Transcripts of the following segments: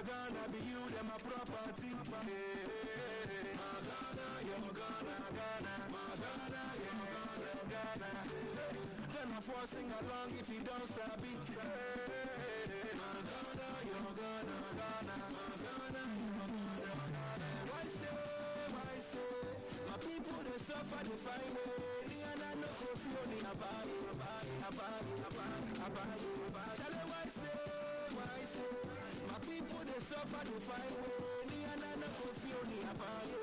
Ghana be you, them a property. My Ghana, your Ghana, Ghana. My Ghana, your Ghana, Ghana. Then I force sing along if you don't stop it. My Ghana, your Ghana, Ghana. My Ghana, your Ghana, Ghana. Why say? My people they suffer the fine way. Ni ana no Kofi oni abari. Tell them why say? My people they suffer the fine way. Ni ana no Kofi oni abari.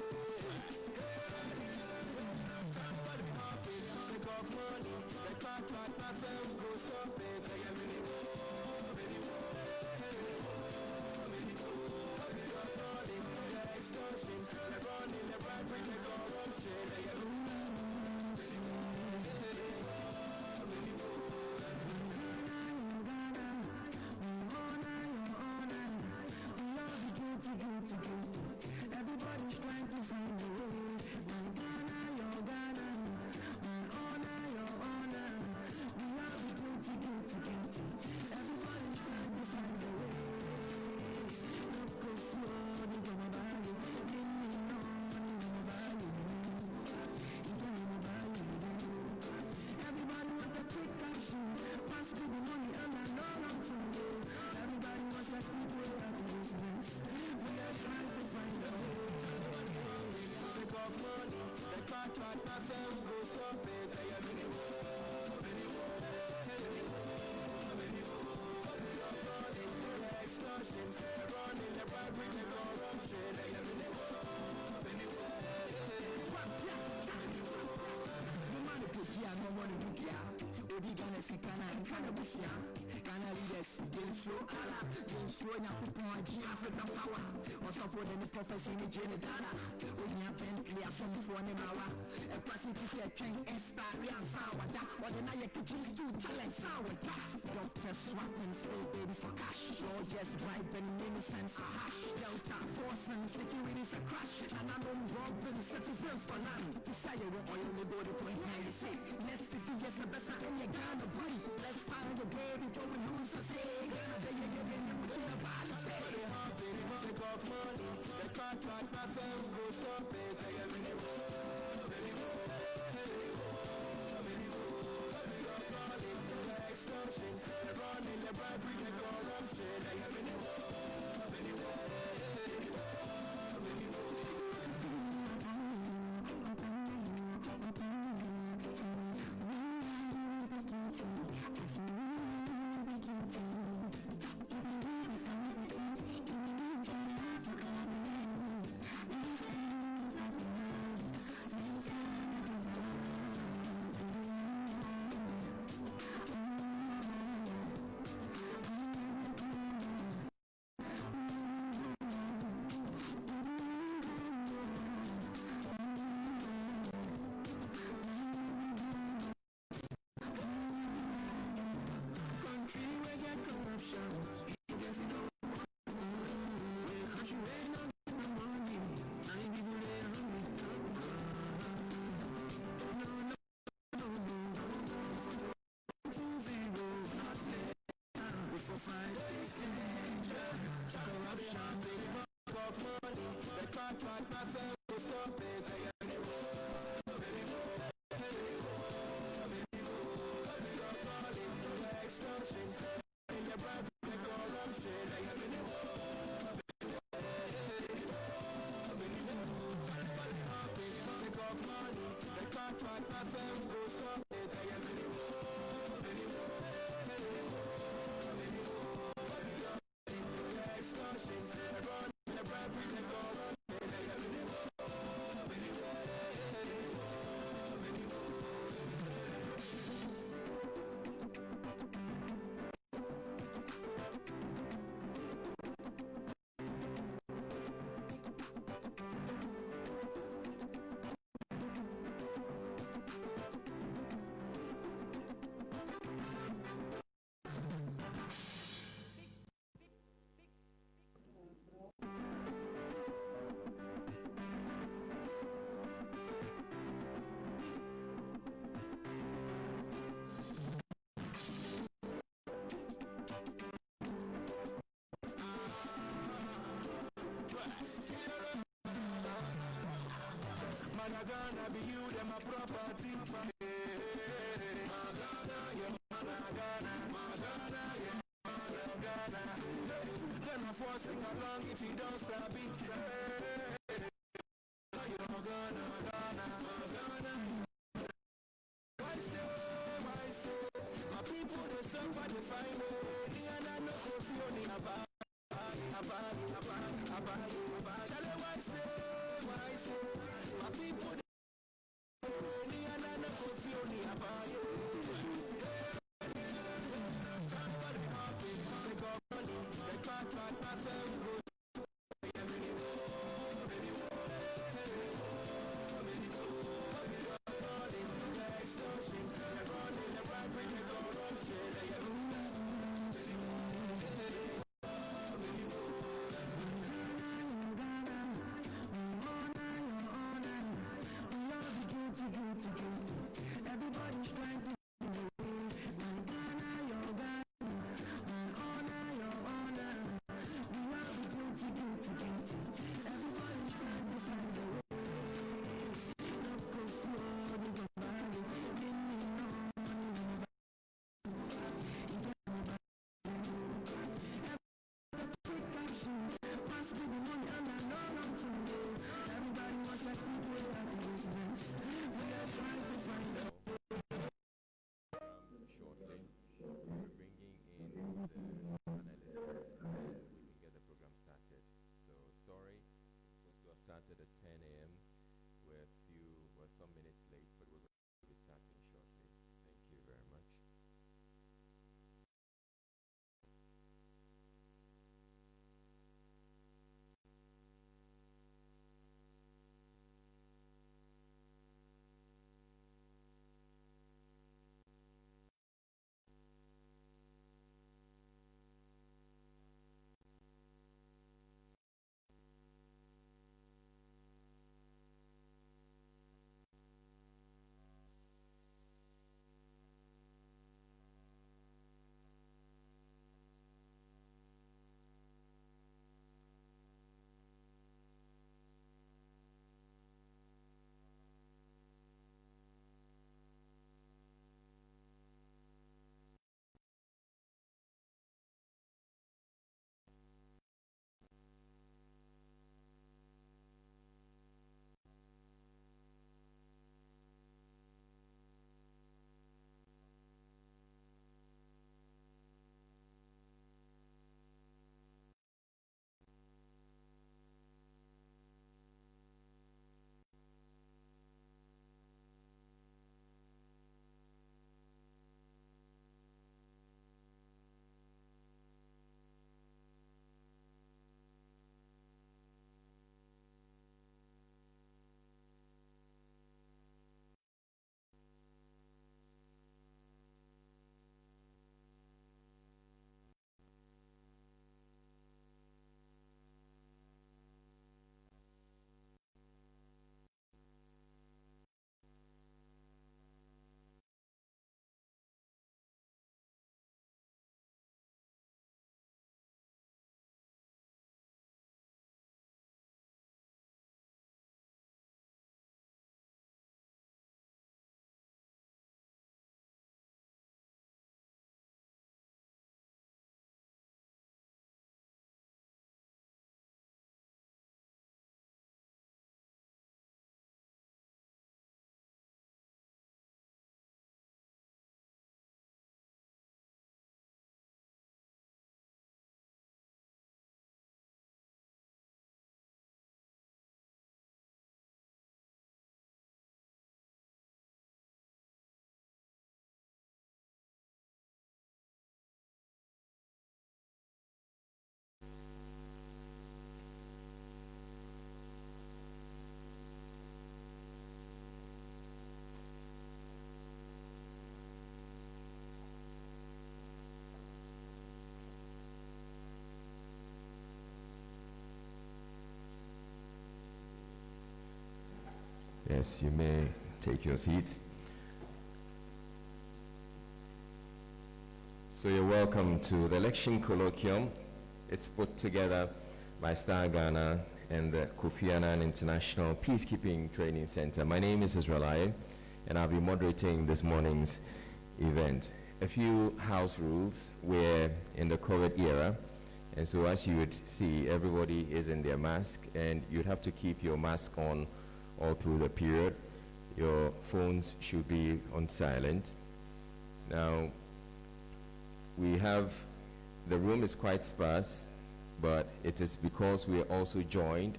Somebody happy, take off money. The car my friends go stop it. They get many the extortion, the running, the bribery, the corruption. They get everybody's trying to find a way. My Ghana, your Ghana. My honor, your honor. We are the guilty. Everybody's trying to find a way. Look for the Gomabali. Everybody wants a quick action. Pass me the money and I know I'm true. Everybody wants a quick way out of this mess. We are trying to find a way. Take off money. The car my friends go stop it. They are many extortion, the running, the bribery, the corruption. They are many no money to care. Odi Ghana Sikana and Canabusia. Ghana leaders, they show Allah, they show Nakupon, African power. Also for the prophecy in Jenedana. We have been clear some for an hour. A precipice train Esther and Sawada. Or the Nayakijis do challenge Sawada. Dr. Swatman stay babies for cash. Just bribing innocence. Delta force and security is a crash. And I don't robbing citizens for land. Decide what oil will go to point 96. Next 50 years the best in your Ghana body. Let's find the day before we lose the say. Somebody happy, take off money. The car my friends go stop it. They get many the extortion, the running, the bribery, the corruption. They get many Ghana, be you, them a property. Ghana for sing along if you don't stop it. Why say? My people they suffer the fine way. Me and I no Kofi only about. Tell them why say? My people me and I no Kofi only about. Take off money, they pack, we go. Everybody's trying to started at 10 a.m. We're some minutes late, but we're going to be starting shortly. Thank you very much. Yes, you may take your seats. So you're welcome to the election colloquium. It's put together by Star Ghana and the Kofi Annan International Peacekeeping Training Center. My name is Israel, and I'll be moderating this morning's event. A few house rules. We're in the COVID era, and so as you would see, everybody is in their mask, and you'd have to keep your mask on all through the period. Your phones should be on silent. Now, the room is quite sparse, but it is because we are also joined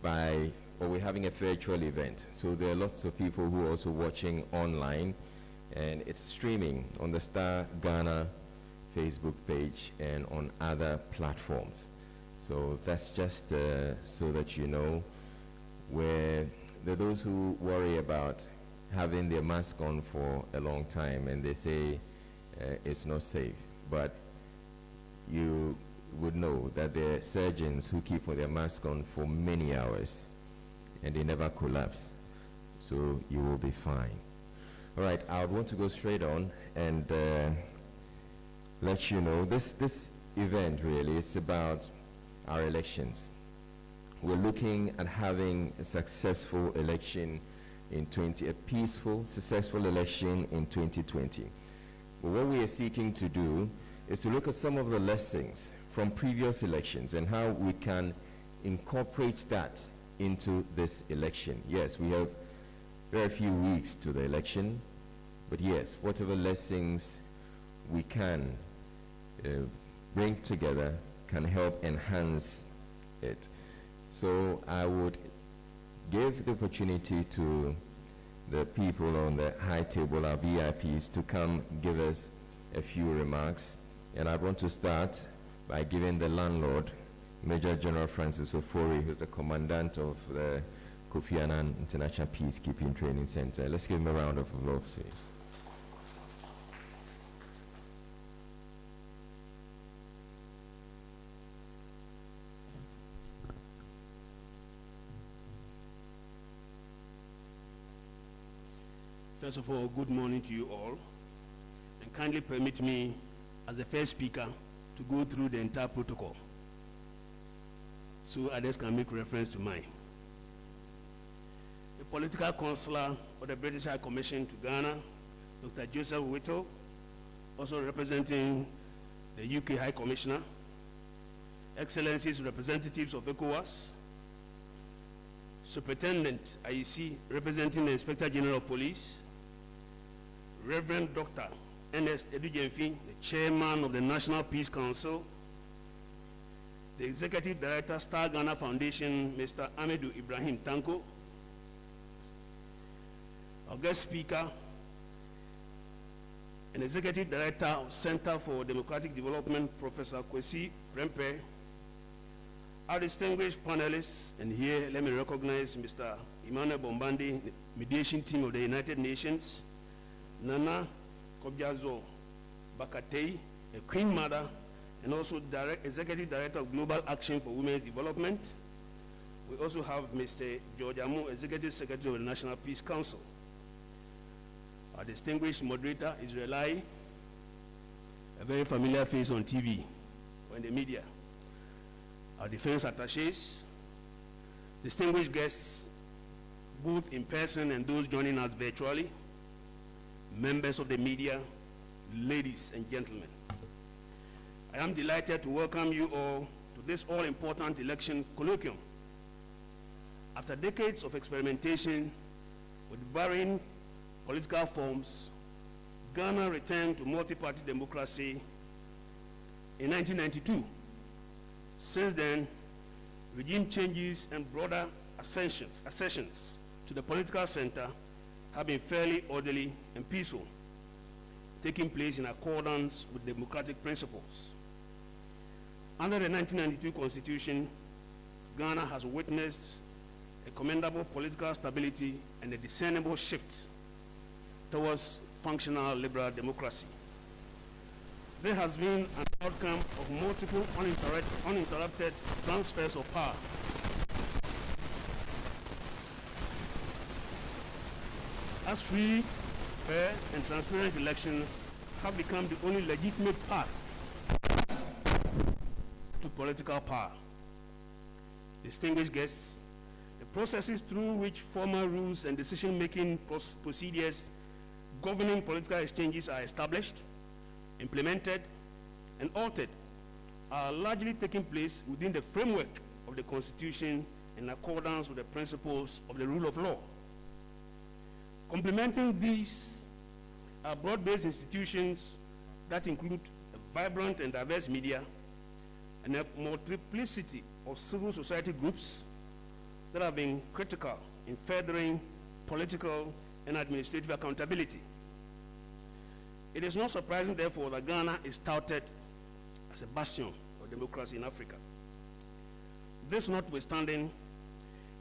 we're having a virtual event. So there are lots of people who are also watching online, and it's streaming on the Star Ghana Facebook page and on other platforms. So that's just so that you know, where there are those who worry about having their mask on for a long time, and they say it's not safe. But you would know that there are surgeons who keep their mask on for many hours and they never collapse. So you will be fine. All right, I would want to go straight on and let you know this event really is about our elections. We're looking at having a successful election in a peaceful, successful election in 2020. But what we are seeking to do is to look at some of the lessons from previous elections and how we can incorporate that into this election. Yes, we have very few weeks to the election, but yes, whatever lessons we can bring together can help enhance it. So I would give the opportunity to the people on the high table, our VIPs, to come give us a few remarks. And I want to start by giving the landlord, Major General Francis Ofori, who's the commandant of the Kofi Annan International Peacekeeping Training Center. Let's give him a round of applause, please. First of all, good morning to you all, and kindly permit me, as the first speaker, to go through the entire protocol so others can make reference to mine. The political counselor of the British High Commission to Ghana, Dr. Joseph Whittle, also representing the UK High Commissioner, Excellencies representatives of ECOWAS, Superintendent IEC representing the Inspector General of Police, Reverend Dr. Ernest Edujemfi, the Chairman of the National Peace Council, the Executive Director, Star Ghana Foundation, Mr. Amidou Ibrahim Tanko, our guest speaker, and Executive Director of Center for Democratic Development, Professor Kwesi Prempeh, our distinguished panelists, and here let me recognize Mr. Emmanuel Bombandi, the mediation team of the United Nations, Nana Kobjazo Bakatei, a Queen Mother, and also Executive Director of Global Action for Women's Development. We also have Mr. George Amu, Executive Secretary of the National Peace Council. Our distinguished moderator, Israeli, a very familiar face on TV or in the media. Our defense attachés, distinguished guests, both in person and those joining us virtually, members of the media, ladies and gentlemen. I am delighted to welcome you all to this all-important election colloquium. After decades of experimentation with varying political forms, Ghana returned to multi-party democracy in 1992. Since then, regime changes and broader accessions to the political center have been fairly orderly and peaceful, taking place in accordance with democratic principles. Under the 1992 Constitution, Ghana has witnessed a commendable political stability and a discernible shift towards functional liberal democracy. There has been an outcome of multiple uninterrupted transfers of power. As free, fair, and transparent elections have become the only legitimate path to political power. distinguished guests, the processes through which formal rules and decision-making procedures governing political exchanges are established, implemented, and altered are largely taking place within the framework of the Constitution in accordance with the principles of the rule of law. Complementing these are broad-based institutions that include a vibrant and diverse media and a multiplicity of civil society groups that have been critical in furthering political and administrative accountability. It is not surprising, therefore, that Ghana is touted as a bastion of democracy in Africa. This notwithstanding,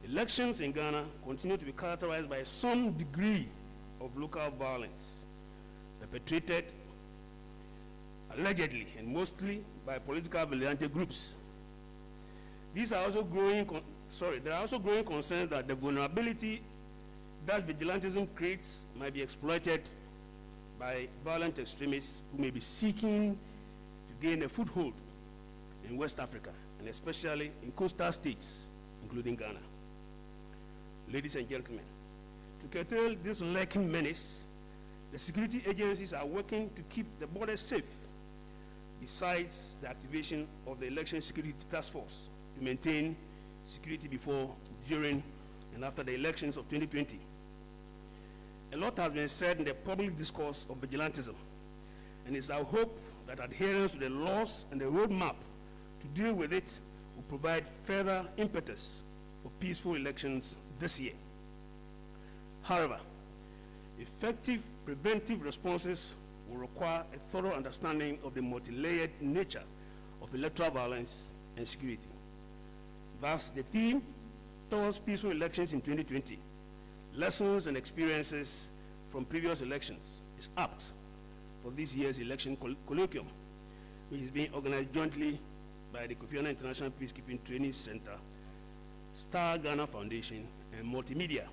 elections in Ghana continue to be characterized by some degree of local violence, perpetrated allegedly and mostly by political vigilante groups. There are also growing concerns that the vulnerability that vigilantism creates might be exploited by violent extremists who may be seeking to gain a foothold in West Africa, and especially in coastal states, including Ghana. Ladies and gentlemen, to curtail this lurking menace, the security agencies are working to keep the borders safe, besides the activation of the Election Security Task Force to maintain security before, during, and after the elections of 2020. A lot has been said in the public discourse of vigilantism, and it's our hope that adherence to the laws and the roadmap to deal with it will provide further impetus for peaceful elections this year. However, effective preventive responses will require a thorough understanding of the multi-layered nature of electoral violence and security. Thus, the theme towards peaceful elections in 2020, lessons and experiences from previous elections, is apt for this year's election colloquium, which is being organized jointly by the Kofi Annan International Peacekeeping Training Center, Star Ghana Foundation, and Multimedia.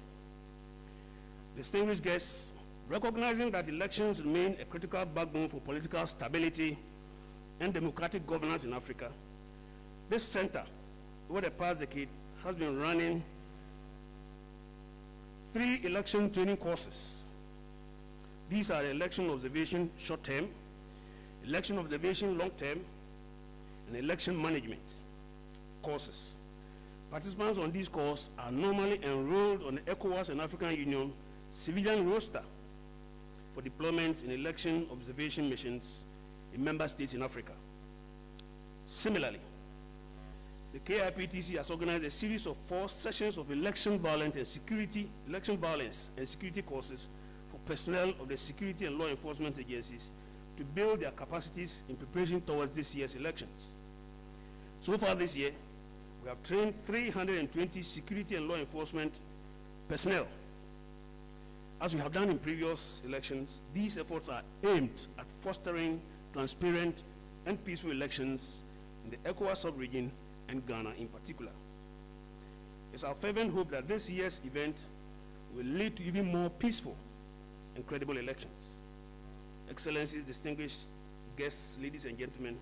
Distinguished guests, recognizing that elections remain a critical backbone for political stability and democratic governance in Africa, this center, over the past decade, has been running 3 election training courses. These are election observation short-term, election observation long-term, and election management courses. Participants on these courses are normally enrolled on the ECOWAS and African Union civilian roster for deployment in election observation missions in member states in Africa. Similarly, the KAIPTC has organized a series of 4 sessions of election violence and security courses for personnel of the security and law enforcement agencies to build their capacities in preparation towards this year's elections. So far this year, we have trained 320 security and law enforcement personnel. As we have done in previous elections, these efforts are aimed at fostering transparent and peaceful elections in the ECOWAS sub-region and Ghana in particular. It's our fervent hope that this year's event will lead to even more peaceful and credible elections. Excellencies, distinguished guests, ladies and gentlemen,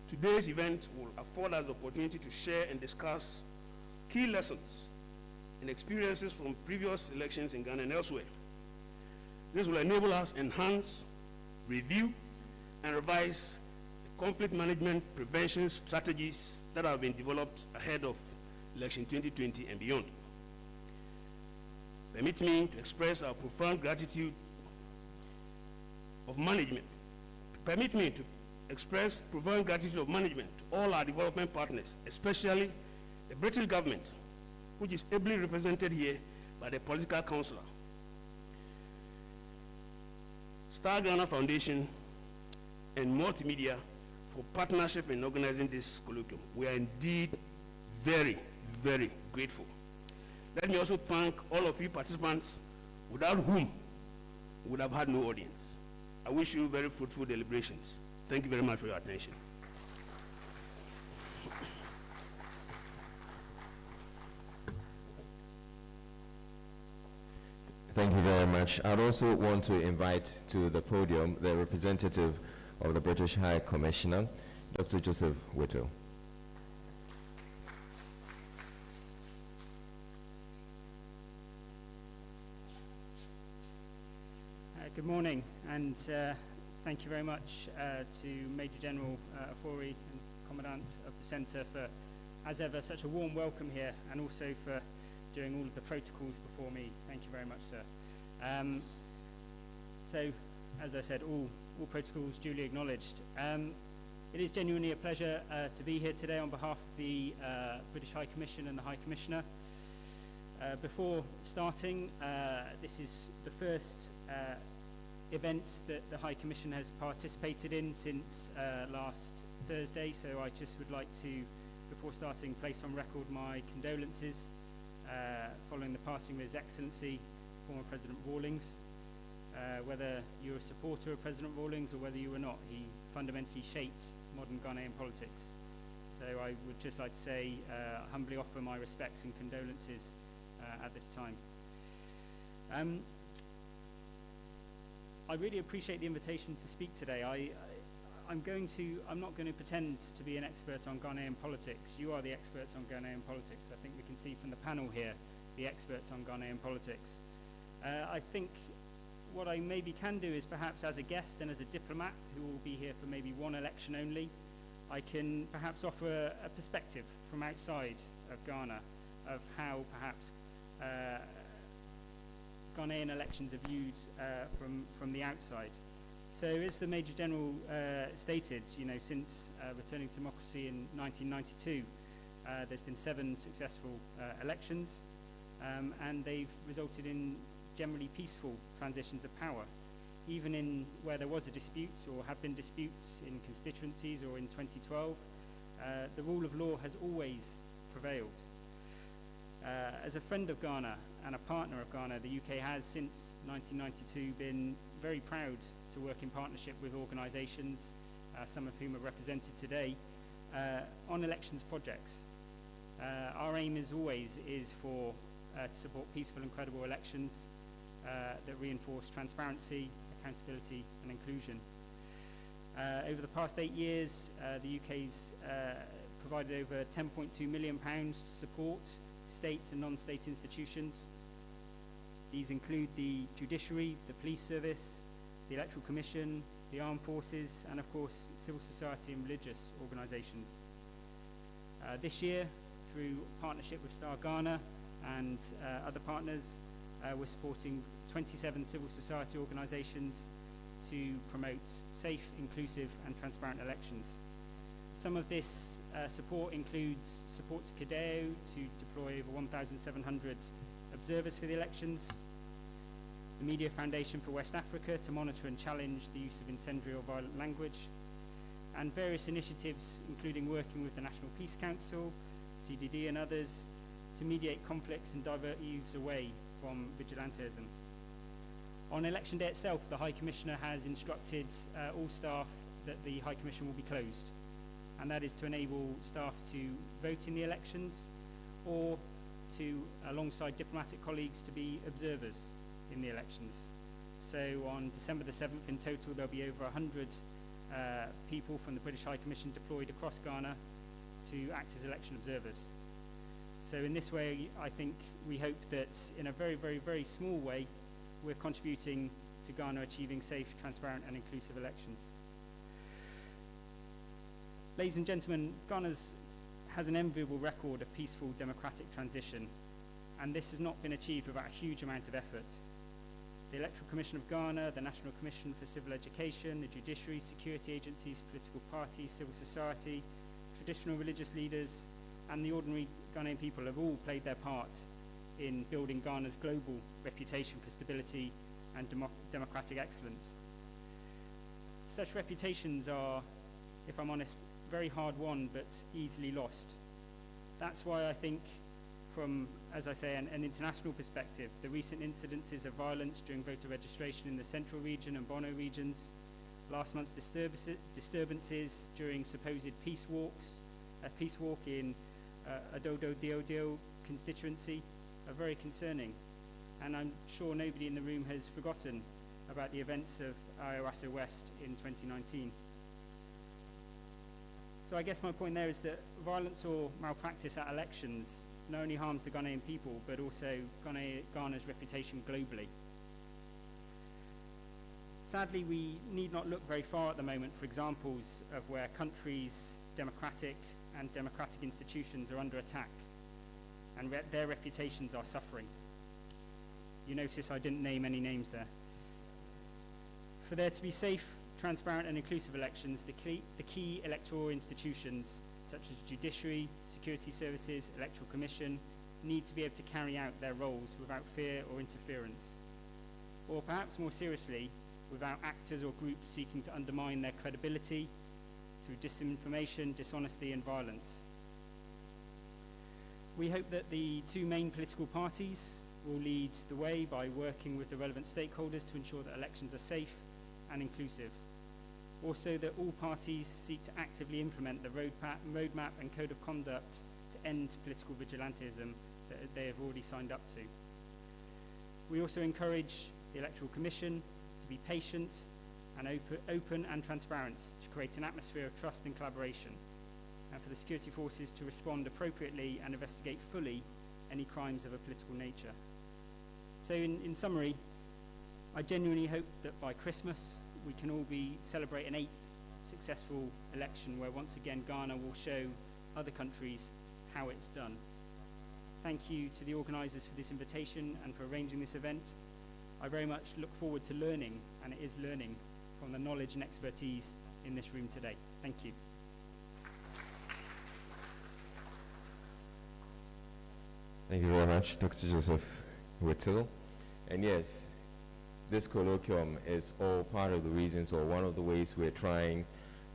today's event will afford us the opportunity to share and discuss key lessons and experiences from previous elections in Ghana and elsewhere. This will enable us to enhance, review, and revise the conflict management prevention strategies that have been developed ahead of election 2020 and beyond. Permit me to express our profound gratitude of management. Permit me to express profound gratitude of management to all our development partners, especially the British government, which is ably represented here by the political counselor, Star Ghana Foundation, and Multimedia for partnership in organizing this colloquium. We are indeed very, very grateful. Let me also thank all of you participants, without whom we would have had no audience. I wish you very fruitful deliberations. Thank you very much for your attention. Thank you very much. I'd also want to invite to the podium the representative of the British High Commissioner, Dr. Joseph Whittle. Good morning, and thank you very much to Major General Afori and Commandant of the Centre for, as ever, such a warm welcome here, and also for doing all of the protocols before me. Thank you very much, sir. So, as I said, all protocols duly acknowledged. It is genuinely a pleasure to be here today on behalf of the British High Commission and the High Commissioner. Before starting, this is the first event that the High Commission has participated in since last Thursday, so I just would like to, before starting, place on record my condolences following the passing of His Excellency, former President Rawlings. Whether you're a supporter of President Rawlings or whether you were not, he fundamentally shaped modern Ghanaian politics. So I would just like to say, humbly offer my respects and condolences at this time. I really appreciate the invitation to speak today. I'm not going to pretend to be an expert on Ghanaian politics. You are the experts on Ghanaian politics. I think we can see from the panel here, the experts on Ghanaian politics. I think what I maybe can do is perhaps as a guest and as a diplomat who will be here for maybe one election only, I can perhaps offer a perspective from outside of Ghana of how perhaps Ghanaian elections are viewed from the outside. So as the Major General stated, since returning to democracy in 1992, there's been 7 successful elections, and they've resulted in generally peaceful transitions of power. Even in where there was a dispute or have been disputes in constituencies or in 2012, the rule of law has always prevailed. As a friend of Ghana and a partner of Ghana, the UK has since 1992 been very proud to work in partnership with organisations, some of whom are represented today, on elections projects. Our aim is always to support peaceful and credible elections that reinforce transparency, accountability and inclusion. Over the past 8 years, the UK's provided over £10.2 million to support state and non-state institutions. These include the judiciary, the police service, the electoral commission, the armed forces, and of course civil society and religious organisations. This year, through partnership with Star Ghana and other partners, we're supporting 27 civil society organisations to promote safe, inclusive and transparent elections. Some of this support includes support to CADEO to deploy over 1,700 observers for the elections, the Media Foundation for West Africa to monitor and challenge the use of incendiary or violent language, and various initiatives including working with the National Peace Council, CDD and others to mediate conflicts and divert youths away from vigilantism. On election day itself, the High Commissioner has instructed all staff that the High Commission will be closed, and that is to enable staff to vote in the elections or to, alongside diplomatic colleagues, to be observers in the elections. So on December the 7th in total there'll be over 100 people from the British High Commission deployed across Ghana to act as election observers. So in this way, I think we hope that in a very, very, very small way, we're contributing to Ghana achieving safe, transparent and inclusive elections. Ladies and gentlemen, Ghana has an enviable record of peaceful democratic transition, and this has not been achieved without a huge amount of effort. The Electoral Commission of Ghana, the National Commission for Civil Education, the judiciary, security agencies, political parties, civil society, traditional religious leaders, and the ordinary Ghanaian people have all played their part in building Ghana's global reputation for stability and democratic excellence. Such reputations are, if I'm honest, very hard won but easily lost. That's why I think from, as I say, an international perspective, the recent incidences of violence during voter registration in the Central region and Bono regions, last month's disturbances during supposed peace walks, a peace walk in Adodo Dio constituency, are very concerning. And I'm sure nobody in the room has forgotten about the events of Ayawaso West in 2019. So I guess my point there is that violence or malpractice at elections not only harms the Ghanaian people, but also Ghana's reputation globally. Sadly, we need not look very far at the moment for examples of where countries, democratic and democratic institutions are under attack and their reputations are suffering. You notice I didn't name any names there. For there to be safe, transparent and inclusive elections, the key electoral institutions such as judiciary, security services, electoral commission need to be able to carry out their roles without fear or interference. Or perhaps more seriously, without actors or groups seeking to undermine their credibility through disinformation, dishonesty and violence. We hope that the two main political parties will lead the way by working with the relevant stakeholders to ensure that elections are safe and inclusive. Also that all parties seek to actively implement the roadmap and code of conduct to end political vigilantism that they have already signed up to. We also encourage the Electoral Commission to be patient and open and transparent to create an atmosphere of trust and collaboration, and for the security forces to respond appropriately and investigate fully any crimes of a political nature. So in summary, I genuinely hope that by Christmas we can all celebrate an 8th successful election where once again Ghana will show other countries how it's done. Thank you to the organisers for this invitation and for arranging this event. I very much look forward to learning, and it is learning, from the knowledge and expertise in this room today. Thank you. Thank you very much, Dr. Joseph Whittle. And yes, this colloquium is all part of the reasons, or one of the ways we're trying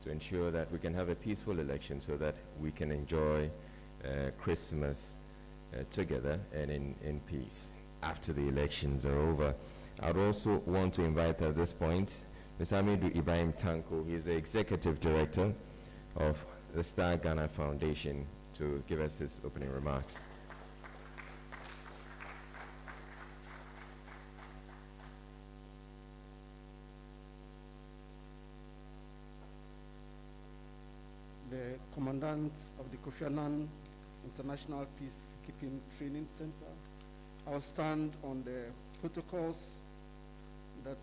to ensure that we can have a peaceful election so that we can enjoy Christmas together and in peace after the elections are over. I'd also want to invite at this point Mr. Amidu Ibrahim Tanko. He is the Executive Director of the Star Ghana Foundation, to give us his opening remarks. The Commandant of the Kofi Annan International Peacekeeping Training Center. I'll stand on the protocols that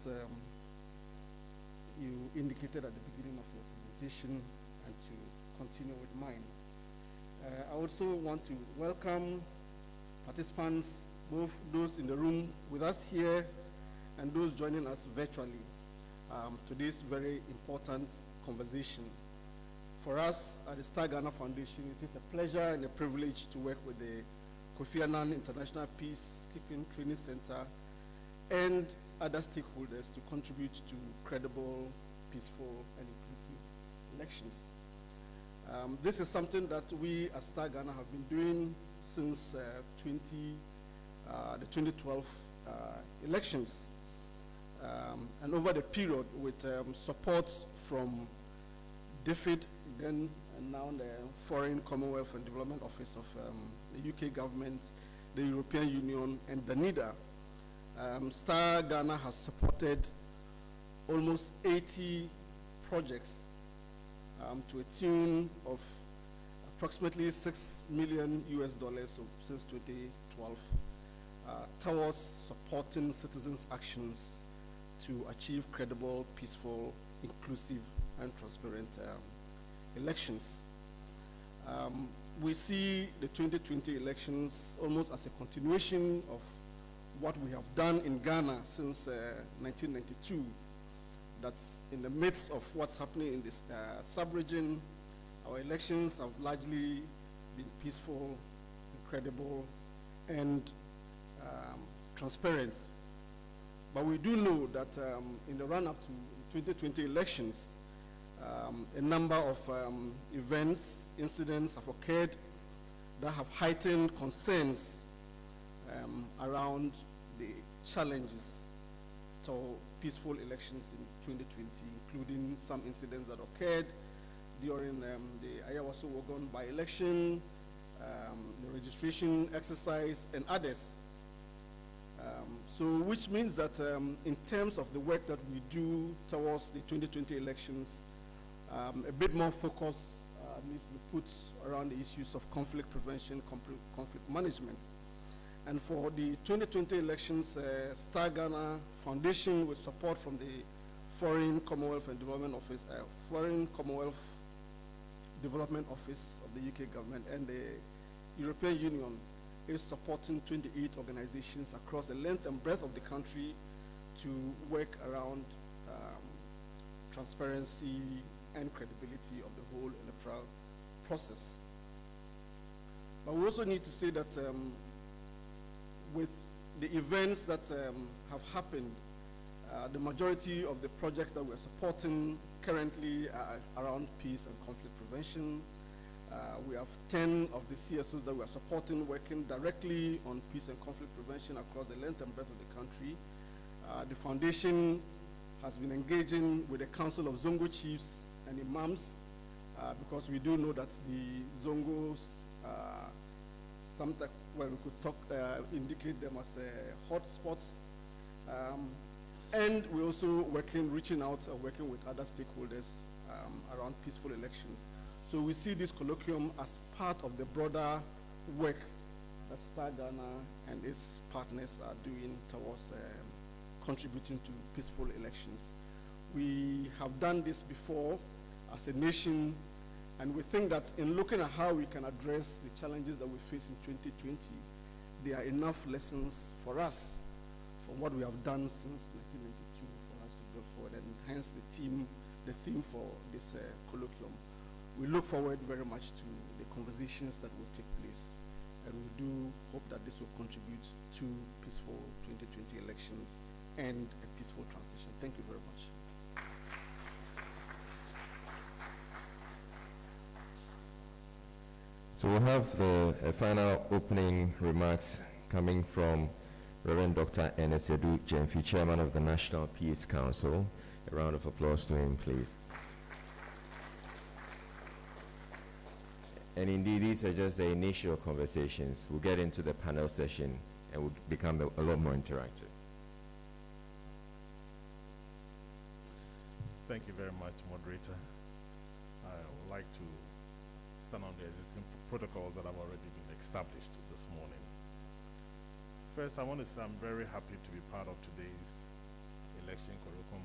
you indicated at the beginning of your presentation and to continue with mine. I also want to welcome participants, both those in the room with us here and those joining us virtually, to this very important conversation. For us at the Star Ghana Foundation, it is a pleasure and a privilege to work with the Kofi Annan International Peacekeeping Training Center and other stakeholders to contribute to credible, peaceful, and inclusive elections. This is something that we at Star Ghana have been doing since the 2012 elections, and over the period with support from DFID, then and now the Foreign Commonwealth and Development Office of the UK government, the European Union, and the NIDA. Star Ghana has supported almost 80 projects to a tune of approximately $6 million since 2012 towards supporting citizens' actions to achieve credible, peaceful, inclusive, and transparent elections. We see the 2020 elections almost as a continuation of what we have done in Ghana since 1992. That's in the midst of what's happening in this sub-region. Our elections have largely been peaceful, credible, and transparent. But we do know that in the run-up to 2020 elections, a number of events, incidents have occurred that have heightened concerns around the challenges to peaceful elections in 2020, including some incidents that occurred during the Ayawaso Wogon by-election, the registration exercise, and others. So which means that in terms of the work that we do towards the 2020 elections, a bit more focus needs to be put around the issues of conflict prevention, conflict management. And for the 2020 elections, Star Ghana Foundation, with support from the Foreign Commonwealth and Development Office, Foreign Commonwealth Development Office of the UK government, and the European Union is supporting 28 organizations across the length and breadth of the country to work around transparency and credibility of the whole electoral process. But we also need to say that with the events that have happened, the majority of the projects that we're supporting currently are around peace and conflict prevention. We have 10 of the CSOs that we are supporting working directly on peace and conflict prevention across the length and breadth of the country. The foundation has been engaging with the Council of Zongo Chiefs and Imams because we do know that the Zongos, sometimes, well, we could talk, indicate them as hotspots. And we're also reaching out, working with other stakeholders around peaceful elections. So we see this colloquium as part of the broader work that Star Ghana and its partners are doing towards contributing to peaceful elections. We have done this before as a nation, and we think that in looking at how we can address the challenges that we face in 2020, there are enough lessons for us from what we have done since 1992 for us to go forward, and hence the theme for this colloquium. We look forward very much to the conversations that will take place, and we do hope that this will contribute to peaceful 2020 elections and a peaceful transition. Thank you very much. So we'll have the final opening remarks coming from Reverend Dr. Enesedu Jemfi, Chairman of the National Peace Council. A round of applause to him, please. And indeed, these are just the initial conversations. We'll get into the panel session and we'll become a lot more interactive. Thank you very much, moderator. I would like to stand on the existing protocols that have already been established this morning. First, I want to say I'm very happy to be part of today's election colloquium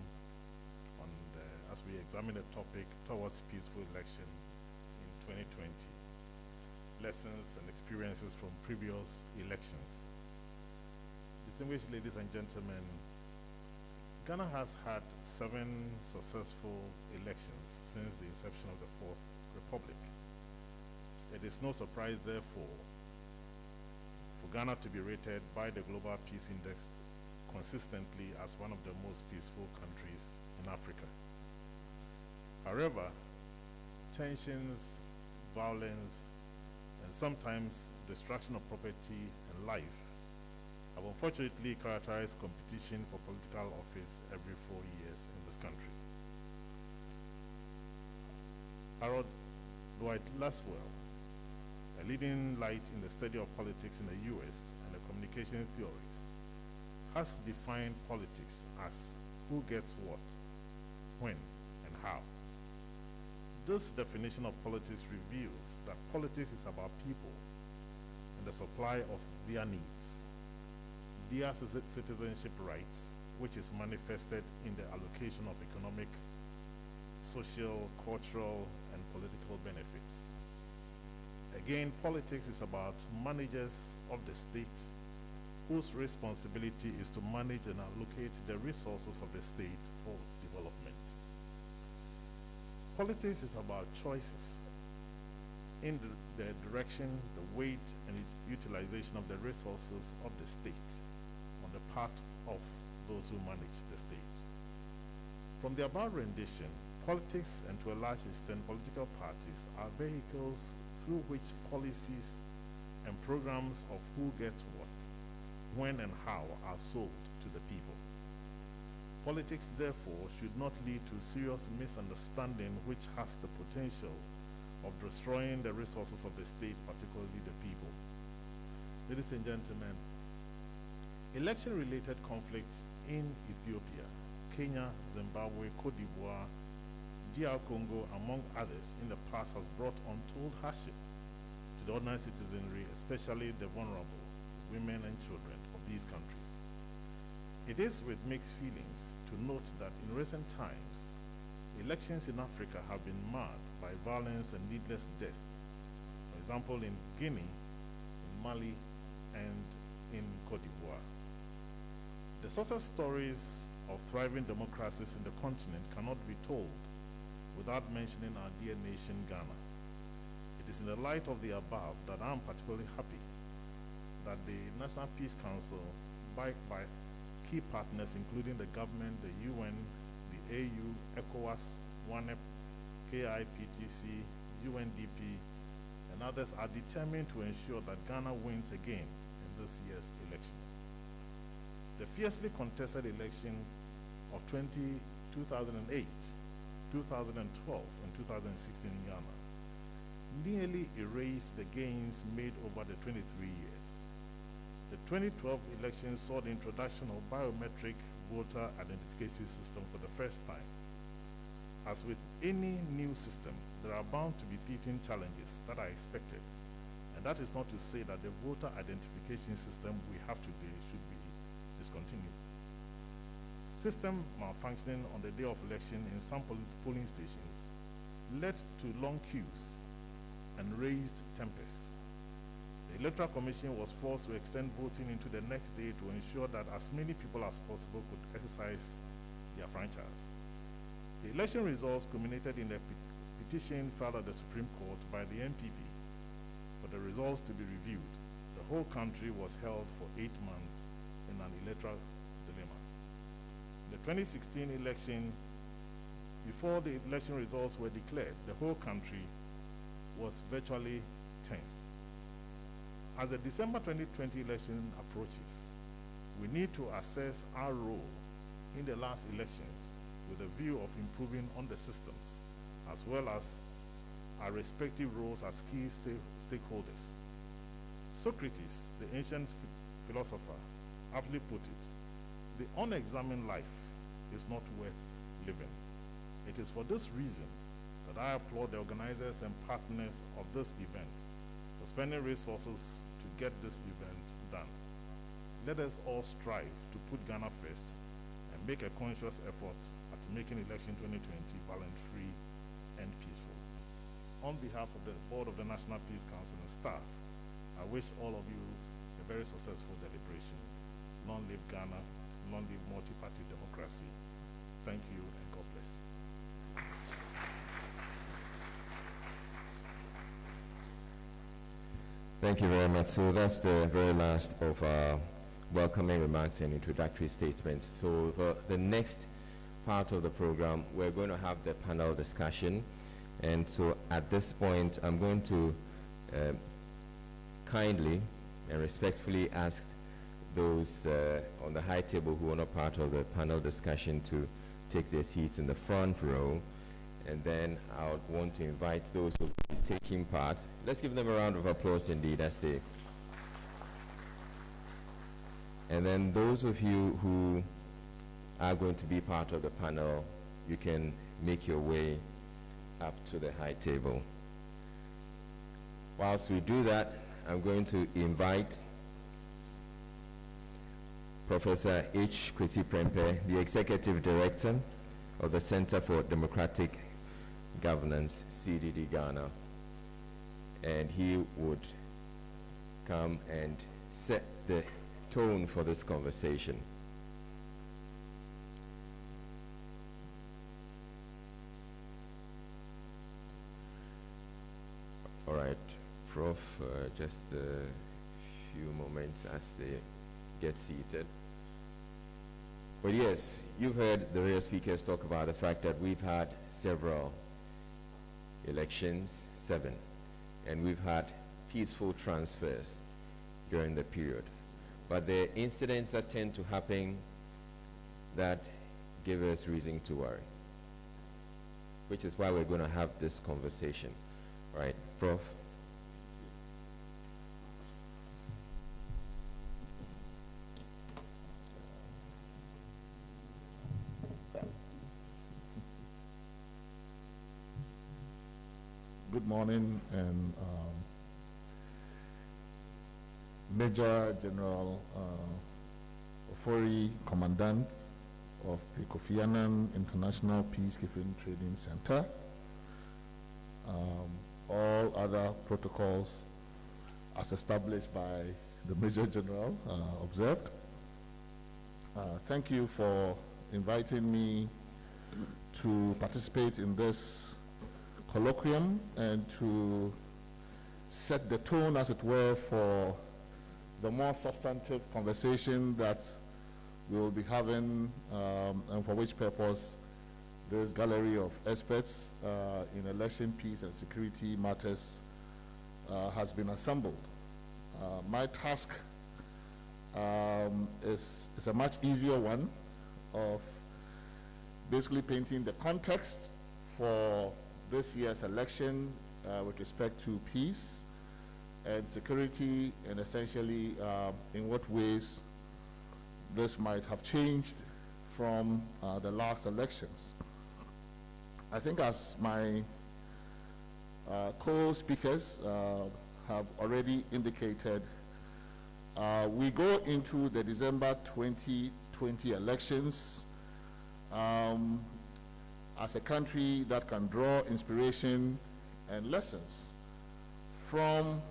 as we examine the topic towards peaceful election in 2020, lessons and experiences from previous elections. Distinguished ladies and gentlemen, Ghana has had 7 successful elections since the inception of the Fourth Republic. It is no surprise, therefore, for Ghana to be rated by the Global Peace Index consistently as one of the most peaceful countries in Africa. However, tensions, violence, and sometimes destruction of property and life have unfortunately characterized competition for political office every 4 years in this country. Harold Dwight Laswell, a leading light in the study of politics in the US and a communication theorist, has defined politics as who gets what, when, and how. This definition of politics reveals that politics is about people and the supply of their needs, their citizenship rights, which is manifested in the allocation of economic, social, cultural, and political benefits. Again, politics is about managers of the state whose responsibility is to manage and allocate the resources of the state for development. Politics is about choices in the direction, the weight, and utilization of the resources of the state on the part of those who manage the state. From the above rendition, politics, and to a large extent political parties, are vehicles through which policies and programs of who gets what, when and how are sold to the people. Politics, therefore, should not lead to serious misunderstanding which has the potential of destroying the resources of the state, particularly the people. Ladies and gentlemen, election-related conflicts in Ethiopia, Kenya, Zimbabwe, Cote d'Ivoire, DR Congo, among others, in the past has brought untold hardship to the ordinary citizenry, especially the vulnerable, women and children of these countries. It is with mixed feelings to note that in recent times, elections in Africa have been marred by violence and needless death. For example, in Guinea, in Mali, and in Cote d'Ivoire. The success stories of thriving democracies in the continent cannot be told without mentioning our dear nation, Ghana. It is in the light of the above that I am particularly happy that the National Peace Council, backed by key partners including the government, the UN, the AU, ECOWAS, WANEP, KAIPTC, UNDP, and others are determined to ensure that Ghana wins again in this year's election. The fiercely contested election of 2008, 2012, and 2016 in Ghana nearly erased the gains made over the 23 years. The 2012 election saw the introduction of biometric voter identification system for the first time. As with any new system, there are bound to be teething challenges that are expected, and that is not to say that the voter identification system we have today should be discontinued. System malfunctioning on the day of election in some polling stations led to long queues and raised tempers. The Electoral Commission was forced to extend voting into the next day to ensure that as many people as possible could exercise their franchise. The election results culminated in a petition filed at the Supreme Court by the NPP for the results to be reviewed. The whole country was held for 8 months in an electoral dilemma. The 2016 election, before the election results were declared, the whole country was virtually tensed. As the December 2020 election approaches, we need to assess our role in the last elections with a view of improving on the systems, as well as our respective roles as key stakeholders. Socrates, the ancient philosopher, aptly put it, the unexamined life is not worth living. It is for this reason that I applaud the organizers and partners of this event for spending resources to get this event done. Let us all strive to put Ghana first and make a conscious effort at making election 2020 violent-free and peaceful. On behalf of the Board of the National Peace Council and staff, I wish all of you a very successful deliberation. Long live Ghana, long live multi-party democracy. Thank you and God bless you. Thank you very much. So that's the very last of our welcoming remarks and introductory statements. So for the next part of the program, we're going to have the panel discussion. And so at this point, I'm going to kindly and respectfully ask those on the high table who are not part of the panel discussion to take their seats in the front row. And then I would want to invite those who will be taking part. Let's give them a round of applause indeed as they. And then those of you who are going to be part of the panel, you can make your way up to the high table. Whilst we do that, I'm going to invite Professor H. Kwesi Prempeh, the Executive Director of the Center for Democratic Governance, CDD Ghana. And he would come and set the tone for this conversation. All right, Prof, just a few moments as they get seated. Well, yes, you've heard the various speakers talk about the fact that we've had several elections, 7, and we've had peaceful transfers during the period. But there are incidents that tend to happen that give us reason to worry, which is why we're going to have this conversation, right, Prof? Good morning, and Major General Ofori, Commandant of the Kofi Annan International Peacekeeping Training Center. All other protocols as established by the Major General observed. Thank you for inviting me to participate in this colloquium and to set the tone, as it were, for the more substantive conversation that we will be having, and for which purpose this gallery of experts in election, peace, and security matters has been assembled. My task is a much easier one of basically painting the context for this year's election with respect to peace and security, and essentially in what ways this might have changed from the last elections. I think, as my co-speakers have already indicated, we go into the December 2020 elections as a country that can draw inspiration and lessons from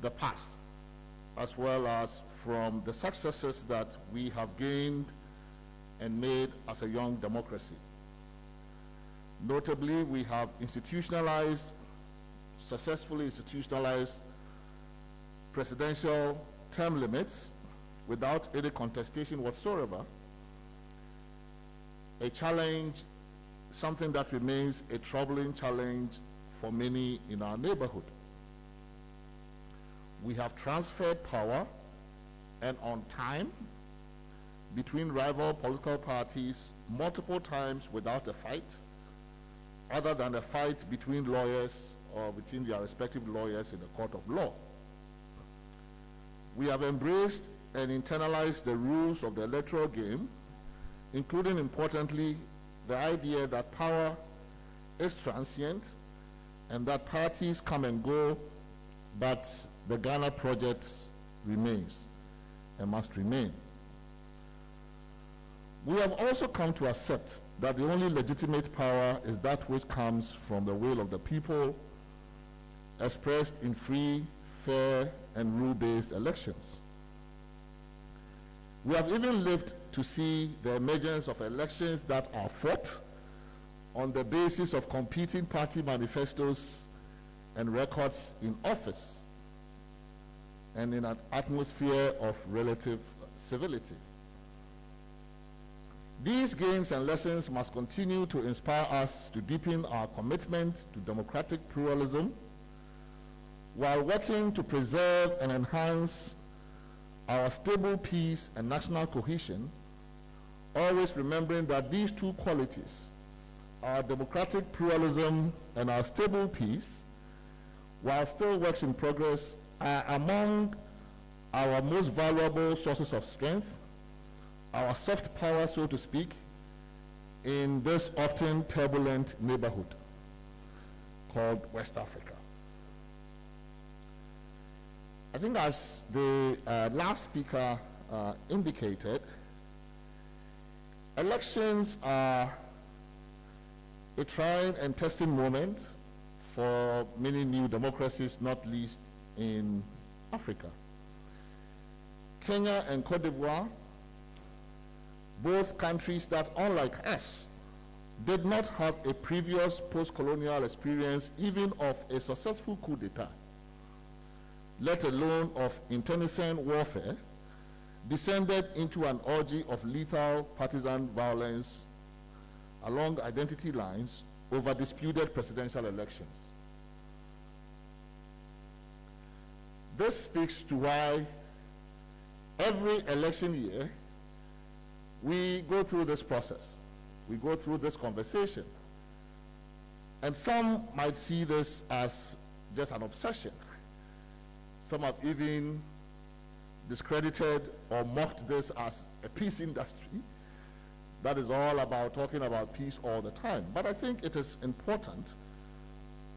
the past, as well as from the successes that we have gained and made as a young democracy. Notably, we have successfully institutionalized presidential term limits without any contestation whatsoever, a challenge, something that remains a troubling challenge for many in our neighborhood. We have transferred power and on time between rival political parties multiple times without a fight, other than a fight between lawyers or between their respective lawyers in the court of law. We have embraced and internalized the rules of the electoral game, including, importantly, the idea that power is transient and that parties come and go, but the Ghana project remains and must remain. We have also come to accept that the only legitimate power is that which comes from the will of the people, expressed in free, fair, and rule-based elections. We have even lived to see the emergence of elections that are fought on the basis of competing party manifestos and records in office, and in an atmosphere of relative civility. These gains and lessons must continue to inspire us to deepen our commitment to democratic pluralism while working to preserve and enhance our stable peace and national cohesion, always remembering that these two qualities, our democratic pluralism and our stable peace, while still works in progress, are among our most valuable sources of strength, our soft power, so to speak, in this often turbulent neighborhood called West Africa. I think, as the last speaker indicated, elections are a trying and testing moment for many new democracies, not least in Africa. Kenya and Cote d'Ivoire, both countries that, unlike us, did not have a previous post-colonial experience even of a successful coup d'etat, let alone of internecine warfare, descended into an orgy of lethal partisan violence along identity lines over disputed presidential elections. This speaks to why every election year we go through this process, we go through this conversation. And some might see this as just an obsession. Some have even discredited or mocked this as a peace industry that is all about talking about peace all the time. But I think it is important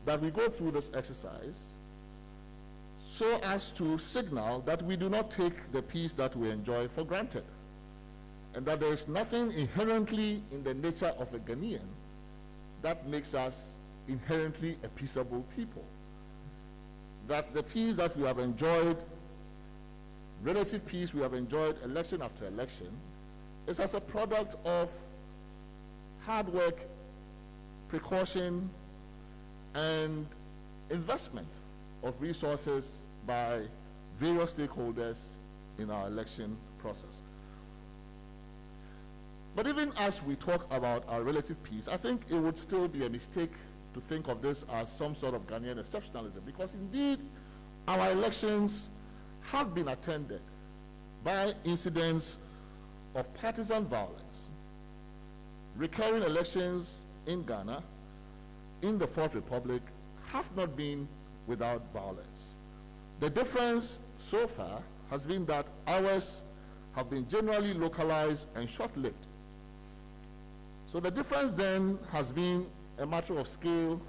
that we go through this exercise so as to signal that we do not take the peace that we enjoy for granted, and that there is nothing inherently in the nature of a Ghanaian that makes us inherently a peaceable people. That the peace that we have enjoyed, relative peace we have enjoyed election after election, is as a product of hard work, precaution, and investment of resources by various stakeholders in our election process. But even as we talk about our relative peace, I think it would still be a mistake to think of this as some sort of Ghanaian exceptionalism, because indeed our elections have been attended by incidents of partisan violence. Recurring elections in Ghana, in the Fourth Republic, have not been without violence. The difference so far has been that ours have been generally localized and short-lived. So the difference then has been a matter of scale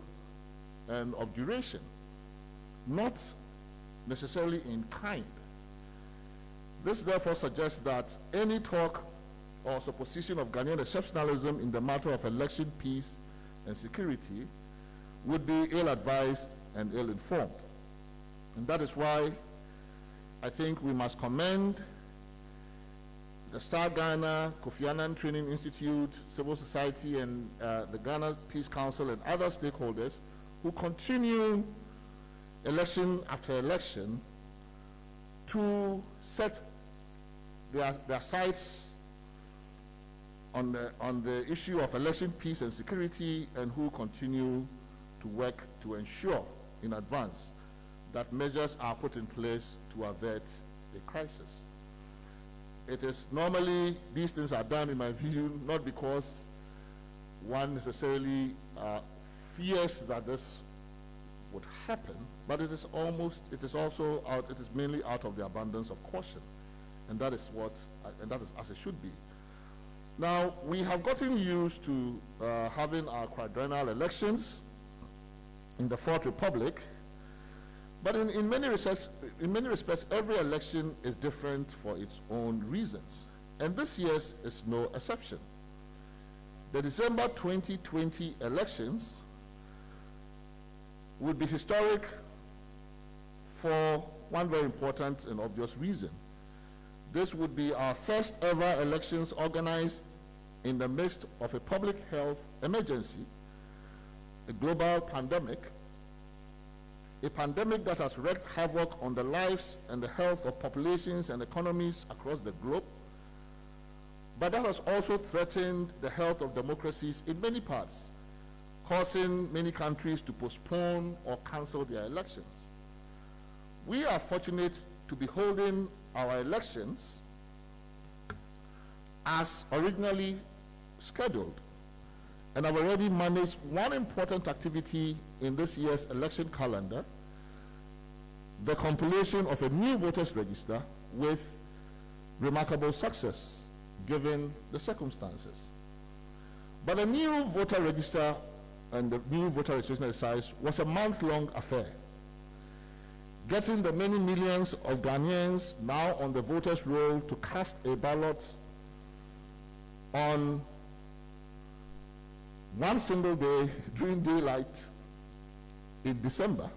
and of duration, not necessarily in kind. This therefore suggests that any talk or supposition of Ghanaian exceptionalism in the matter of election peace and security would be ill-advised and ill-informed. And that is why I think we must commend the Star Ghana, Kofi Annan Training Institute, civil society, and the Ghana Peace Council and other stakeholders who continue election after election to set their sights on the issue of election peace and security, and who continue to work to ensure in advance that measures are put in place to avert a crisis. It is normally, these things are done, in my view, not because one necessarily fears that this would happen, but it is mainly out of the abundance of caution. And that is as it should be. Now, we have gotten used to having our quadrennial elections in the Fourth Republic, but in many respects, every election is different for its own reasons. And this year's is no exception. The December 2020 elections would be historic for one very important and obvious reason. This would be our first ever elections organized in the midst of a public health emergency, a global pandemic, a pandemic that has wreaked havoc on the lives and the health of populations and economies across the globe, but that has also threatened the health of democracies in many parts, causing many countries to postpone or cancel their elections. We are fortunate to be holding our elections as originally scheduled, and have already managed one important activity in this year's election calendar, the compilation of a new voters register with remarkable success given the circumstances. But the new voter register and the new voter registration exercise was a month-long affair. Getting the many millions of Ghanaians now on the voters' roll to cast a ballot on one single day during daylight in December,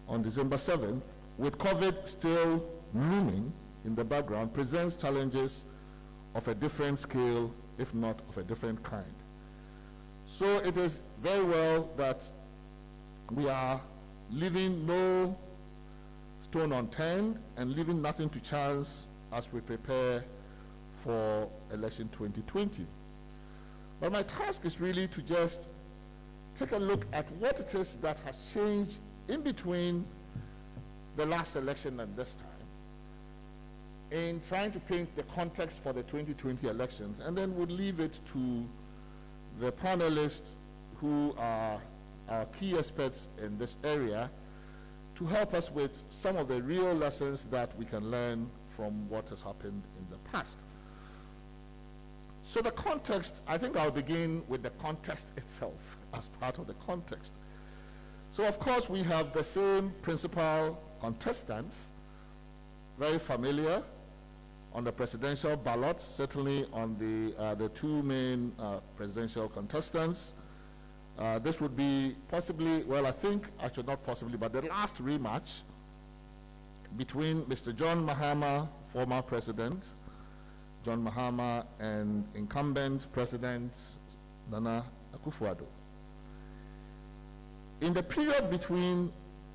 on December 7th, with COVID still looming in the background, presents challenges of a different scale, if not of a different kind. So it is very well that we are leaving no stone unturned and leaving nothing to chance as we prepare for election 2020. But my task is really to just take a look at what it is that has changed in between the last election and this time, in trying to paint the context for the 2020 elections, and then we'll leave it to the panelists who are our key experts in this area to help us with some of the real lessons that we can learn from what has happened in the past. So the context, I think I'll begin with the context itself as part of the context. So of course we have the same principal contestants, very familiar on the presidential ballot, certainly on the two main presidential contestants. This would be possibly, well, I think, actually not possibly, but the last rematch between Mr. John Mahama, former president, John Mahama, and incumbent President Nana Akufo-Addo. In the period between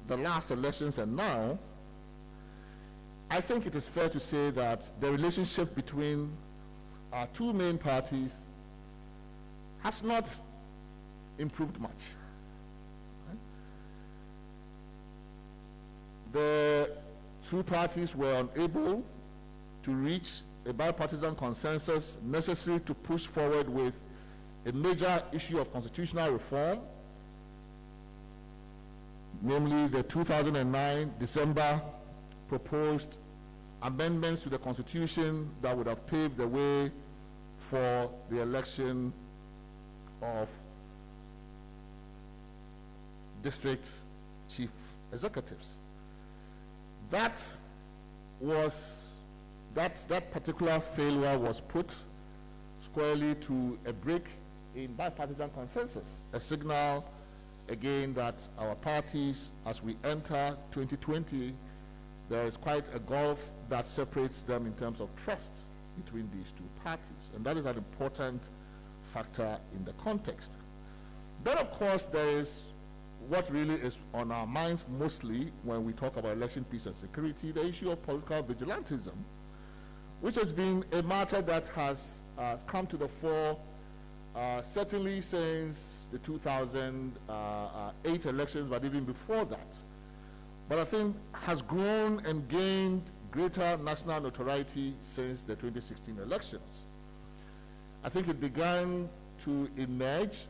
the last elections and now, I think it is fair to say that the relationship between our two main parties has not improved much. Right? The two parties were unable to reach a bipartisan consensus necessary to push forward with a major issue of constitutional reform, namely the 2009 December proposed amendments to the Constitution that would have paved the way for the election of district chief executives. That particular failure was put squarely to a break in bipartisan consensus, a signal again that our parties, as we enter 2020, there is quite a gulf that separates them in terms of trust between these two parties, and that is an important factor in the context. Then, of course, there is what really is on our minds mostly when we talk about election, peace, and security, the issue of political vigilantism, which has been a matter that has come to the fore certainly since the 2008 elections, but even before that. But I think has grown and gained greater national notoriety since the 2016 elections. I think it began to emerge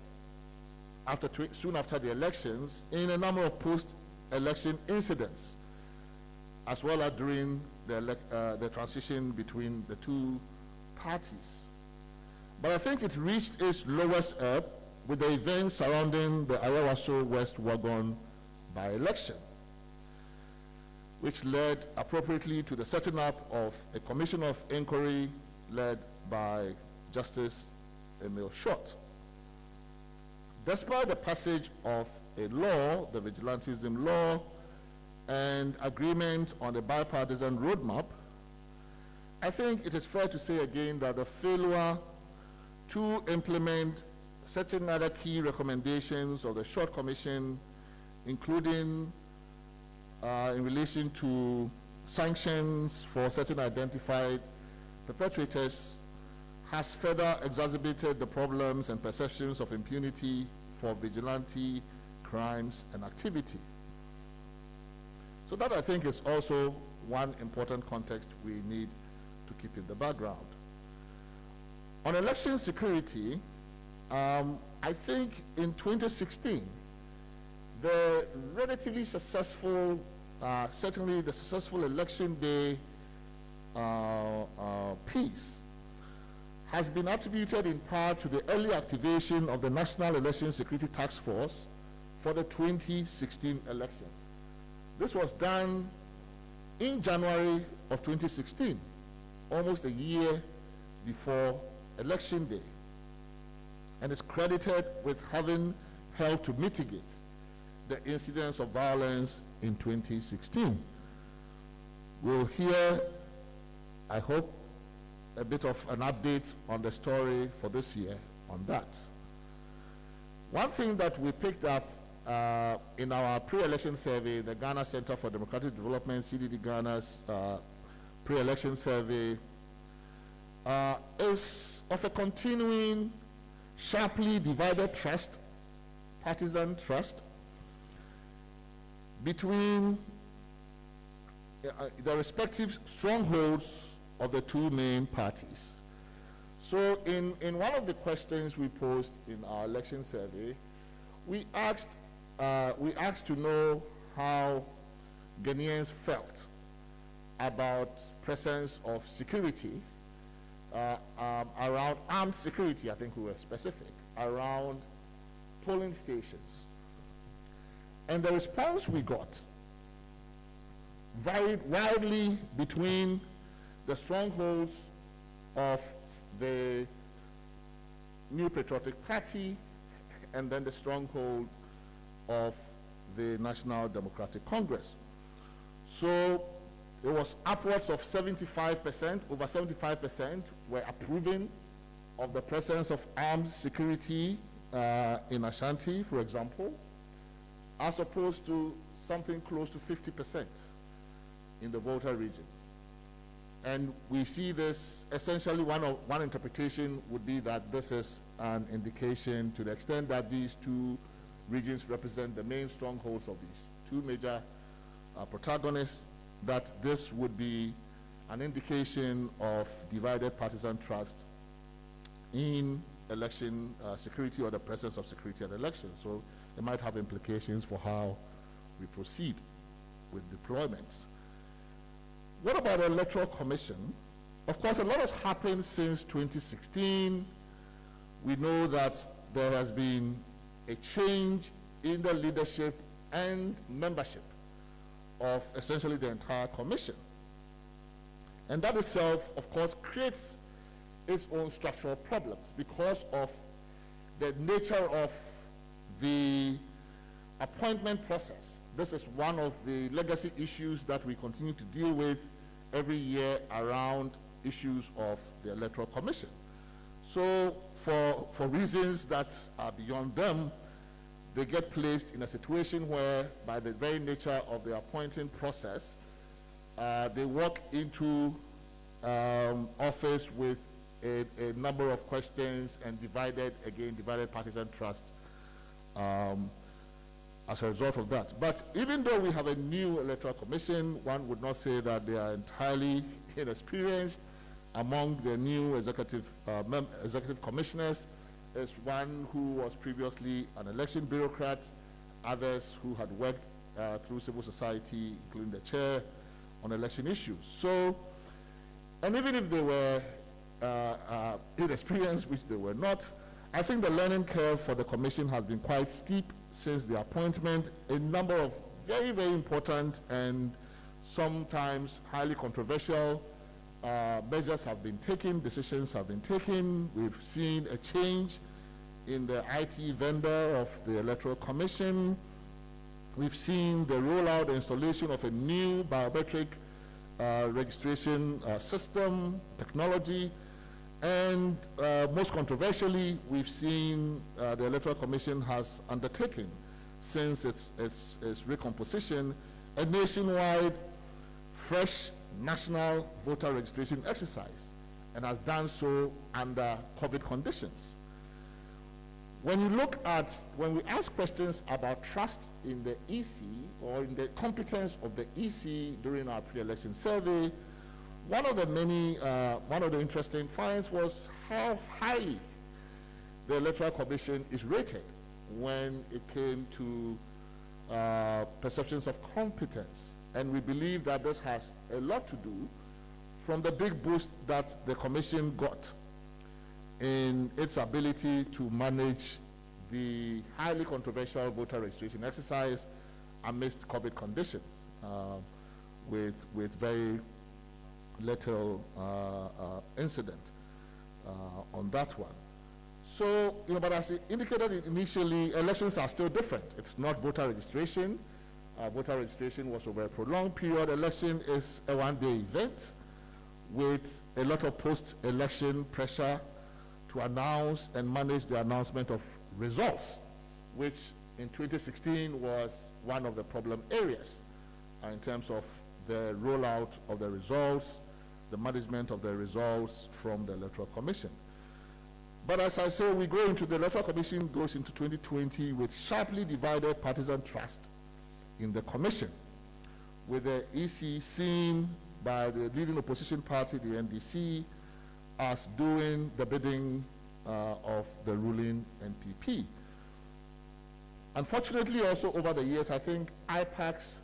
soon after the elections in a number of post-election incidents, as well as during the transition between the two parties. But I think it reached its lowest ebb with the events surrounding the Ayawaso West Wagon by-election, which led appropriately to the setting up of a commission of inquiry led by Justice Emil Short. Despite the passage of a law, the vigilantism law, and agreement on the bipartisan roadmap, I think it is fair to say again that the failure to implement certain other key recommendations of the Short Commission, including in relation to sanctions for certain identified perpetrators, has further exacerbated the problems and perceptions of impunity for vigilante crimes and activity. So that, I think, is also one important context we need to keep in the background. On election security, I think in 2016, the relatively successful, certainly the successful election day peace has been attributed in part to the early activation of the National Election Security Task Force for the 2016 elections. This was done in January of 2016, almost a year before Election Day, and is credited with having helped to mitigate the incidence of violence in 2016. We'll hear, I hope, a bit of an update on the story for this year on that. One thing that we picked up in our pre-election survey, the Ghana Center for Democratic Development, CDD Ghana's pre-election survey, is of a continuing, sharply divided trust, partisan trust, between the respective strongholds of the two main parties. So in one of the questions we posed in our election survey, we asked to know how Ghanaians felt about presence of security around armed security, I think we were specific, around polling stations. And the response we got varied widely between the strongholds of the New Patriotic Party and then the stronghold of the National Democratic Congress. So it was upwards of 75%, over 75% were approving of the presence of armed security in Ashanti, for example, as opposed to something close to 50% in the Volta region. And we see this, essentially one interpretation would be that this is an indication, to the extent that these two regions represent the main strongholds of these two major protagonists, that this would be an indication of divided partisan trust in election security or the presence of security at elections. So it might have implications for how we proceed with deployments. What about the Electoral Commission? Of course, a lot has happened since 2016. We know that there has been a change in the leadership and membership of essentially the entire commission. And that itself, of course, creates its own structural problems because of the nature of the appointment process. This is one of the legacy issues that we continue to deal with every year around issues of the Electoral Commission. So for reasons that are beyond them, they get placed in a situation where, by the very nature of the appointing process, they walk into office with a number of questions and divided partisan trust as a result of that. But even though we have a new Electoral Commission, one would not say that they are entirely inexperienced. Among the new executive commissioners is one who was previously an election bureaucrat, others who had worked through civil society, including the chair, on election issues. So, and even if they were inexperienced, which they were not, I think the learning curve for the commission has been quite steep since the appointment. A number of very, very important and sometimes highly controversial measures have been taken, decisions have been taken. We've seen a change in the IT vendor of the Electoral Commission. We've seen the rollout and installation of a new biometric registration system, technology, and most controversially, we've seen the Electoral Commission has undertaken, since its recomposition, a nationwide fresh national voter registration exercise, and has done so under COVID conditions. When we ask questions about trust in the EC or in the competence of the EC during our pre-election survey, one of the interesting finds was how highly the Electoral Commission is rated when it came to perceptions of competence. And we believe that this has a lot to do from the big boost that the Commission got in its ability to manage the highly controversial voter registration exercise amidst COVID conditions, with very little incident on that one. So, but as indicated initially, elections are still different. It's not voter registration. Voter registration was over a prolonged period. Election is a one-day event with a lot of post-election pressure to announce and manage the announcement of results, which in 2016 was one of the problem areas in terms of the rollout of the results, the management of the results from the Electoral Commission. But as I say, the Electoral Commission goes into 2020 with sharply divided partisan trust in the Commission, with the EC seen by the leading opposition party, the NDC, as doing the bidding of the ruling NPP. Unfortunately, also over the years, I think IPAC's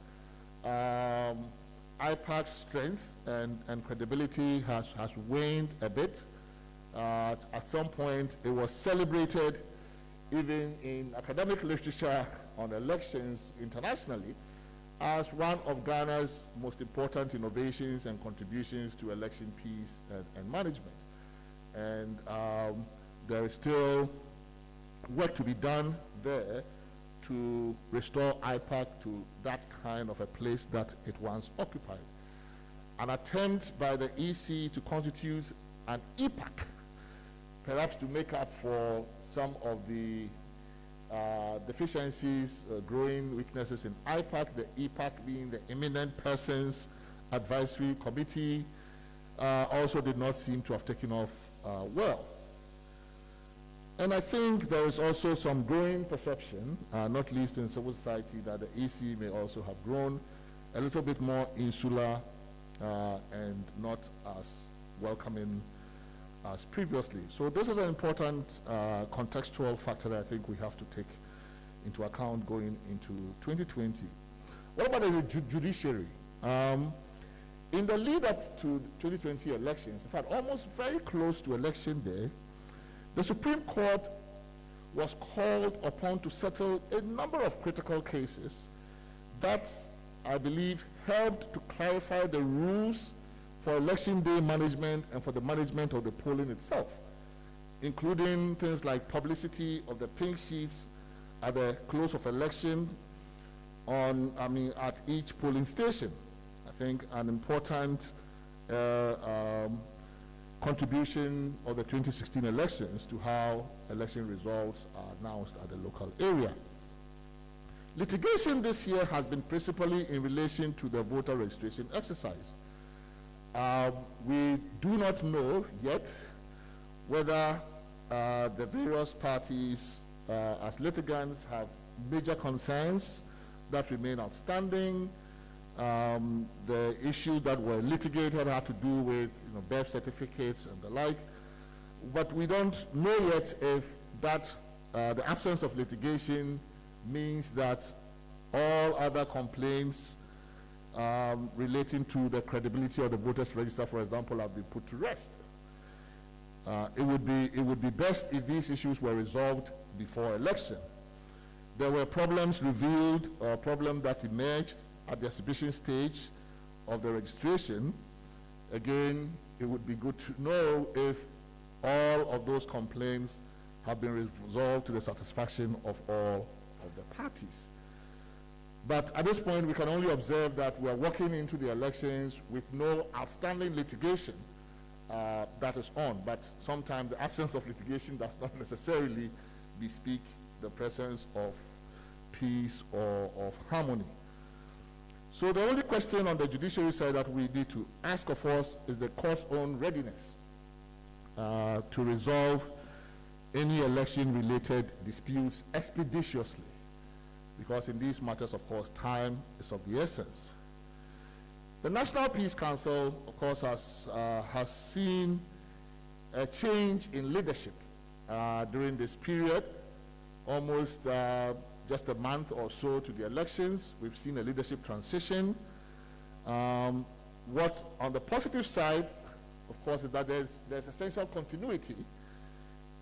strength and credibility has waned a bit. At some point, it was celebrated, even in academic literature on elections internationally, as one of Ghana's most important innovations and contributions to election peace and management. And there is still work to be done there to restore IPAC to that kind of a place that it once occupied. An attempt by the EC to constitute an EPAC, perhaps to make up for some of the deficiencies, growing weaknesses in IPAC, the EPAC being the Eminent Persons Advisory Committee, also did not seem to have taken off well. And I think there is also some growing perception, not least in civil society, that the EC may also have grown a little bit more insular and not as welcoming as previously. So this is an important contextual factor that I think we have to take into account going into 2020. What about the judiciary? In the lead up to 2020 elections, in fact, almost very close to election day, the Supreme Court was called upon to settle a number of critical cases that, I believe, helped to clarify the rules for election day management and for the management of the polling itself, including things like publicity of the pink sheets at the close of election at each polling station. I think an important contribution of the 2016 elections to how election results are announced at the local area. Litigation this year has been principally in relation to the voter registration exercise. We do not know yet whether the various parties as litigants have major concerns that remain outstanding. The issues that were litigated had to do with birth certificates and the like, but we don't know yet if that the absence of litigation means that all other complaints relating to the credibility of the voters register, for example, have been put to rest. It would be best if these issues were resolved before election. There were problems revealed or problems that emerged at the exhibition stage of the registration. Again, it would be good to know if all of those complaints have been resolved to the satisfaction of all of the parties. But at this point, we can only observe that we are walking into the elections with no outstanding litigation that is on. But sometimes the absence of litigation does not necessarily bespeak the presence of peace or of harmony. So the only question on the judiciary side that we need to ask of us is the court's own readiness to resolve any election-related disputes expeditiously, because in these matters, of course, time is of the essence. The National Peace Council, of course, has seen a change in leadership during this period, almost just a month or so to the elections. We've seen a leadership transition. What on the positive side, of course, is that there's essential continuity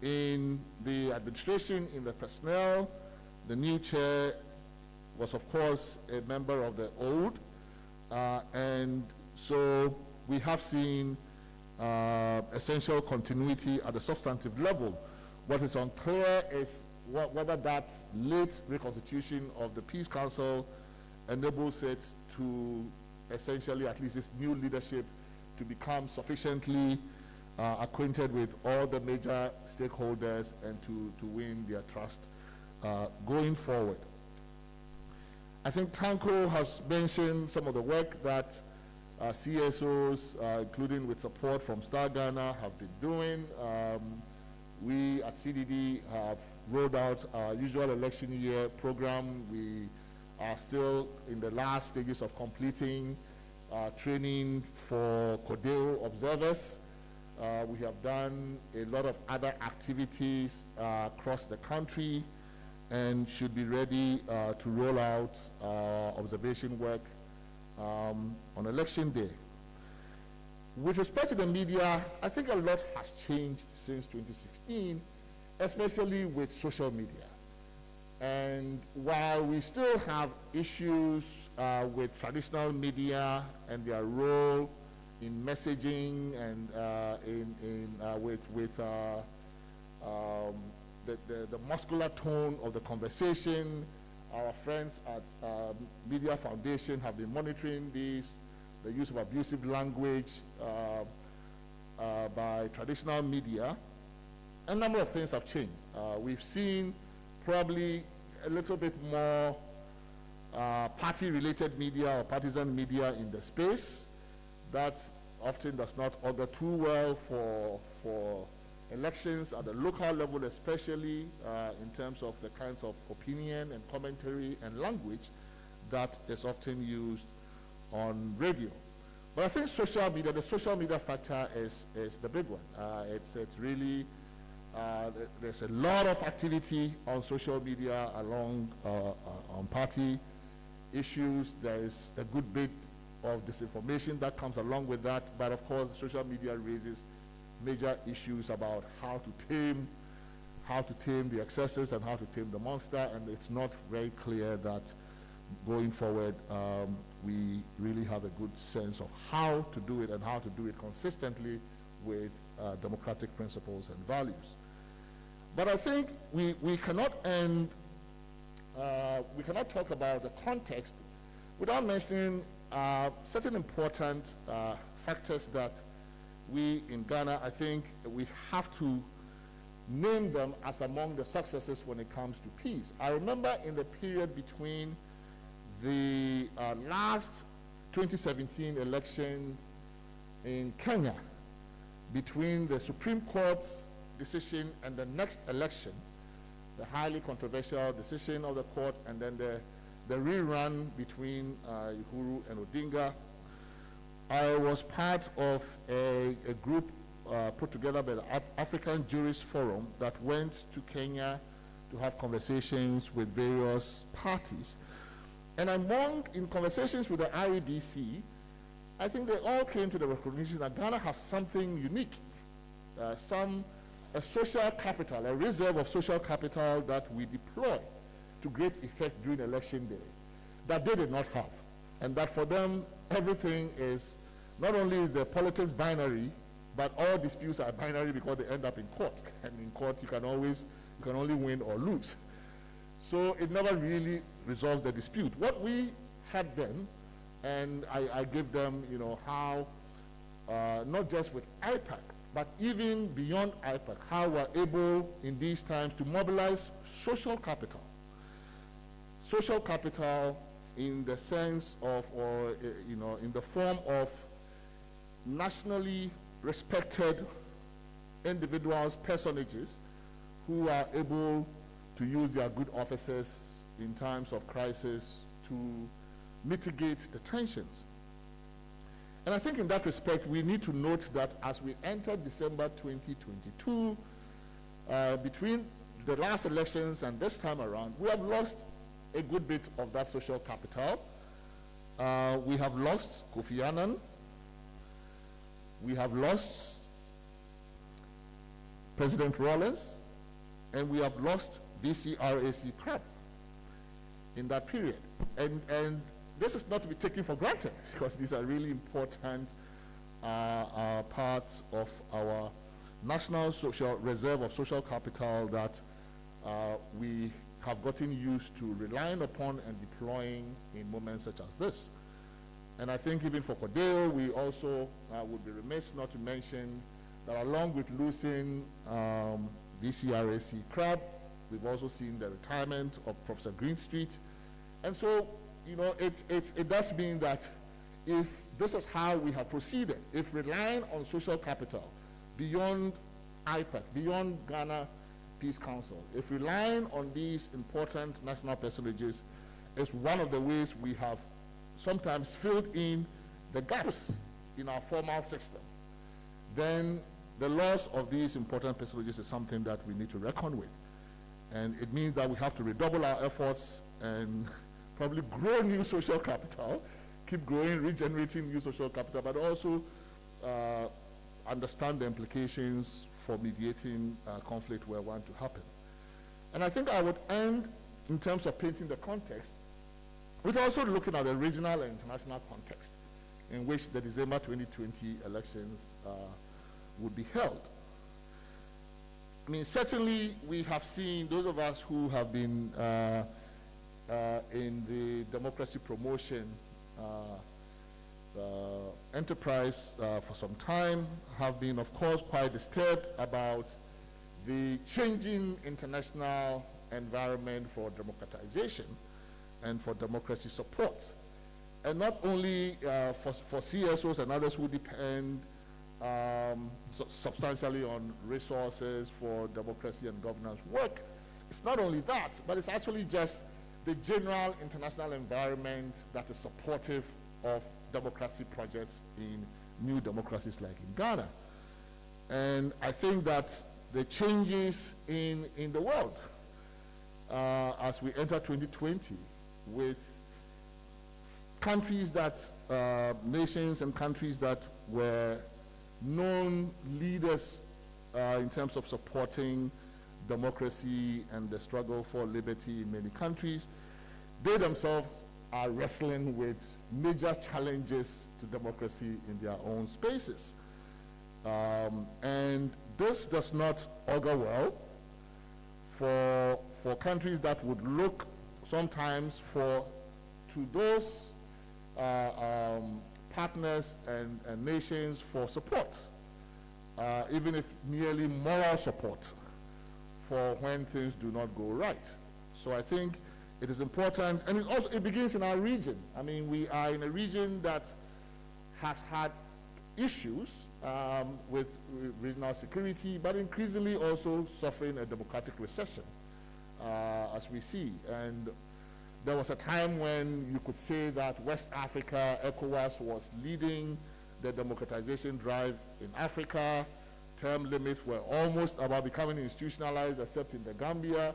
in the administration, in the personnel. The new chair was, of course, a member of the old, and so we have seen essential continuity at the substantive level. What is unclear is whether that late reconstitution of the Peace Council enables it to essentially, at least its new leadership, to become sufficiently acquainted with all the major stakeholders and to win their trust going forward. I think Tanko has mentioned some of the work that CSOs, including with support from Star Ghana, have been doing. We at CDD have rolled out our usual election year program. We are still in the last stages of completing training for CODEO observers. We have done a lot of other activities across the country and should be ready to roll out observation work on election day. With respect to the media, I think a lot has changed since 2016, especially with social media. And while we still have issues with traditional media and their role in messaging and the muscular tone of the conversation, our friends at Media Foundation have been monitoring this, the use of abusive language by traditional media. A number of things have changed. We've seen probably a little bit more party-related media or partisan media in the space. That often does not augur too well for elections at the local level, especially in terms of the kinds of opinion and commentary and language that is often used on radio. But I think social media, the social media factor is the big one. It's really, there's a lot of activity on social media along on party issues. There is a good bit of disinformation that comes along with that, but of course social media raises major issues about how to tame the excesses and how to tame the monster, and it's not very clear that going forward we really have a good sense of how to do it and how to do it consistently with democratic principles and values. But I think we cannot end, we cannot talk about the context without mentioning certain important factors that we in Ghana, I think we have to name them as among the successes when it comes to peace. I remember in the period between the last 2017 elections in Kenya, between the Supreme Court's decision and the next election, the highly controversial decision of the court, and then the rerun between Uhuru and Odinga. I was part of a group put together by the African Jurist Forum that went to Kenya to have conversations with various parties. And in conversations with the IEBC, I think they all came to the recognition that Ghana has something unique, a social capital, a reserve of social capital that we deploy to great effect during election day, that they did not have. And that for them, everything is, not only is the politics binary, but all disputes are binary because they end up in court. And in court, you can only win or lose. So it never really resolved the dispute. What we had then, and I give them, how, not just with IPAC, but even beyond IPAC, how we're able in these times to mobilize social capital. Social capital in the sense of, or in the form of nationally respected individuals, personages, who are able to use their good offices in times of crisis to mitigate the tensions. And I think in that respect, we need to note that as we enter December 2022, between the last elections and this time around, we have lost a good bit of that social capital. We have lost Kofi Annan. We have lost President Rawlings, and we have lost VCRAC CRAB in that period. And this is not to be taken for granted, because these are really important parts of our national social reserve of social capital that we have gotten used to relying upon and deploying in moments such as this. And I think even for Cordell, we also would be remiss not to mention that along with losing VCRAC CRAB, we've also seen the retirement of Professor Greenstreet. And so, it does mean that if this is how we have proceeded, if relying on social capital beyond IPAC, beyond Ghana Peace Council, if relying on these important national personages is one of the ways we have sometimes filled in the gaps in our formal system, then the loss of these important personages is something that we need to reckon with. And it means that we have to redouble our efforts and probably grow new social capital, keep growing, regenerating new social capital, but also understand the implications for mediating conflict where one to happen. And I think I would end in terms of painting the context, we're also looking at the regional and international context in which the December 2020 elections would be held. I mean, certainly we have seen, those of us who have been in the democracy promotion enterprise for some time, have been, of course, quite disturbed about the changing international environment for democratization and for democracy support. And not only for CSOs and others who depend substantially on resources for democracy and governance work. It's not only that, but it's actually just the general international environment that is supportive of democracy projects in new democracies like in Ghana. And I think that the changes in the world as we enter 2020 with countries that, nations and countries that were known leaders in terms of supporting democracy and the struggle for liberty in many countries, they themselves are wrestling with major challenges to democracy in their own spaces. And this does not augur well for countries that would look sometimes to those partners and nations for support, even if merely moral support for when things do not go right. So I think it is important, and it begins in our region. I mean, we are in a region that has had issues with regional security, but increasingly also suffering a democratic recession, as we see. And there was a time when you could say that West Africa, ECOWAS, was leading the democratization drive in Africa. Term limits were almost about becoming institutionalized, except in the Gambia.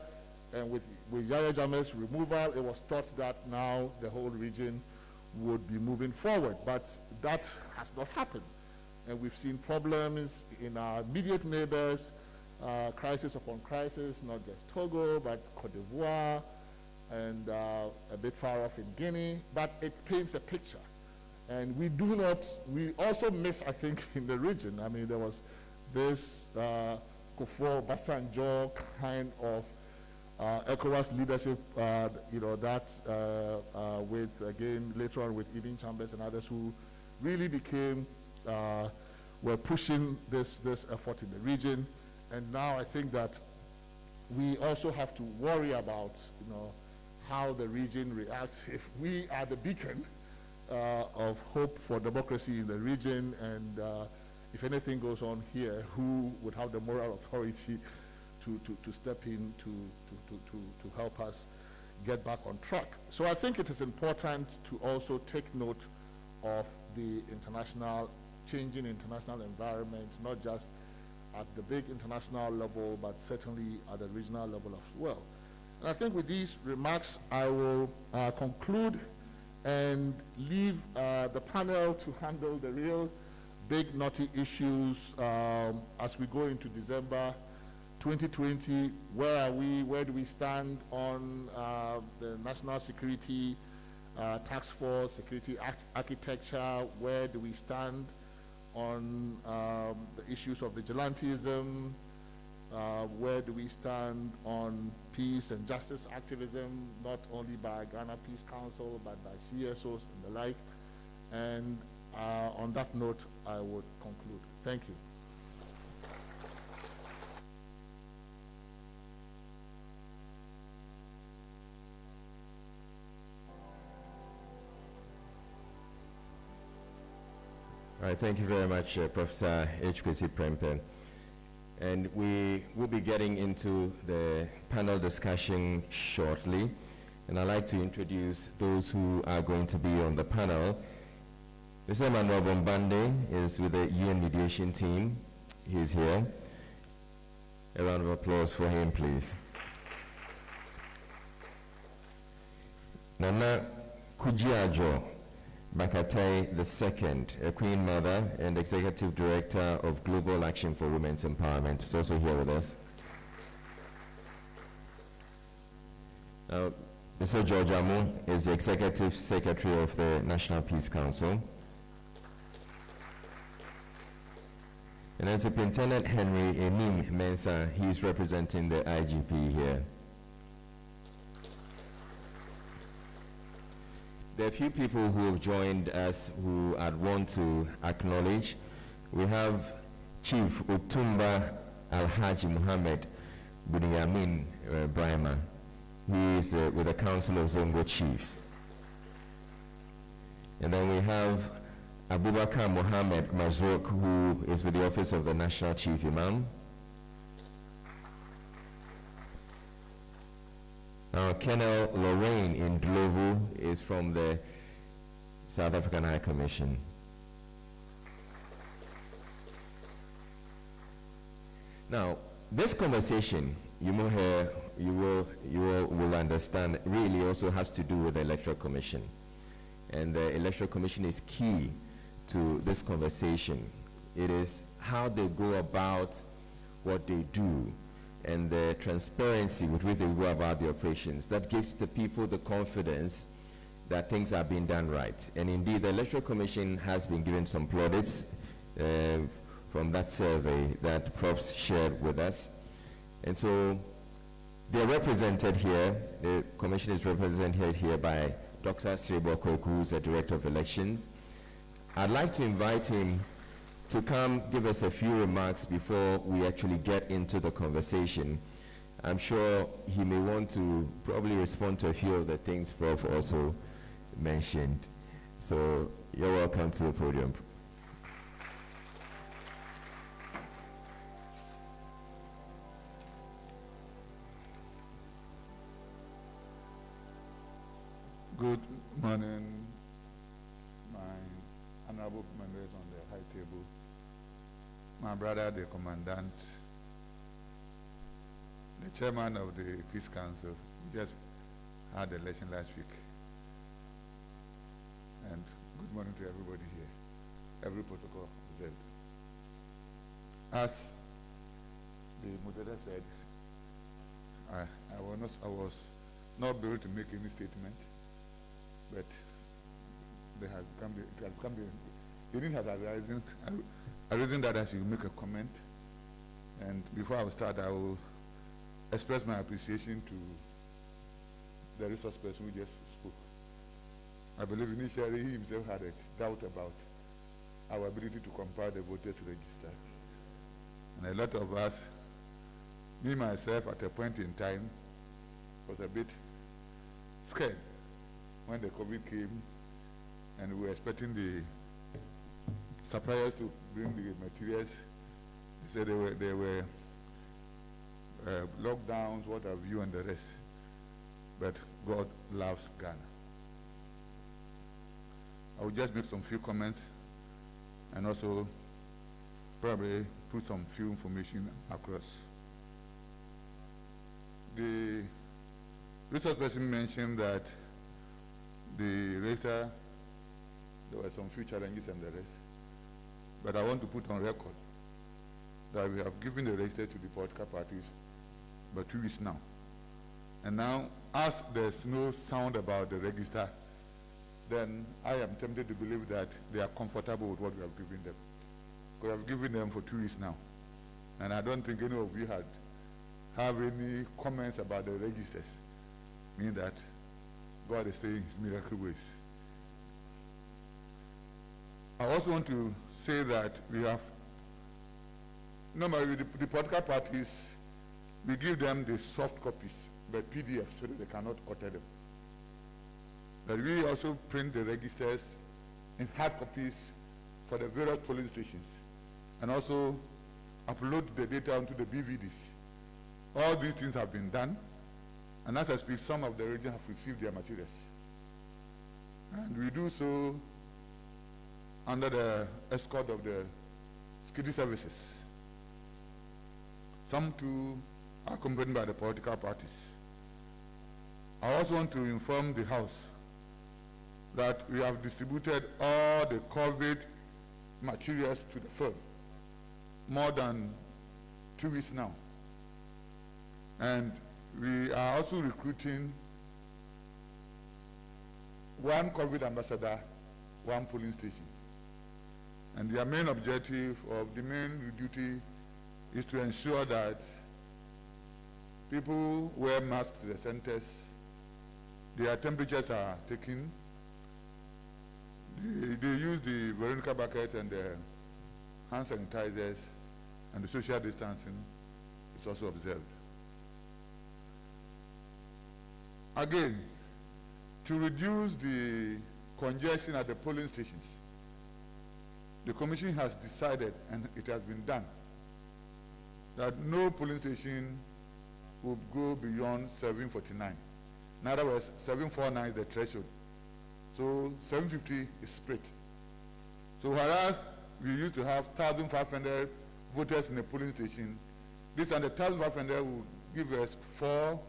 And with Yahya Jammeh's removal, it was thought that now the whole region would be moving forward. But that has not happened. And we've seen problems in our immediate neighbors, crisis upon crisis, not just Togo, but Cote d'Ivoire, and a bit far off in Guinea. But it paints a picture. And we also miss, I think, in the region. I mean, there was this Kofi Obasanjo kind of ECOWAS leadership, with, again, later on with Ibn Chambers and others who really became, were pushing this effort in the region. And now I think that we also have to worry about, how the region reacts if we are the beacon of hope for democracy in the region, and if anything goes on here, who would have the moral authority to step in to help us get back on track. So I think it is important to also take note of the changing international environment, not just at the big international level, but certainly at the regional level as well. And I think with these remarks, I will conclude and leave the panel to handle the real big knotty issues as we go into December 2020. Where are we? Where do we stand on the national security task force, security architecture? Where do we stand on the issues of vigilantism? Where do we stand on peace and justice activism, not only by Ghana Peace Council, but by CSOs and the like? And on that note, I would conclude. Thank you. All right, thank you very much, Professor H.K.C. Prempeh. And we will be getting into the panel discussion shortly. And I'd like to introduce those who are going to be on the panel. Mr. Emmanuel Bombande is with the UN mediation team. He's here. A round of applause for him, please. Nana Kujiajo Bakatai II, a Queen Mother and Executive Director of Global Action for Women's Empowerment, is also here with us. Mr. George Amu is the Executive Secretary of the National Peace Council. And then Superintendent Henry Enim Mensah, he's representing the IGP here. There are a few people who have joined us who I'd want to acknowledge. We have Chief Utumba Alhaji Muhammad Bunyamin Brahma. He is with the Council of Zongo Chiefs. And then we have Abubakar Mohammed Mazouk, who is with the Office of the National Chief Imam. Colonel Lorraine in Ndlovu is from the South African High Commission. Now, this conversation, you will understand, really also has to do with the Electoral Commission. And the Electoral Commission is key to this conversation. It is how they go about what they do and the transparency with which they go about the operations that gives the people the confidence that things are being done right. And indeed, the Electoral Commission has been given some plaudits from that survey that Profs shared with us. And so they're represented here. The commission is represented here by Dr. Srebo Kweku, who's the Director of Elections. I'd like to invite him to come give us a few remarks before we actually get into the conversation. I'm sure he may want to probably respond to a few of the things Prof also mentioned. So you're welcome to the podium. Good morning, my honorable members on the high table, my brother, the commandant, the chairman of the Peace Council. We just had the election last week. And good morning to everybody here. Every protocol observed. As the moderator said, I was not able to make any statement, but it has become the union has arisen that I should make a comment. And before I start, I will express my appreciation to the resource person who just spoke. I believe initially he himself had a doubt about our ability to compile the voters register. And a lot of us, me myself at a point in time, was a bit scared when the COVID came and we were expecting the suppliers to bring the materials. They said there were lockdowns, what have you, and the rest. But God loves Ghana. I will just make some few comments and also probably put some few information across. The resource person mentioned that the register, there were some few challenges and the rest. But I want to put on record that we have given the register to the political parties for 2 weeks now. And now, as there's no sound about the register, then I am tempted to believe that they are comfortable with what we have given them. We have given them for 2 weeks now. And I don't think any of you have any comments about the registers, meaning that God is saying his miracle ways. I also want to say that we have, normally the political parties, we give them the soft copies by PDF so that they cannot alter them. But we also print the registers in hard copies for the various polling stations and also upload the data onto the BVDs. All these things have been done, and as I speak, some of the regions have received their materials. And we do so under the escort of the security services. Some too are accompanied by the political parties. I also want to inform the House that we have distributed all the COVID materials to the firm, more than 2 weeks now. And we are also recruiting one COVID ambassador, one polling station. And their main objective of the main duty is to ensure that people wear masks to the centers, their temperatures are taken, they use the Veronica bucket and the hand sanitizers, and the social distancing is also observed. Again, to reduce the congestion at the polling stations, the Commission has decided, and it has been done, that no polling station will go beyond 749. In other words, 749 is the threshold. So 750 is split. So whereas we used to have 1,500 voters in a polling station, this and the 1,500 will give us 4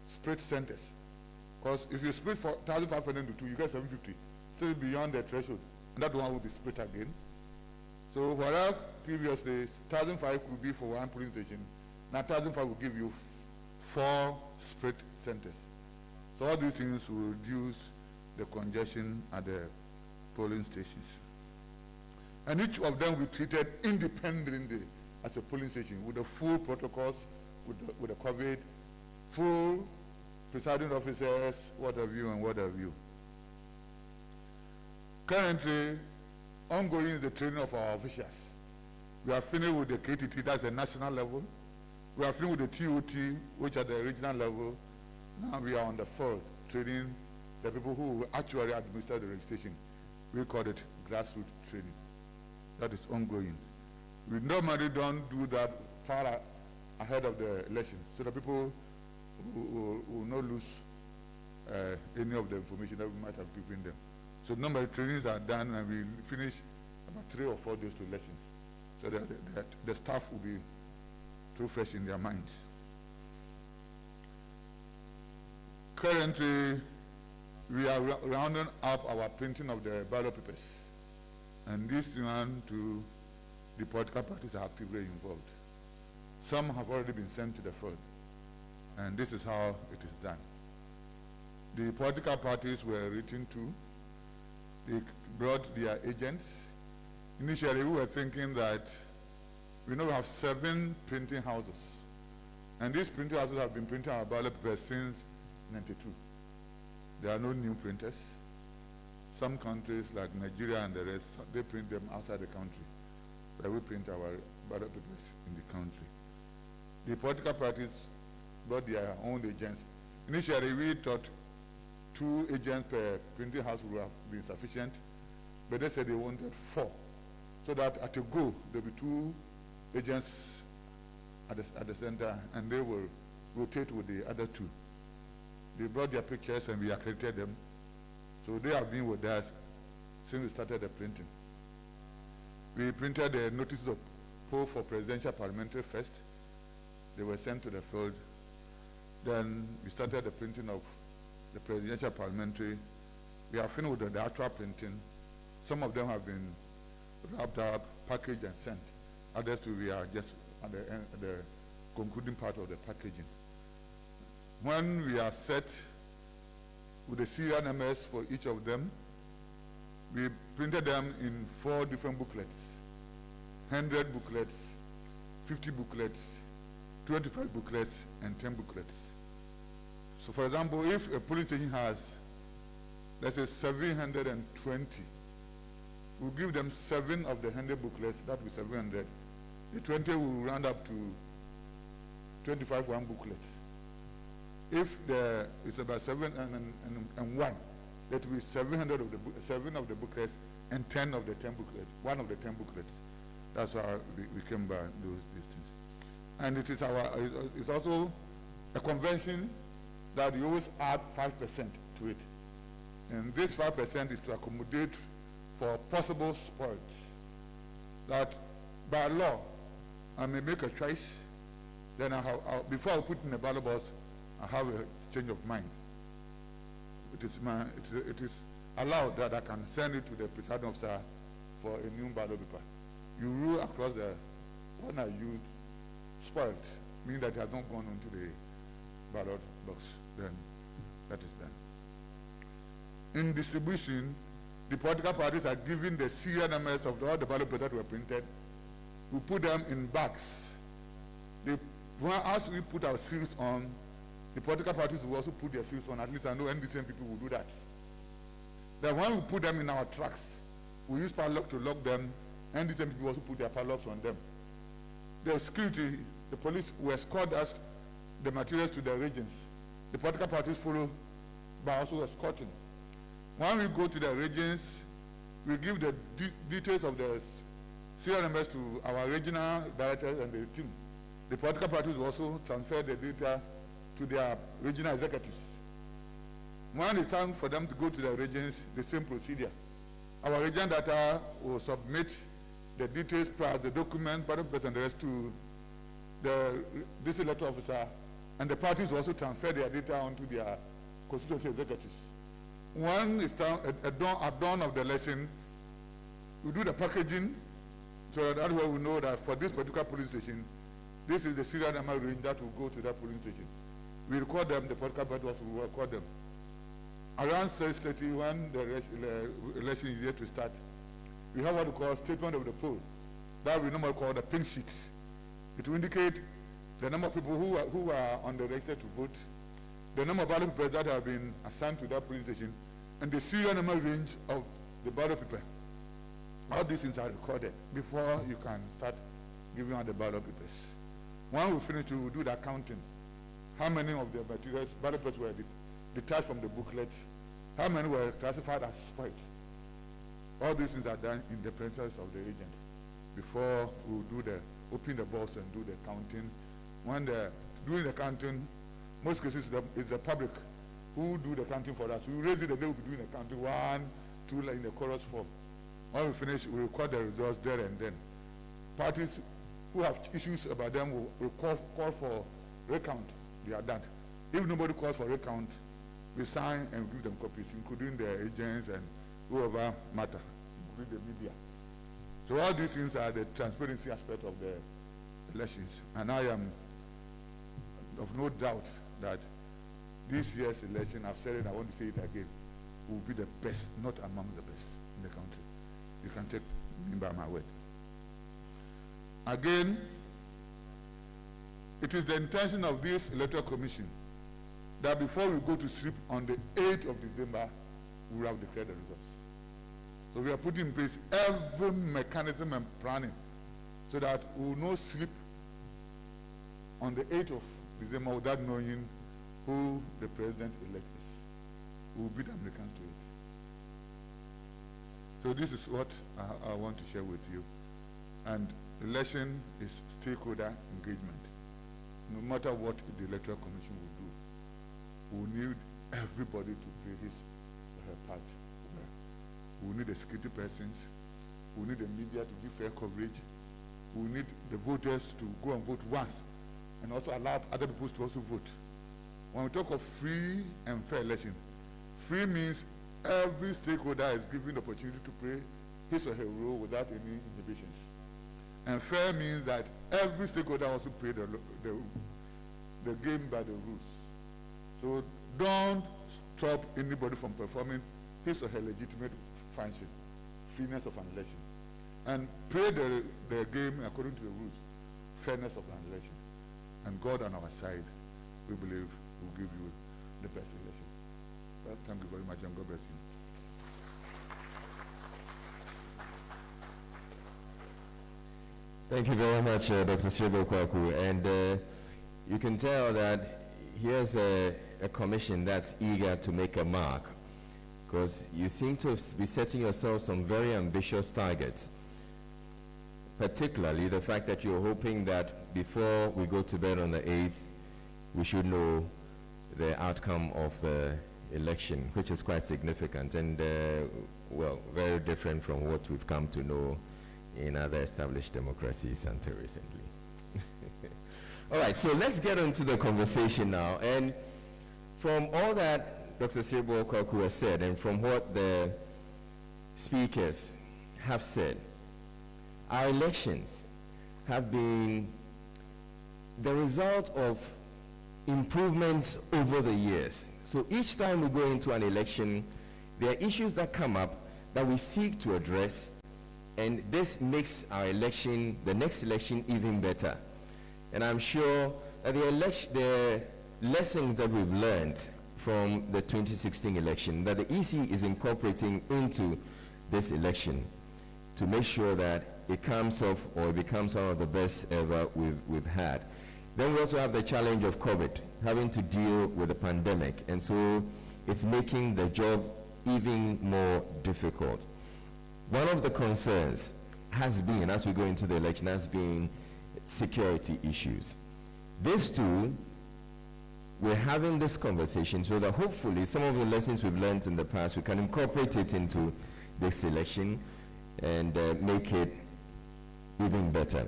split centers. Because if you split 1,500 into 2, you get 750, still beyond the threshold. And that one will be split again. So whereas previously 1,500 could be for one polling station, now 1,500 will give you 4 split centers. So all these things will reduce the congestion at the polling stations. And each of them will be treated independently as a polling station with the full protocols, with the COVID, full presiding officers, what have you and what have you. Currently, ongoing is the training of our officials. We are finished with the KAIPTC, that's the national level. We are finished with the TOT, which are the regional level. Now we are on the field, training the people who will actually administer the registration. We call it grassroots training. That is ongoing. We normally don't do that far ahead of the election, so the people will not lose any of the information that we might have given them. So normally trainings are done and we finish about 3 or 4 days to elections, so that the staff will be too fresh in their minds. Currently, we are rounding up our printing of the ballot papers, and this one to the political parties are actively involved. Some have already been sent to the field, and this is how it is done. The political parties were written to. They brought their agents. Initially, we were thinking that we now have 7 printing houses, and these printing houses have been printing our ballot papers since 92. There are no new printers. Some countries like Nigeria and the rest, they print them outside the country, but we print our ballot papers in the country. The political parties brought their own agents. Initially, we thought 2 agents per printing house would have been sufficient, but they said they wanted 4, so that at a go, there will be 2 agents at the center, and they will rotate with the other 2. They brought their pictures and we accredited them. So they have been with us since we started the printing. We printed the notices of poll for presidential parliamentary first. They were sent to the field. Then we started the printing of the presidential parliamentary. We are finished with the actual printing. Some of them have been wrapped up, packaged and sent. Others we are just at the concluding part of the packaging. When we are set with the serial numbers for each of them, we printed them in 4 different booklets: 100 booklets, 50 booklets, 25 booklets, and 10 booklets. So for example, if a polling station has, let's say 720, we'll give them 7 of the 100 booklets, that will be 700. The 20 will round up to 25 one booklet. If it's about 7 and 1, that will be 700 of the 7 of the booklets and 10 of the 10 booklets, 1 of the 10 booklets. That's how we came by these things. And it is it's also a convention that you always add 5% to it. And this 5% is to accommodate for possible spoils. That by law, I may make a choice, then before I put in the ballot box, I have a change of mind. It is allowed that I can send it to the presiding officer for a new ballot paper. You rule across the one I used spoiled, meaning that it has not gone into the ballot box, then that is done. In distribution, the political parties are giving the serial numbers of all the ballot papers that were printed. We put them in bags. As we put our seals on, the political parties will also put their seals on. At least I know NDCM people will do that. Then when we put them in our trucks, we use padlock to lock them. NDCM people also put their padlocks on them. The security, the police will escort us the materials to the regions. The political parties follow by also escorting. When we go to the regions, we give the details of the serial numbers to our regional directors and the team. The political parties will also transfer the data to their regional executives. When it's time for them to go to the regions, the same procedure. Our regional data will submit the details plus the document, ballot papers and the rest to the district electoral officer, and the parties will also transfer their data onto their constituency executives. When it's time, at dawn of the election, we do the packaging so that way we know that for this particular polling station, this is the serial number range that will go to that polling station. We record them, the political parties will record them. Around 6:30, when the election is yet to start, we have what we call statement of the poll. That we normally call the pink sheet. It will indicate the number of people who are on the register to vote, the number of ballot papers that have been assigned to that polling station, and the serial number range of the ballot paper. All these things are recorded before you can start giving out the ballot papers. When we finish, we will do the counting. How many of the materials, ballot papers were detached from the booklet? How many were classified as spoiled? All these things are done in the presence of the agents before we do open the box and do the counting. When doing the counting, most cases it's the public who do the counting for us. We raise it and they will be doing the counting 1, 2 like in the chorus form. When we finish, we record the results there and then. Parties who have issues about them will call for recount. They are done. If nobody calls for recount, we sign and give them copies, including the agents and whoever matter, including the media. So all these things are the transparency aspect of the elections. And I am of no doubt that this year's election, I've said it, I want to say it again, will be the best, not among the best in the country. You can take me by my word. Again, it is the intention of this electoral commission that before we go to sleep on the 8th of December, we will have declared the results. So we are putting in place every mechanism and planning so that we will not sleep on the 8th of December without knowing who the president-elect is. We will beat the Americans to it. So this is what I want to share with you. And election is stakeholder engagement. No matter what the electoral commission will do, we need everybody to play his or her part. We need the security persons. We need the media to give fair coverage. We need the voters to go and vote once and also allow other people to also vote. When we talk of free and fair election, free means every stakeholder is given the opportunity to play his or her role without any inhibitions. And fair means that every stakeholder also play the game by the rules. So don't stop anybody from performing his or her legitimate function, freeness of an election. And play the game according to the rules, fairness of an election. And God on our side, we believe, will give you the best election. Well, thank you very much, and God bless you. Thank you very much, Dr. Sirbo Kwaku. And you can tell that here's a commission that's eager to make a mark, because you seem to be setting yourself some very ambitious targets, particularly the fact that you're hoping that before we go to bed on the 8th, we should know the outcome of the election, which is quite significant and, well, very different from what we've come to know in other established democracies until recently. All right, so let's get into the conversation now. And from all that Dr. Sirbo Kwaku has said, and from what the speakers have said, our elections have been the result of improvements over the years. So each time we go into an election, there are issues that come up that we seek to address, and this makes our election, the next election, even better. And I'm sure that the lessons that we've learned from the 2016 election, that the EC is incorporating into this election to make sure that it comes off or it becomes one of the best ever we've had. Then we also have the challenge of COVID, having to deal with the pandemic, and so it's making the job even more difficult. One of the concerns has been, as we go into the election, has been security issues. These two, we're having this conversation so that hopefully some of the lessons we've learned in the past, we can incorporate it into this election and make it even better.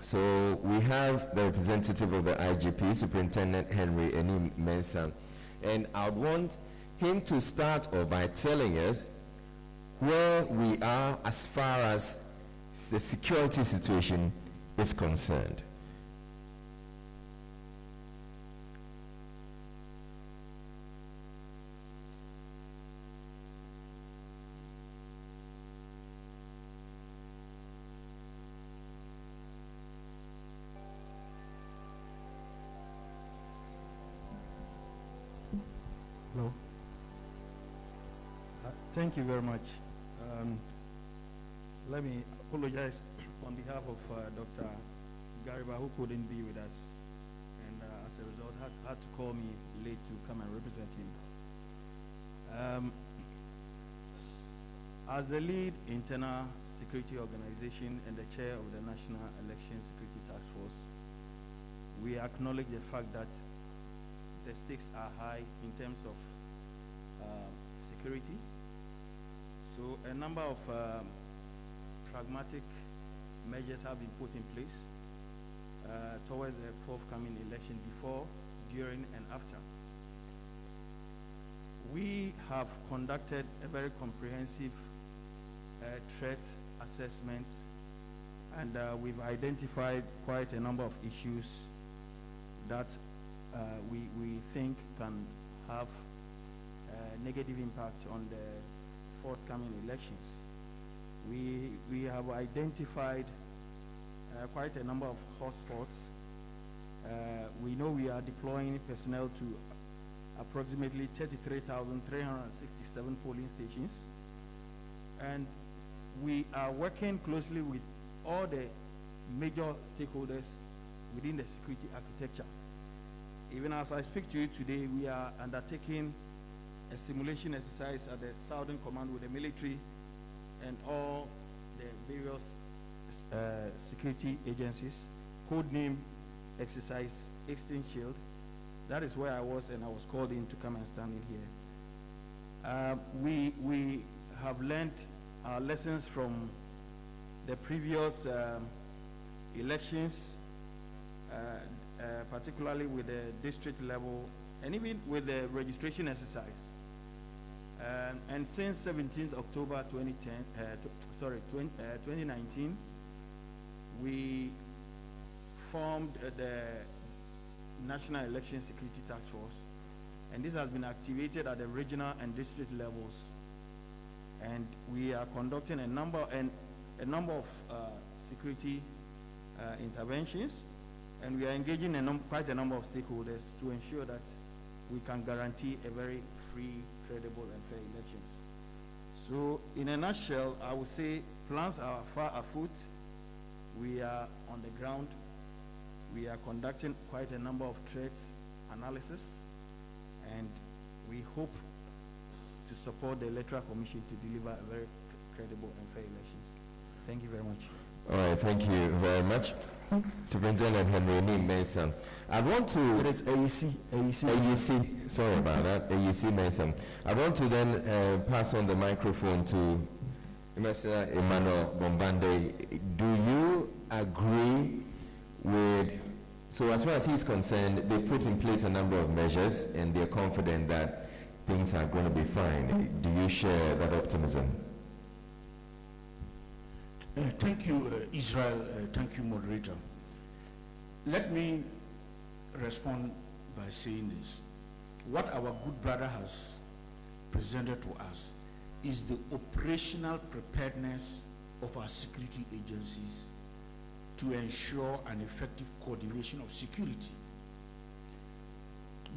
So we have the representative of the IGP, Superintendent Henry Enim Mensah, and I want him to start off by telling us where we are as far as the security situation is concerned. Hello. Thank you very much. Let me apologize on behalf of Dr. Gariba, who couldn't be with us, and as a result had to call me late to come and represent him. As the lead internal security organization and the chair of the National Election Security Task Force, we acknowledge the fact that the stakes are high in terms of security. So a number of pragmatic measures have been put in place towards the forthcoming election, before, during, and after. We have conducted a very comprehensive threat assessment, and we've identified quite a number of issues that we think can have a negative impact on the forthcoming elections. We have identified quite a number of hotspots. We know we are deploying personnel to approximately 33,367 polling stations, and we are working closely with all the major stakeholders within the security architecture. Even as I speak to you today, we are undertaking a simulation exercise at the Southern Command with the military and all the various security agencies, codename exercise Extinct Shield. That is where I was, and I was called in to come and stand in here. We have learned our lessons from the previous elections, particularly with the district level, and even with the registration exercise. And since 17th October 2019, we formed the National Election Security Task Force, and this has been activated at the regional and district levels. And we are conducting a number of security interventions, and we are engaging quite a number of stakeholders to ensure that we can guarantee a very free, credible, and fair elections. So, in a nutshell, I would say plans are far afoot. We are on the ground. We are conducting quite a number of threats analysis, and we hope to support the Electoral Commission to deliver a very credible and fair elections. Thank you very much. All right, thank you very much. Superintendent Henry Enim Mensah. I want to... It is AEC. AEC, sorry about that, AEC Mensah. I want to then pass on the microphone to Mr. Emmanuel Bombande. Do you agree with... So as far as he's concerned, they've put in place a number of measures and they're confident that things are going to be fine. Do you share that optimism? Thank you, Israel. Thank you, moderator. Let me respond by saying this. What our good brother has presented to us is the operational preparedness of our security agencies to ensure an effective coordination of security.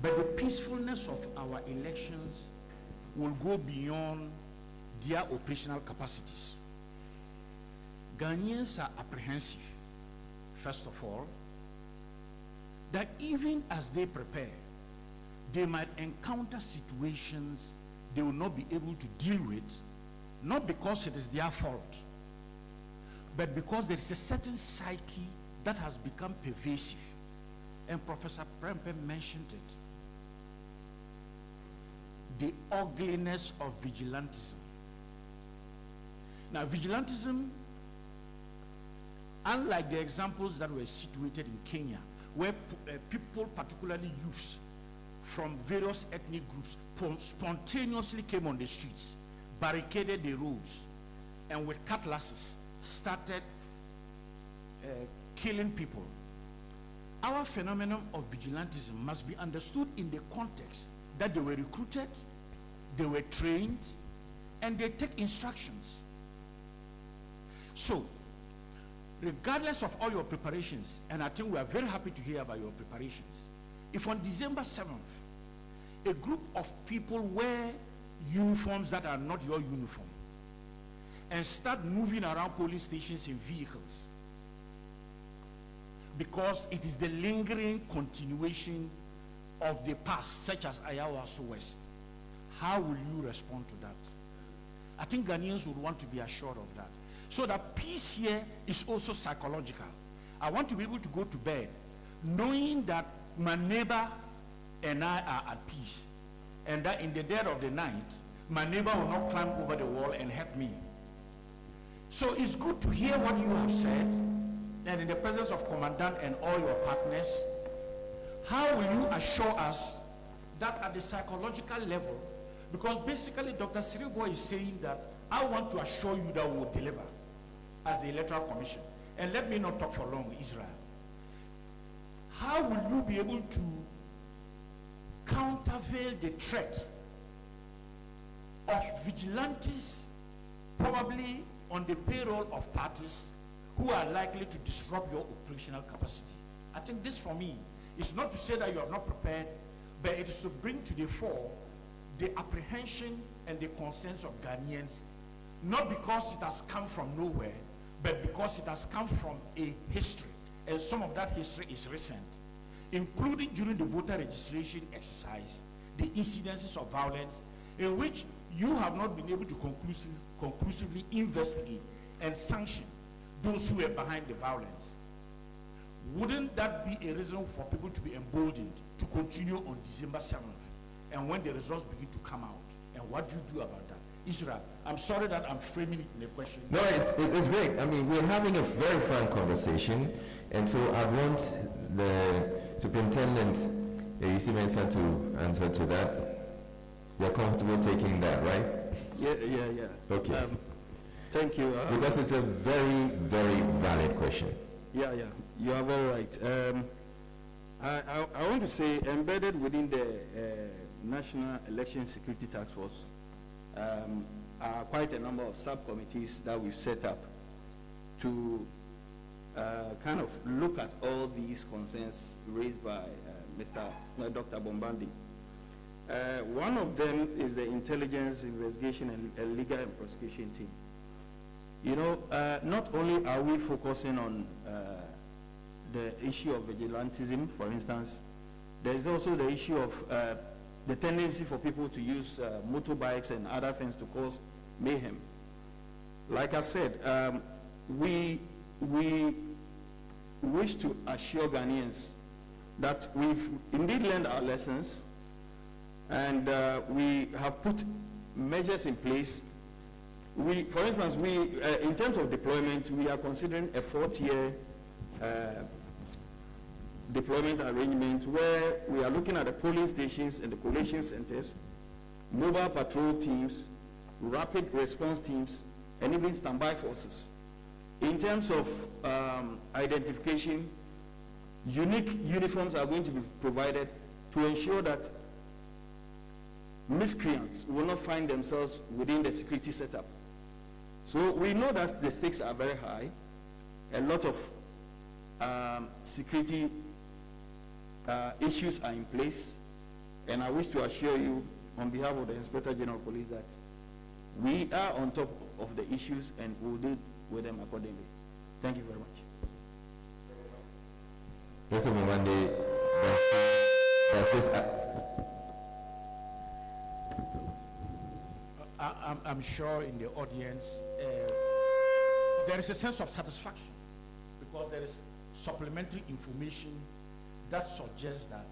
But the peacefulness of our elections will go beyond their operational capacities. Ghanaians are apprehensive, first of all, that even as they prepare, they might encounter situations they will not be able to deal with, not because it is their fault, but because there is a certain psyche that has become pervasive. And Professor Prempe mentioned it. The ugliness of vigilantism. Now, vigilantism, unlike the examples that were situated in Kenya, where people, particularly youths, from various ethnic groups spontaneously came on the streets, barricaded the roads, and with cutlasses started killing people. Our phenomenon of vigilantism must be understood in the context that they were recruited, they were trained, and they take instructions. So, regardless of all your preparations, and I think we are very happy to hear about your preparations, if on December 7th, a group of people wear uniforms that are not your uniform and start moving around police stations in vehicles, because it is the lingering continuation of the past, such as Ayawaso West, how will you respond to that? I think Ghanaians would want to be assured of that. So that peace here is also psychological. I want to be able to go to bed knowing that my neighbor and I are at peace, and that in the dead of the night, my neighbor will not climb over the wall and hurt me. So it's good to hear what you have said, and in the presence of Commandant and all your partners, how will you assure us that at the psychological level, because basically Dr. Siribo is saying that I want to assure you that we will deliver as the Electoral Commission. And let me not talk for long, Israel. How will you be able to countervail the threat of vigilantes, probably on the payroll of parties who are likely to disrupt your operational capacity? I think this, for me, is not to say that you are not prepared, but it is to bring to the fore the apprehension and the concerns of Ghanaians, not because it has come from nowhere, but because it has come from a history, and some of that history is recent, including during the voter registration exercise, the incidences of violence, in which you have not been able to conclusively investigate and sanction those who were behind the violence. Wouldn't that be a reason for people to be emboldened to continue on December 7th, and when the results begin to come out? And what do you do about that? Israel, I'm sorry that I'm framing it in a question. No, it's great. I mean, we're having a very frank conversation, and so I want the Superintendent Mensa to answer to that. You're comfortable taking that, right? Yeah. Okay. Thank you. Because it's a very, very valid question. Yeah, you are very right. I want to say, embedded within the National Election Security Task Force are quite a number of subcommittees that we've set up to kind of look at all these concerns raised by Dr. Bombandi. One of them is the Intelligence, Investigation, and Legal and Prosecution team. You know, not only are we focusing on the issue of vigilantism, for instance, there's also the issue of the tendency for people to use motorbikes and other things to cause mayhem. Like I said, we wish to assure Ghanaians that we've indeed learned our lessons, and we have put measures in place. For instance, in terms of deployment, we are considering a 4-tier deployment arrangement where we are looking at the polling stations and the collation centers, mobile patrol teams, rapid response teams, and even standby forces. In terms of identification, unique uniforms are going to be provided to ensure that miscreants will not find themselves within the security setup. So we know that the stakes are very high. A lot of security issues are in place, and I wish to assure you on behalf of the Inspector General of Police that we are on top of the issues and we'll deal with them accordingly. Thank you very much. Dr. Mwande, does this I'm sure in the audience there is a sense of satisfaction because there is supplementary information that suggests that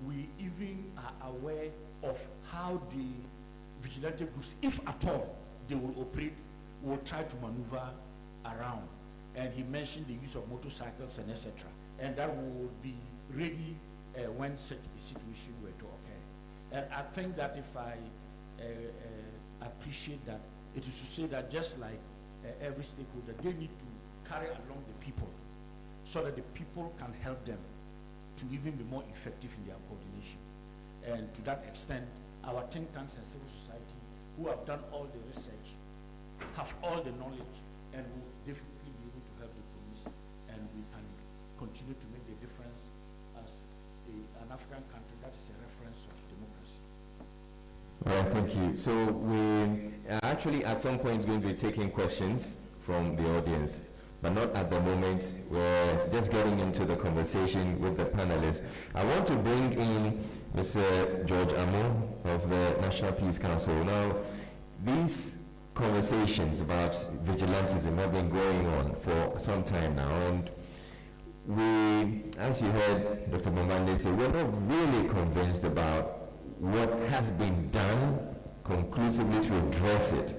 we even are aware of how the vigilante groups, if at all they will operate, will try to maneuver around. And he mentioned the use of motorcycles and etc. And that will be ready when such a situation were to occur. And I think that if I appreciate that, it is to say that just like every stakeholder, they need to carry along the people so that the people can help them to even be more effective in their coordination. And to that extent, our think tanks and civil society who have done all the research have all the knowledge and will definitely be able to help the police, and we can continue to make the difference as an African country that is a reference of democracy. All right, thank you. So we are actually at some point going to be taking questions from the audience, but not at the moment. We're just getting into the conversation with the panelists. I want to bring in Mr. George Amo of the National Peace Council. Now, these conversations about vigilantism have been going on for some time now, and we, as you heard Dr. Bombande say, we're not really convinced about what has been done conclusively to address it.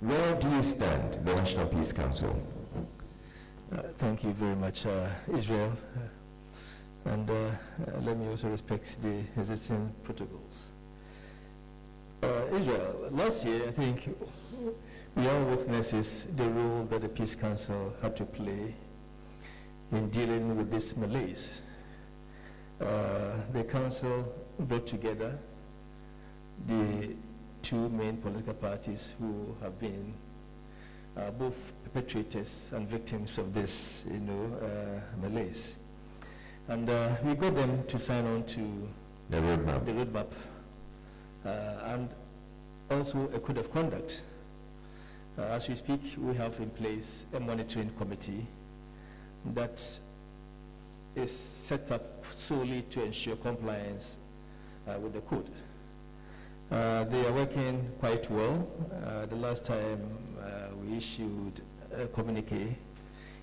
Where do you stand, the National Peace Council? Thank you very much, Israel. And let me also respect the existing protocols. Israel, last year, I think we all witnesses the role that the Peace Council had to play in dealing with this malaise. The Council brought together the two main political parties who have been both perpetrators and victims of this, malaise. And we got them to sign on to the roadmap. And also a code of conduct. As we speak, we have in place a monitoring committee that is set up solely to ensure compliance with the code. They are working quite well. The last time we issued a communique,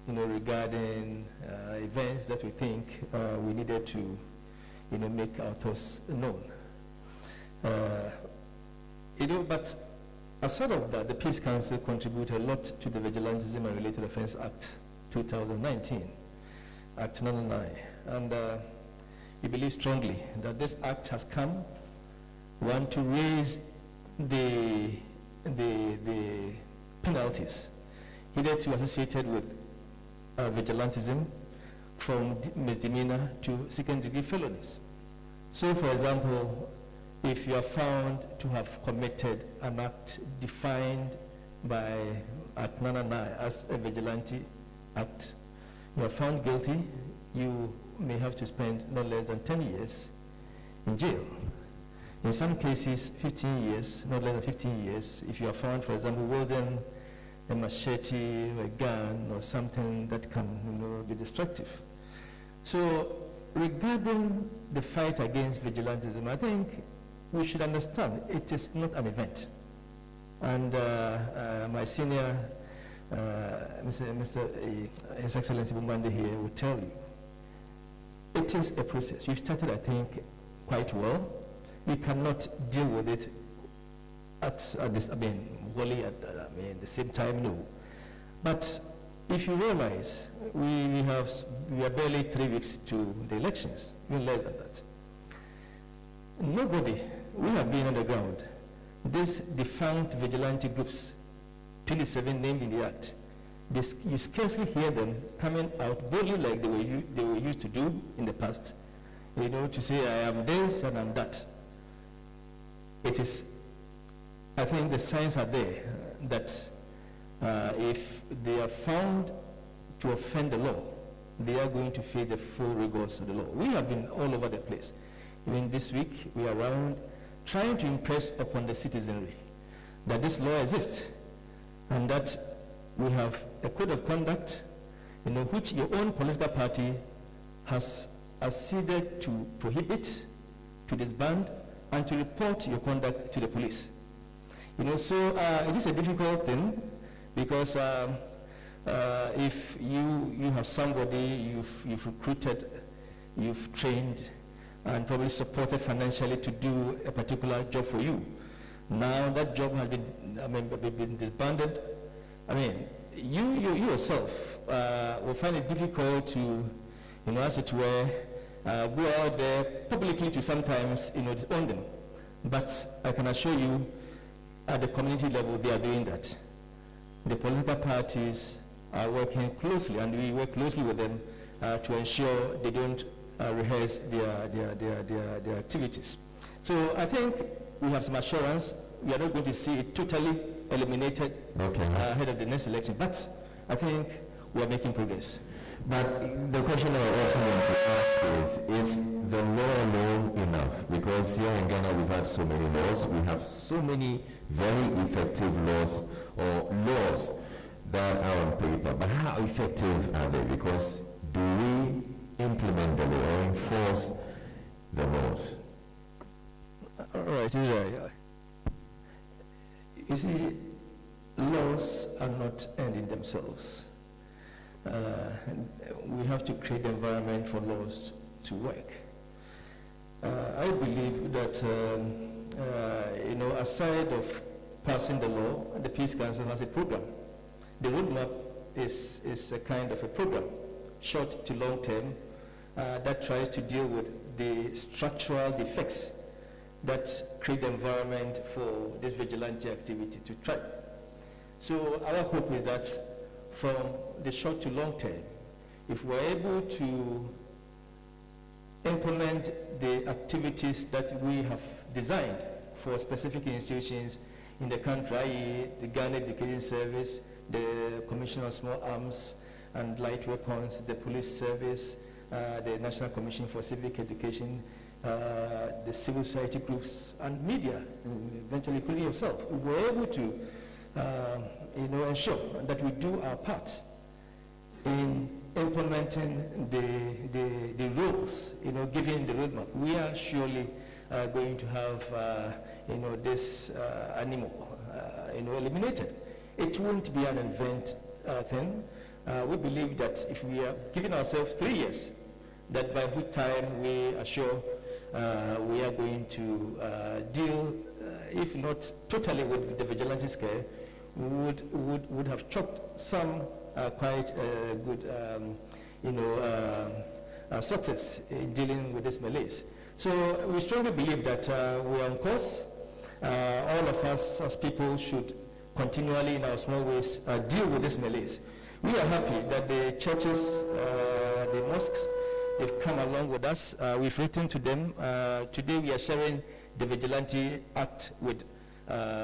regarding events that we think we needed to, make our thoughts known. But aside of that, the Peace Council contributed a lot to the Vigilantism and Related Offence Act 2019, Act 99. And we believe strongly that this act has come, one, to raise the penalties hitherto associated with vigilantism from misdemeanor to second-degree felonies. So, for example, if you are found to have committed an act defined by Act 99 as a vigilante act, you are found guilty, you may have to spend no less than 10 years in jail. In some cases, 15 years, not less than 15 years, if you are found, for example, wielding a machete or a gun or something that can be destructive. So regarding the fight against vigilantism, I think we should understand it is not an event. And my senior, His Excellency Bombande here will tell you, it is a process. We've started, I think, quite well. We cannot deal with it at this, wholly at the same time, no. But if you realize, we are barely 3 weeks to the elections, even less than that. Nobody, we have been on the ground. These defunct vigilante groups, 27 named in the act, you scarcely hear them coming out boldly like they were used to do in the past, to say, I am this and I'm that. it is, I think the signs are there that if they are found to offend the law, they are going to face the full rigors of the law. We have been all over the place. Even this week, we are around trying to impress upon the citizenry that this law exists and that we have a code of conduct, which your own political party has acceded to prohibit, to disband, and to report your conduct to the police. So it is a difficult thing because if you have somebody you've recruited, you've trained, and probably supported financially to do a particular job for you, now that job has been disbanded. You yourself will find it difficult to, as it were, go out there publicly to sometimes, disown them. But I can assure you, at the community level, they are doing that. The political parties are working closely, and we work closely with them to ensure they don't rehearse their activities. So I think we have some assurance. We are not going to see it totally eliminated ahead of the next election, but I think we are making progress. But the question I also want to ask is the law alone enough? Because here in Ghana we've had so many laws, we have so many very effective laws or laws that are on paper, but how effective are they? Because do we implement the law or enforce the laws? All right, you see, laws are not ending themselves. We have to create the environment for laws to work. I believe that, aside of passing the law, the Peace Council has a program. The roadmap is a kind of a program, short to long term, that tries to deal with the structural defects that create the environment for this vigilante activity to thrive. So our hope is that from the short to long term, if we're able to implement the activities that we have designed for specific institutions in the country, i.e. the Ghana Education Service, the Commission on Small Arms and Light Weapons, the Police Service, the National Commission for Civic Education, the civil society groups, and media, eventually including yourself. If we're able to ensure that we do our part in implementing the rules, given the roadmap, we are surely going to have, this animal, eliminated. It won't be an event thing. We believe that if we are giving ourselves 3 years, that by which time we are sure we are going to deal, if not totally with the vigilante scare, we would have chopped some quite good, success in dealing with this malaise. So we strongly believe that we are on course. All of us as people should continually, in our small ways, deal with this malaise. We are happy that the churches, the mosques, they've come along with us. We've written to them. Today we are sharing the Vigilante Act with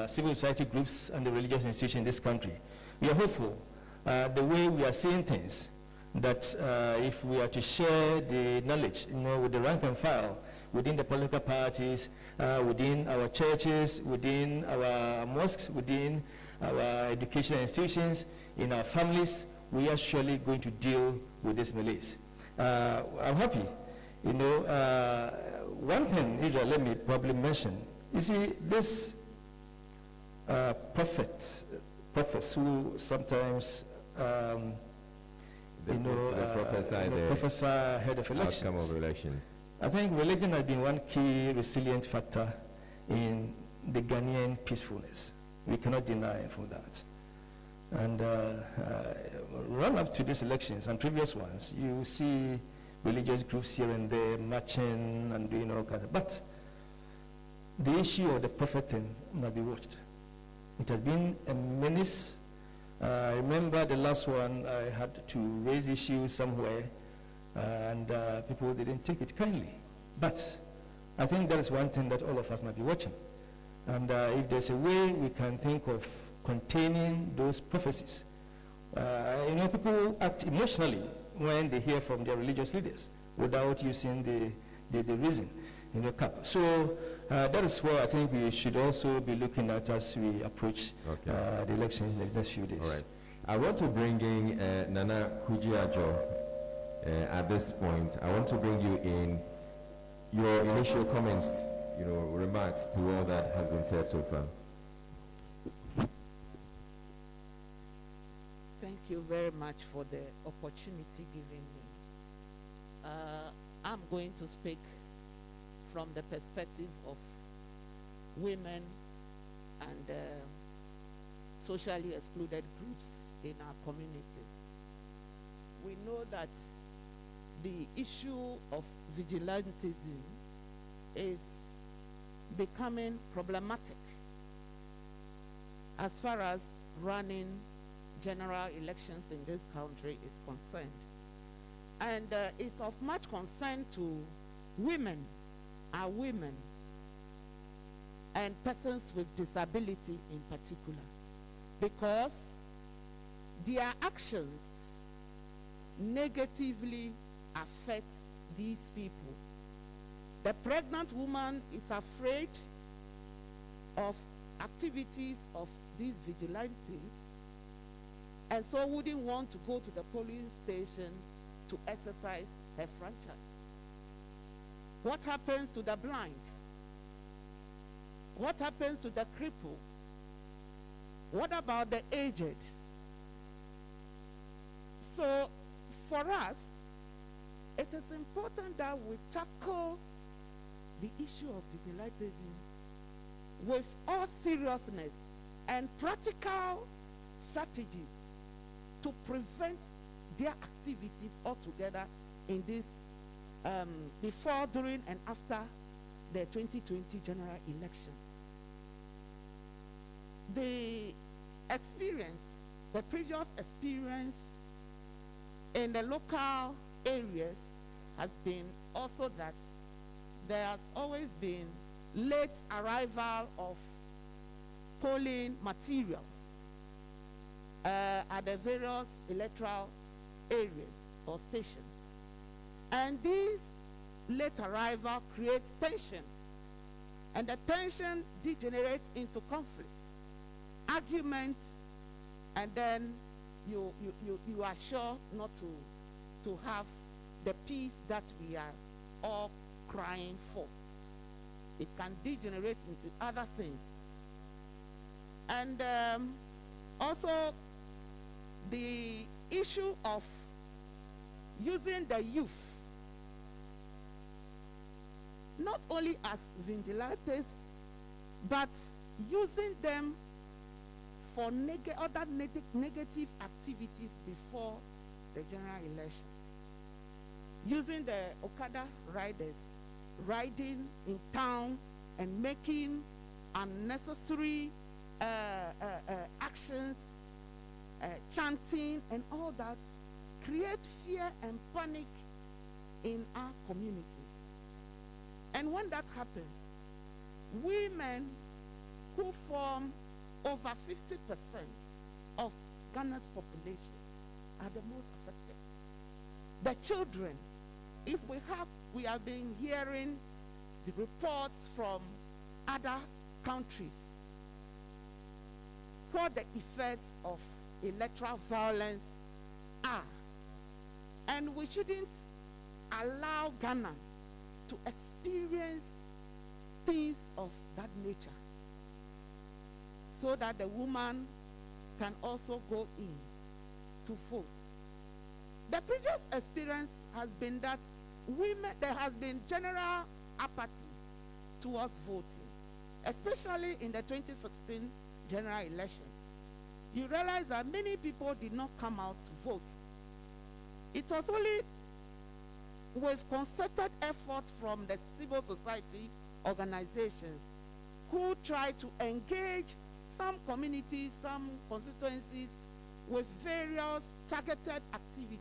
civil society groups and the religious institutions in this country. We are hopeful, the way we are seeing things, that if we are to share the knowledge, with the rank and file, within the political parties, within our churches, within our mosques, within our educational institutions, in our families, we are surely going to deal with this malaise. I'm happy. One thing, Israel, let me probably mention. You see, this prophets who sometimes, prophesy ahead of elections. Outcome of elections. I think religion has been one key resilient factor in the Ghanaian peacefulness. We cannot deny from that. And run up to these elections and previous ones, you see religious groups here and there marching and doing all kinds of, but the issue of the prophet thing must be watched. It has been a menace. I remember the last one, I had to raise issues somewhere, and people didn't take it kindly. But I think that is one thing that all of us might be watching. And if there's a way we can think of containing those prophecies, people act emotionally when they hear from their religious leaders without using the reason in the cap. So that is what I think we should also be looking at as we approach the elections in the next few days. All right. I want to bring in Nana Kujiajo at this point. I want to bring you in your initial comments, remarks to all that has been said so far. Thank you very much for the opportunity given me. I'm going to speak from the perspective of women and socially excluded groups in our community. We know that the issue of vigilantism is becoming problematic as far as running general elections in this country is concerned. And it's of much concern to women, our women, and persons with disability in particular, because their actions negatively affect these people. The pregnant woman is afraid of activities of these vigilantes, and so wouldn't want to go to the polling station to exercise her franchise. What happens to the blind? What happens to the cripple? What about the aged? So for us, it is important that we tackle the issue of vigilantism with all seriousness and practical strategies to prevent their activities altogether in this before, during, and after the 2020 general elections. The previous experience in the local areas has been also that there has always been late arrival of polling materials at the various electoral areas or stations. And this late arrival creates tension, and the tension degenerates into conflict, arguments, and then you are sure not to have the peace that we are all crying for. It can degenerate into other things. And also the issue of using the youth not only as vigilantes, but using them for other negative activities before the general election. Using the Okada riders, riding in town and making unnecessary actions, chanting and all that, create fear and panic in our communities. And when that happens, women who form over 50% of Ghana's population are the most affected. The children, if we have been hearing the reports from other countries, what the effects of electoral violence are. And we shouldn't allow Ghana to experience things of that nature, so that the woman can also go in to vote. The previous experience has been that there has been general apathy towards voting, especially in the 2016 general elections. You realize that many people did not come out to vote. It was only with concerted efforts from the civil society organizations who tried to engage some communities, some constituencies with various targeted activities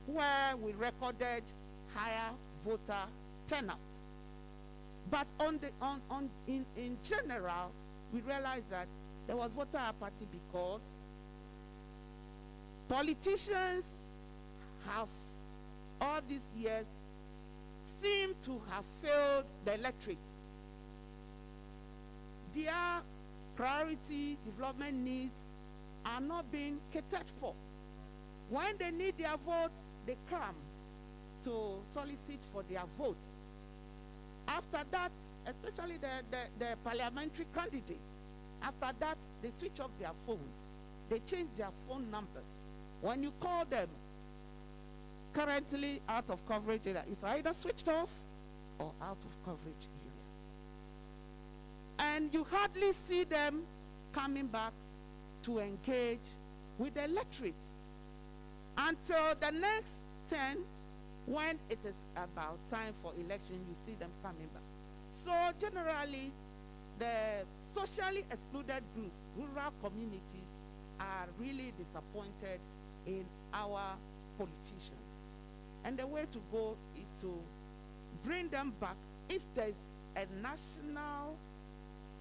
where we recorded higher voter turnout. But in general, we realized that there was voter apathy because politicians have all these years seem to have failed the electorate. Their priority development needs are not being catered for. When they need their vote, they come to solicit for their votes. After that, especially the parliamentary candidates, after that, they switch off their phones. They change their phone numbers. When you call them, currently out of coverage area, it's either switched off or out of coverage area. And you hardly see them coming back to engage with the electorates until the next 10, when it is about time for election, you see them coming back. So generally, the socially excluded groups, rural communities, are really disappointed in our politicians. And the way to go is to bring them back. If there's a national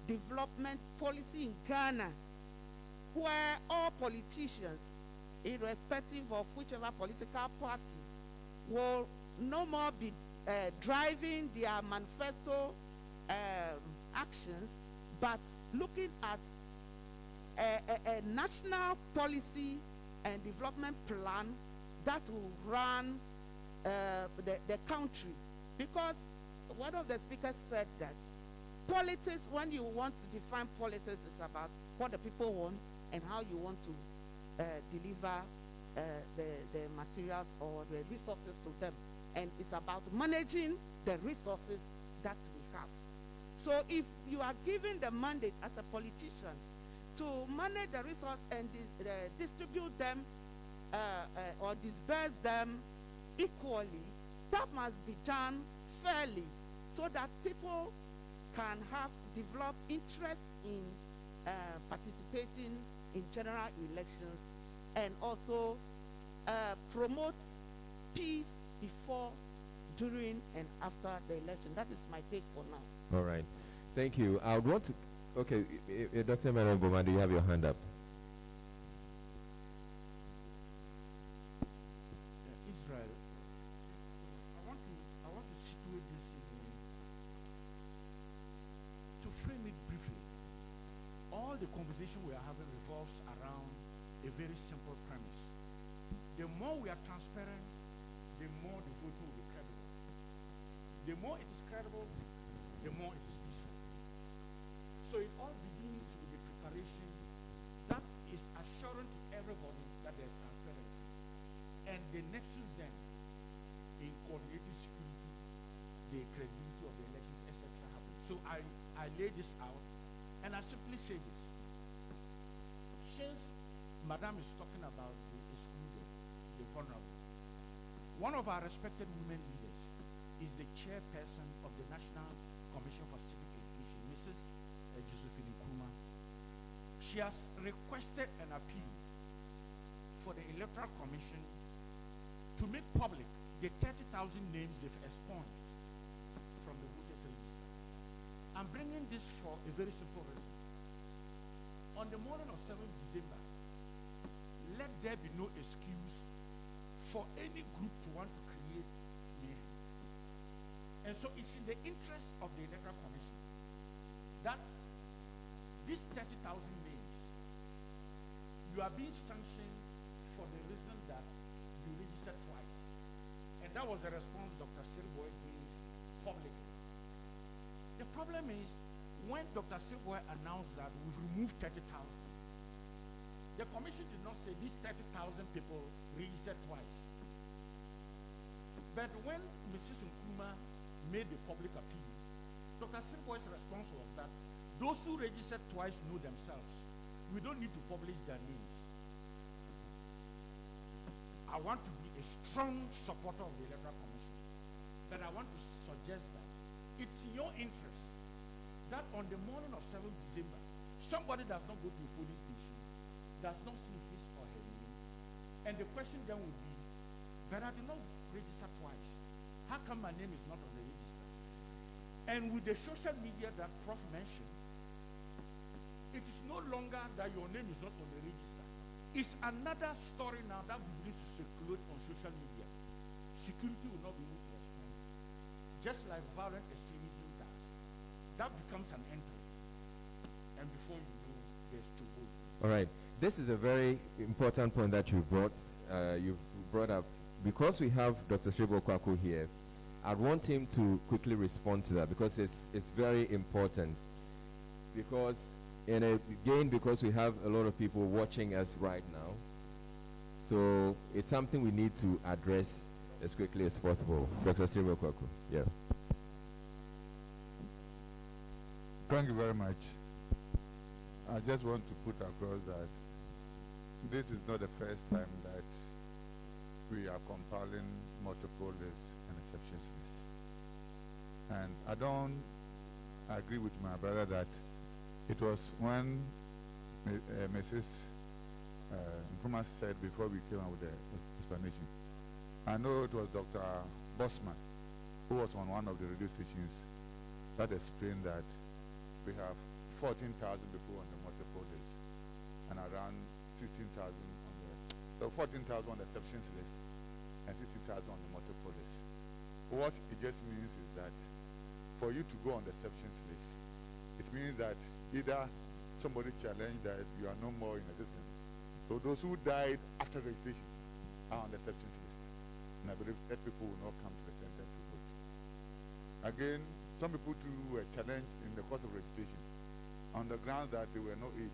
development policy in Ghana where all politicians, irrespective of whichever political party, will no more be driving their manifesto actions, but looking at a national policy and development plan that will run the country. Because one of the speakers said that politics, when you want to define politics, is about what the people want and how you want to deliver the materials or the resources to them. And it's about managing the resources that we have. So if you are given the mandate as a politician to manage the resource and distribute them or disperse them equally, that must be done fairly so that people can have developed interest in participating in general elections and also promote peace before, during, and after the election. That is my take for now. All right. Thank you. I would want to, okay, Dr. Manuel Boma, do you have your hand up? Israel, I want to situate this to frame it briefly. All the conversation we are having revolves around a very simple premise. The more we are transparent, the more the vote will be credible. The more it is credible, the more it is peaceful. So it all begins with the preparation that is assuring to everybody that there is transparency. And the nexus then in coordinated security, the credibility of the elections, etc. happens. So I lay this out and I simply say this. Since Madame is talking about the excluded, the vulnerable, one of our respected women leaders is the chairperson of the National Commission for Civic Education, Mrs. Josephine Nkrumah. She has requested an appeal for the Electoral Commission to make public the 30,000 names they've expunged from the voters register. I'm bringing this for a very simple reason. On the morning of 7th December, let there be no excuse for any group to want to create mayhem. And so it's in the interest of the Electoral Commission that these 30,000 names, you are being sanctioned for the reason that you registered twice. And that was the response Dr. Silboy gave publicly. The problem is, when Dr. Silboy announced that we've removed 30,000, the commission did not say these 30,000 people registered twice. But when Mrs. Nkrumah made the public appeal, Dr. Silboy's response was that those who registered twice know themselves. We don't need to publish their names. I want to be a strong supporter of the Electoral Commission, but I want to suggest that it's in your interest that on the morning of 7th December, somebody does not go to a police station, does not see his or her name, and the question then would be, but I did not register twice. How come my name is not on the register? And with the social media that Prof mentioned, it is no longer that your name is not on the register. It's another story now that begins to circulate on social media. Security will not be able to respond. Just like violent extremism does. That becomes an entry. And before you know, there's trouble. All right. This is a very important point that you've brought up. Because we have Dr. Shebo Kwaku here, I want him to quickly respond to that because it's very important. Because because we have a lot of people watching us right now, so it's something we need to address as quickly as possible. Dr. Shebo Kwaku, yeah. Thank you very much. I just want to put across that this is not the first time that we are compiling multiple lists and exceptions list. And I don't agree with my brother that it was when Mrs. Nkrumah said before we came out with the explanation. I know it was Dr. Bosman who was on one of the radio stations that explained that we have 14,000 people on the multiple list and around 15,000 on the 14,000 on the exceptions list and 16,000 on the multiple list. What it just means is that for you to go on the exceptions list, it means that either somebody challenged that you are no more in existence. So those who died after registration are on the exceptions list. And I believe that people will not come to the center to vote. Again, some people too were challenged in the course of registration on the grounds that they were not 18,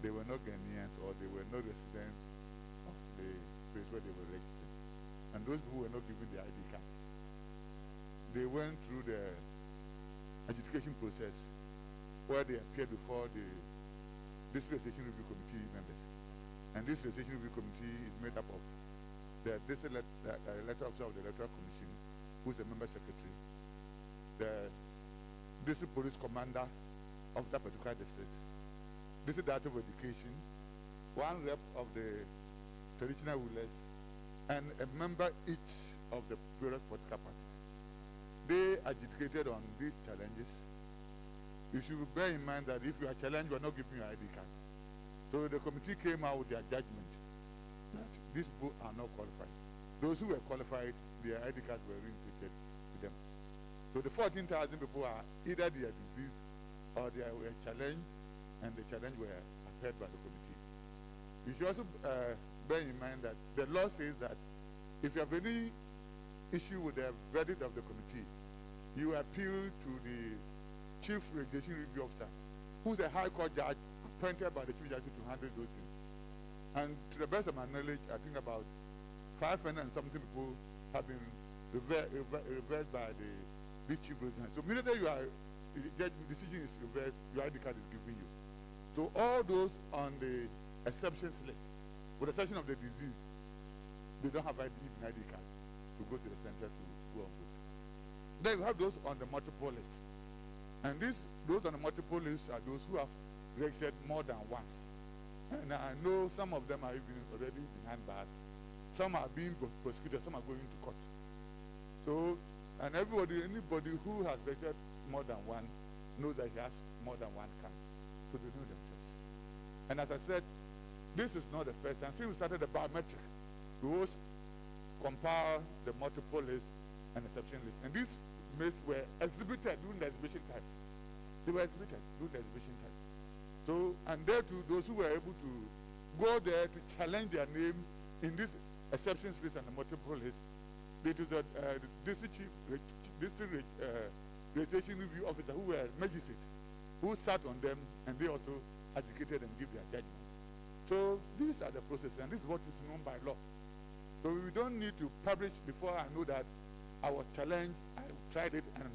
they were not Ghanaians, or they were not residents of the place where they were registered. And those who were not given the ID cards, they went through the adjudication process where they appeared before the District Registration Review Committee members. And this Registration Review Committee is made up of the District Electoral Officer of the Electoral Commission, who is a member secretary, the District Police Commander of that particular district, District Director of Education, one rep of the traditional rulers, and a member each of the various political parties. They adjudicated on these challenges. You should bear in mind that if you are challenged, you are not giving your ID card. So the committee came out with their judgment that these people are not qualified. Those who were qualified, their ID cards were reinstated to them. So the 14,000 people are either they are diseased or they were challenged, and the challenge were upheld by the committee. You should also bear in mind that the law says that if you have any issue with the verdict of the committee, you appeal to the Chief Registration Review Officer, who's a High Court judge appointed by the Chief Justice to handle those things. And to the best of my knowledge, I think about 500 and something people have been reversed by the Chief Registration. So immediately the decision is reversed, your ID card is given you. So all those on the exceptions list, with the exception of the disease, they don't have even ID card to go to the center to go and vote. Then you have those on the multiple list. And those on the multiple list are those who have registered more than once. And I know some of them are even already behind bars. Some are being prosecuted, some are going to court. So, and anybody who has registered more than one knows that he has more than one card. So they know themselves. And as I said, this is not the first time. Since we started the biometric, we always compile the multiple list and exception list. And these lists were exhibited during the exhibition time. They were exhibited during the exhibition time. So, and there too, those who were able to go there to challenge their name in this exceptions list and the multiple list, they to the district chief, district registration review officer who were magistrates, who sat on them, and they also adjudicated and give their judgment. So these are the processes, and this is what is known by law. So we don't need to publish before I know that I was challenged, I tried it, and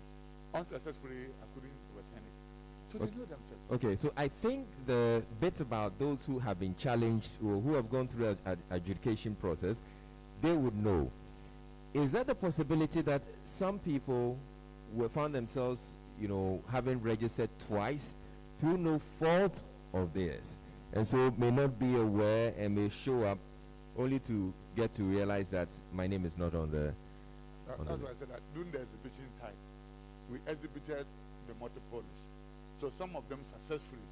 unsuccessfully I couldn't overturn it. So they know themselves. Okay, so I think the bit about those who have been challenged or who have gone through an adjudication process, they would know. Is that the possibility that some people will find themselves, having registered twice through no fault of theirs, and so may not be aware and may show up only to get to realize that my name is not on the... That's why I said that during the exhibition time, we exhibited the multi-police. So some of them successfully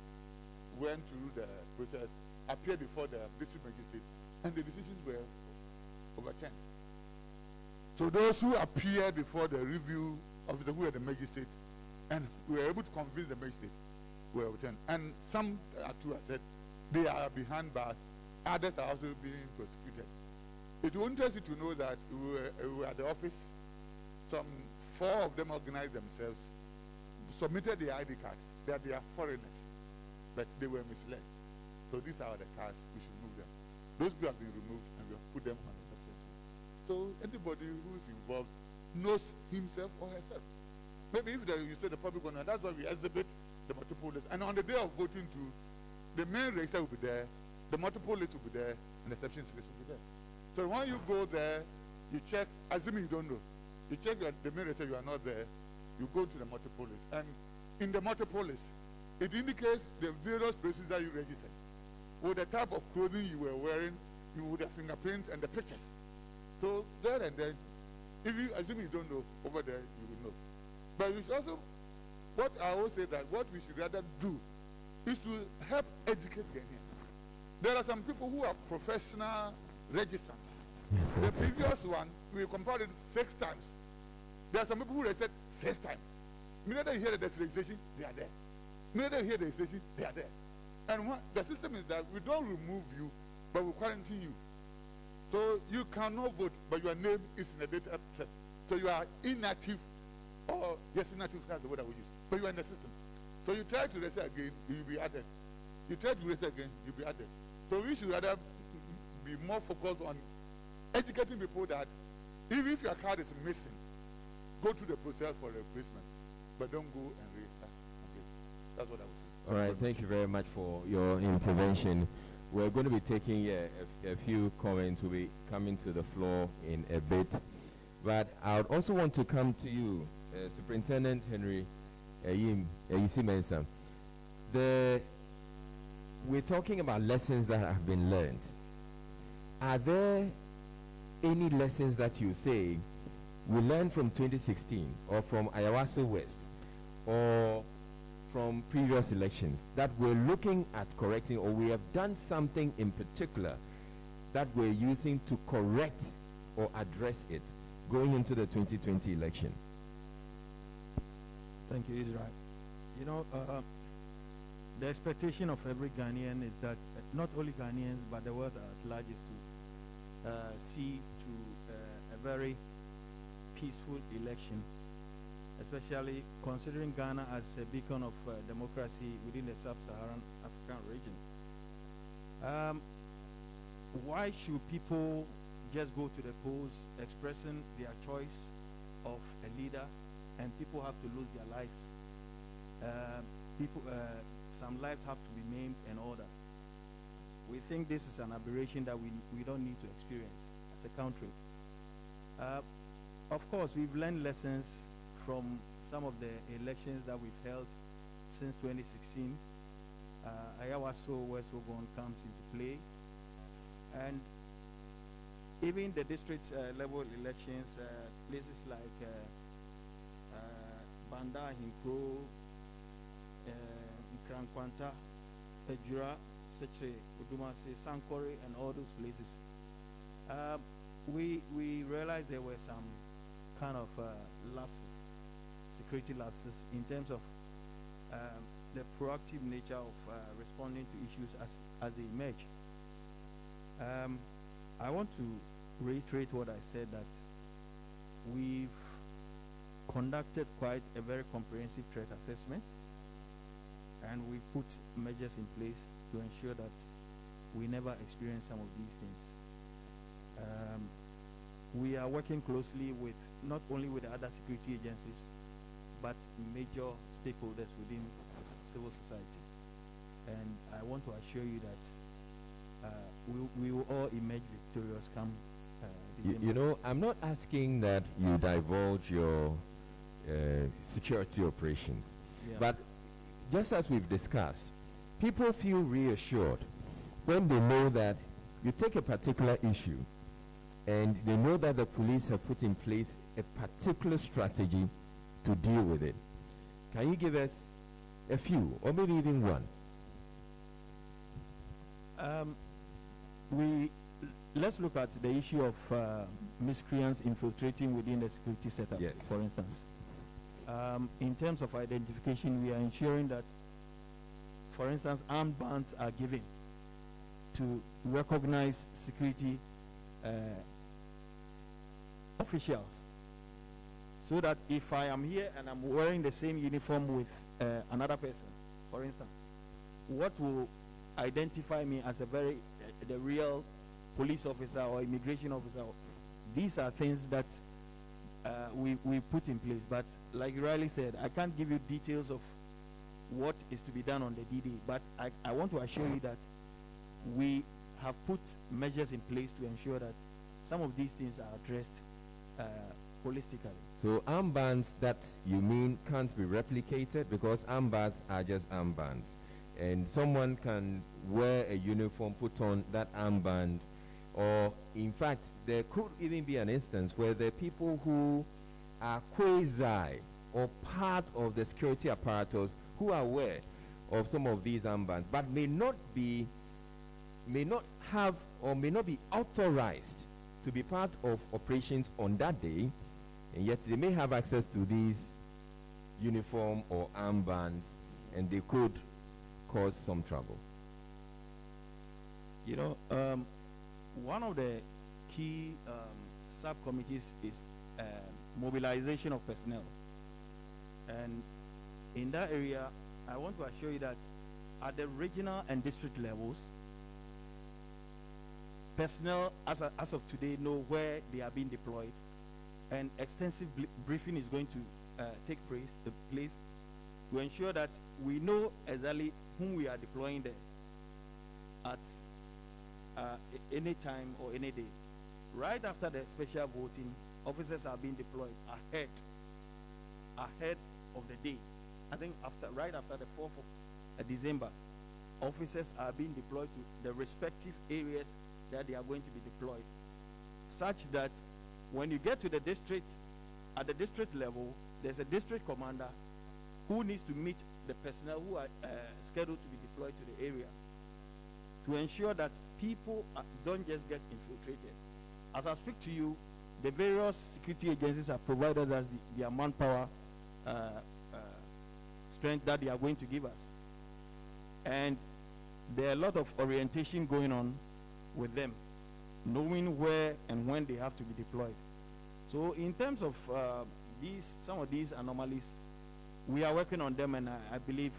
went through the process, appeared before the district magistrate, and the decisions were overturned. So those who appeared before the review officer, who were the magistrate, and we were able to convince the magistrate, were overturned. And some, too, I said, they are behind bars. Others are also being prosecuted. It will interest you to know that we were at the office. Some 4 of them organized themselves, submitted their ID cards, that they are foreigners, but they were misled. So these are the cards, we should move them. Those people have been removed, and we have put them on the substance. So anybody who's involved knows himself or herself. Maybe if you say the public will know, that's why we exhibit the multiple lists. And on the day of voting too, the main register will be there, the multiple list will be there, and the exceptions list will be there. So when you go there, you check, assuming you don't know, you check the main register, you are not there, you go to the multiple list. And in the multiple list, it indicates the various places that you registered. With the type of clothing you were wearing, you would have fingerprint and the pictures. So there and then, if you assume you don't know, over there you will know. But you should also, what I always say that what we should rather do is to help educate Ghanaians. There are some people who are professional registrants. The previous one, we compared it 6 times. There are some people who registered 6 times. The minute they hear the registration, they are there. The minute they hear the registration, they are there. And the system is that we don't remove you, but we quarantine you. So you cannot vote, but your name is in the data set. So you are inactive, or yes, inactive, that's the word I will use. But you are in the system. So you try to register again, you will be added. You try to register again, you will be added. So we should rather be more focused on educating people that even if your card is missing, go through the process for replacement, but don't go and register again. That's what I would say. All right, thank you very much for your intervention. We're going to be taking a few comments. We'll be coming to the floor in a bit. But I would also want to come to you, Superintendent Henry Ayisi Mensah. We're talking about lessons that have been learned. Are there any lessons that you say we learned from 2016 or from Ayawaso West or from previous elections that we're looking at correcting, or we have done something in particular that we're using to correct or address it going into the 2020 election? Thank you, Israel. You know, the expectation of every Ghanaian is that not only Ghanaians but the world at large is to see to a very peaceful election, especially considering Ghana as a beacon of democracy within the sub-Saharan African region. Why should people just go to the polls expressing their choice of a leader and people have to lose their lives? Some lives have to be maimed and all that. We think this is an aberration that we don't need to experience as a country. Of course, we've learned lessons from some of the elections that we've held since 2016. Ayawaso West Ogun comes into play. And even the district level elections, places like Banda, Hinkro, Nkrankwanta, Ejura, Seche, Udumase, Sankore, and all those places. We realized there were some kind of lapses, security lapses, in terms of the proactive nature of responding to issues as they emerge. I want to reiterate what I said, that we've conducted quite a very comprehensive threat assessment, and we put measures in place to ensure that we never experience some of these things. We are working closely with not only with the other security agencies, but major stakeholders within civil society. And I want to assure you that we will all emerge victorious come you know, I'm not asking that you divulge your security operations, but just as we've discussed, people feel reassured when they know that you take a particular issue and they know that the police have put in place a particular strategy to deal with it. Can you give us a few, or maybe even one? Let's look at the issue of miscreants infiltrating within the security setup, Yes. for instance. In terms of identification, we are ensuring that, for instance, armed bands are given to recognize security officials, so that if I am here and I'm wearing the same uniform with another person, for instance, what will identify me as the real police officer or immigration officer? These are things that we put in place. But like you rightly said, I can't give you details of what is to be done on the D-Day, but I want to assure you that we have put measures in place to ensure that some of these things are addressed holistically. So armbands that you mean can't be replicated, because armbands are just armbands, and someone can wear a uniform, put on that armband, or in fact there could even be an instance where the people who are quasi or part of the security apparatus who are aware of some of these armbands but may not have or may not be authorized to be part of operations on that day, and yet they may have access to these uniform or armbands, and they could cause some trouble. You know, one of the key subcommittees is mobilization of personnel. And in that area, I want to assure you that at the regional and district levels, personnel as of today know where they are being deployed, and extensive briefing is going to take place to ensure that we know exactly whom we are deploying there at any time or any day. Right after the special voting, officers are being deployed ahead of the day. I think right after the 4th of December, officers are being deployed to the respective areas that they are going to be deployed, such that when you get to the district, at the district level, there's a district commander who needs to meet the personnel who are scheduled to be deployed to the area to ensure that people don't just get infiltrated. As I speak to you, the various security agencies have provided us their manpower strength that they are going to give us. And there are a lot of orientation going on with them, knowing where and when they have to be deployed. So in terms of some of these anomalies, we are working on them, and I believe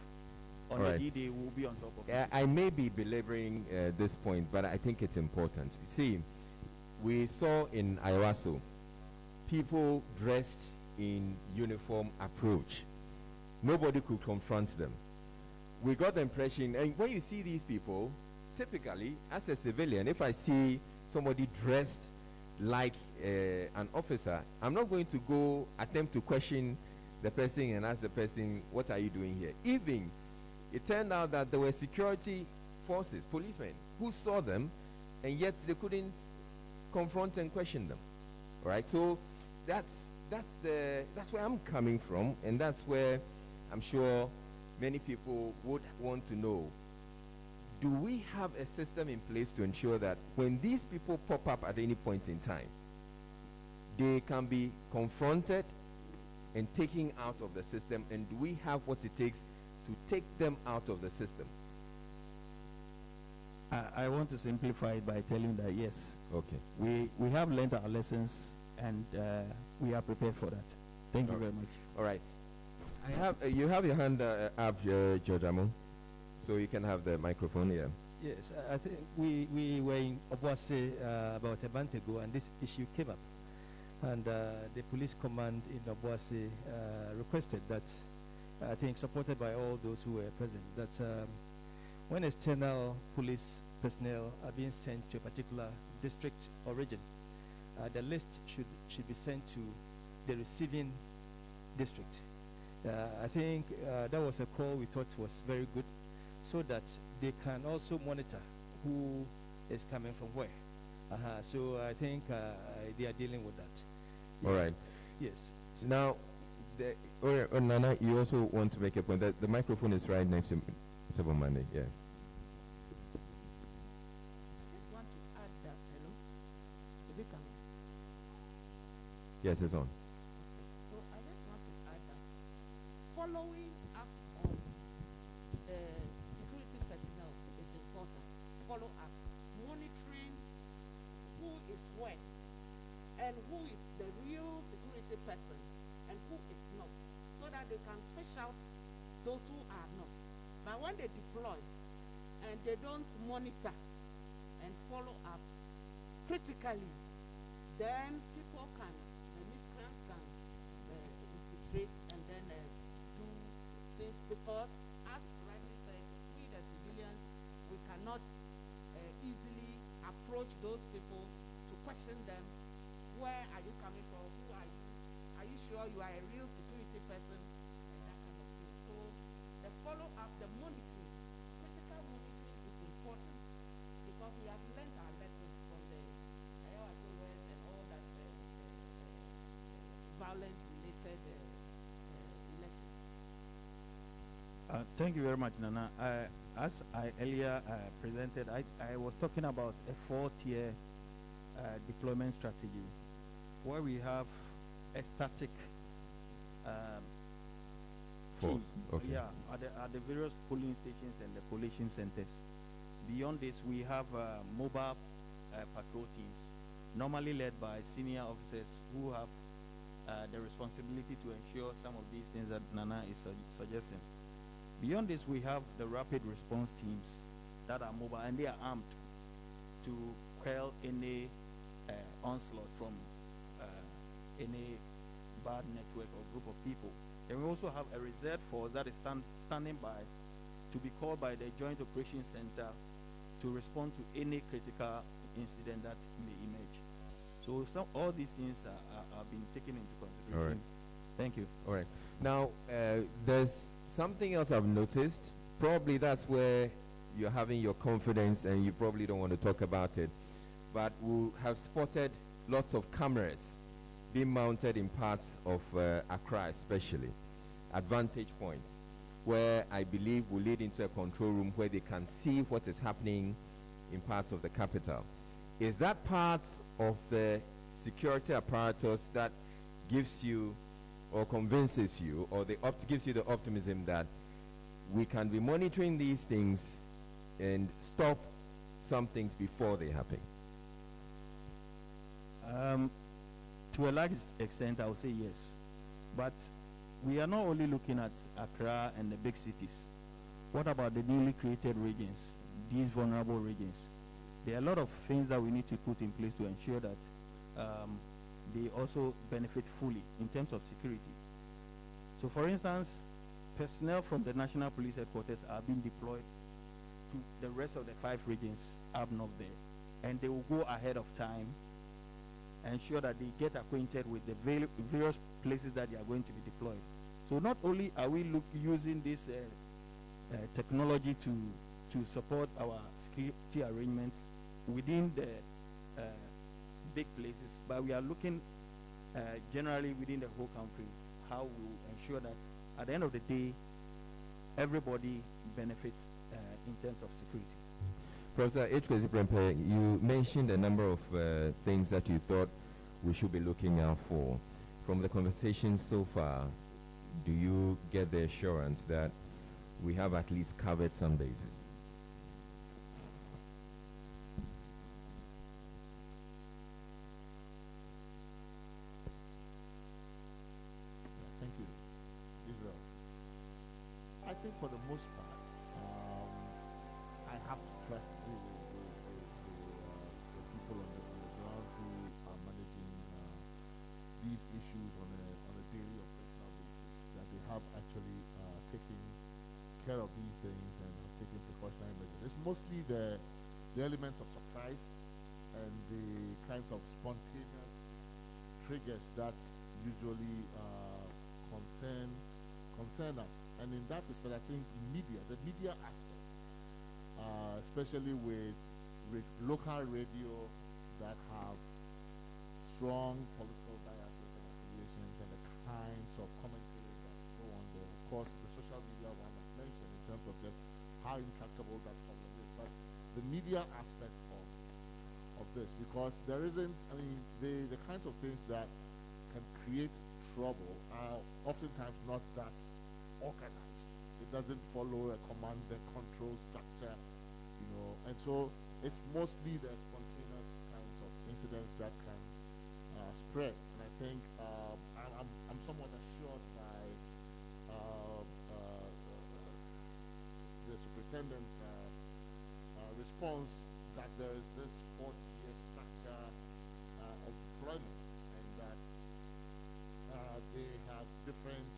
on the D-Day we'll be on top of it. I may be belaboring this point, but I think it's important. See, we saw in Ayawaso, people dressed in uniform approach. Nobody could confront them. We got the impression, and when you see these people, typically, as a civilian, if I see somebody dressed like an officer, I'm not going to go attempt to question the person and ask the person, what are you doing here? Even it turned out that there were security forces, policemen, who saw them, and yet they couldn't confront and question them. All right, so that's where I'm coming from, and that's where I'm sure many people would want to know, do we have a system in place to ensure that when these people pop up at any point in time, they can be confronted and taken out of the system, and do we have what it takes to take them out of the system? I want to simplify it by telling that yes, okay, we have learned our lessons, and we are prepared for that. Thank you very much. All right, I have you have your hand up, George Amon, so you can have the microphone here. Yes, I think we were in Obuasi about a month ago, and this issue came up, and the police command in Obuasi requested that, I think supported by all those who were present, that when external police personnel are being sent to a particular district or region, the list should be sent to the receiving district. I think that was a call we thought was very good, so that they can also monitor who is coming from where. So I think they are dealing with that. All right. Yes. Now, Nana, you also want to make a point that the microphone is right next to Mr. Bombande. Yeah. I just want to add that, hello? Is it coming? Yes, it's on. So I just want to add that following up on security personnel is important. Follow up, monitoring who is where and who is the real security person and who is not, so that they can fish out those who are not. But when they deploy and they don't monitor and follow up critically, then people can, the miscreants can infiltrate and then do things, because as rightly said, we the civilians, we cannot easily approach those people to question them. Where are you coming from? Who are you? Are you sure you are a real security person? And that kind of thing. So the follow-up, the monitoring, critical monitoring is important, because we have learned our lessons from the Ayawasoes and all that violence-related lessons. Thank you very much, Nana. As I earlier presented, I was talking about a 4-tier deployment strategy, where we have a static team, okay. yeah, at the various polling stations and the collation centers. Beyond this, we have mobile patrol teams, normally led by senior officers who have the responsibility to ensure some of these things that Nana is suggesting. Beyond this, we have the rapid response teams that are mobile, and they are armed to quell any onslaught from any bad network or group of people. And we also have a reserve force that is standing by to be called by the Joint Operations Center to respond to any critical incident that may emerge. So all these things are being taken into consideration. All right. Thank you. All right. Now, there's something else I've noticed. Probably that's where you're having your confidence and you probably don't want to talk about it. But we have spotted lots of cameras being mounted in parts of Accra, especially at vantage points, where I believe will lead into a control room where they can see what is happening in parts of the capital. Is that part of the security apparatus that gives you or convinces you, or gives you the optimism that we can be monitoring these things and stop some things before they happen? To a large extent, I would say yes. But we are not only looking at Accra and the big cities. What about the newly created regions, these vulnerable regions? There are a lot of things that we need to put in place to ensure that they also benefit fully in terms of security. So for instance, personnel from the National Police Headquarters are being deployed to the rest of the 5 regions up north there. And they will go ahead of time, ensure that they get acquainted with the various places that they are going to be deployed. So not only are we using this technology to support our security arrangements within the big places, but we are looking generally within the whole country, how we will ensure that at the end of the day, everybody benefits in terms of security. Professor H.K.Z. Prempe, you mentioned a number of things that you thought we should be looking out for. From the conversation so far, do you get the assurance that we have at least covered some bases? Thank you, Israel. I think for the most part, I have to trust the people on the ground who are managing these issues on a daily operational basis, that they have actually taken care of these things and have taken precautionary measures. It's mostly the elements of surprise and the kinds of spontaneous triggers that usually concern us. And in that respect, I think the media aspect, especially with local radio that have strong political biases and affiliations, and the kinds of commentary course, the social media one I've mentioned in terms of just how intractable that problem is. But the media aspect of this, because there isn't, I mean, the kinds of things that can create trouble are oftentimes not that organized. It doesn't follow a command and control structure, you know, and so it's mostly the spontaneous kinds of incidents that can spread. And I think I'm somewhat assured by the superintendent's response that there is this 4-tier structure of deployment, and that they have different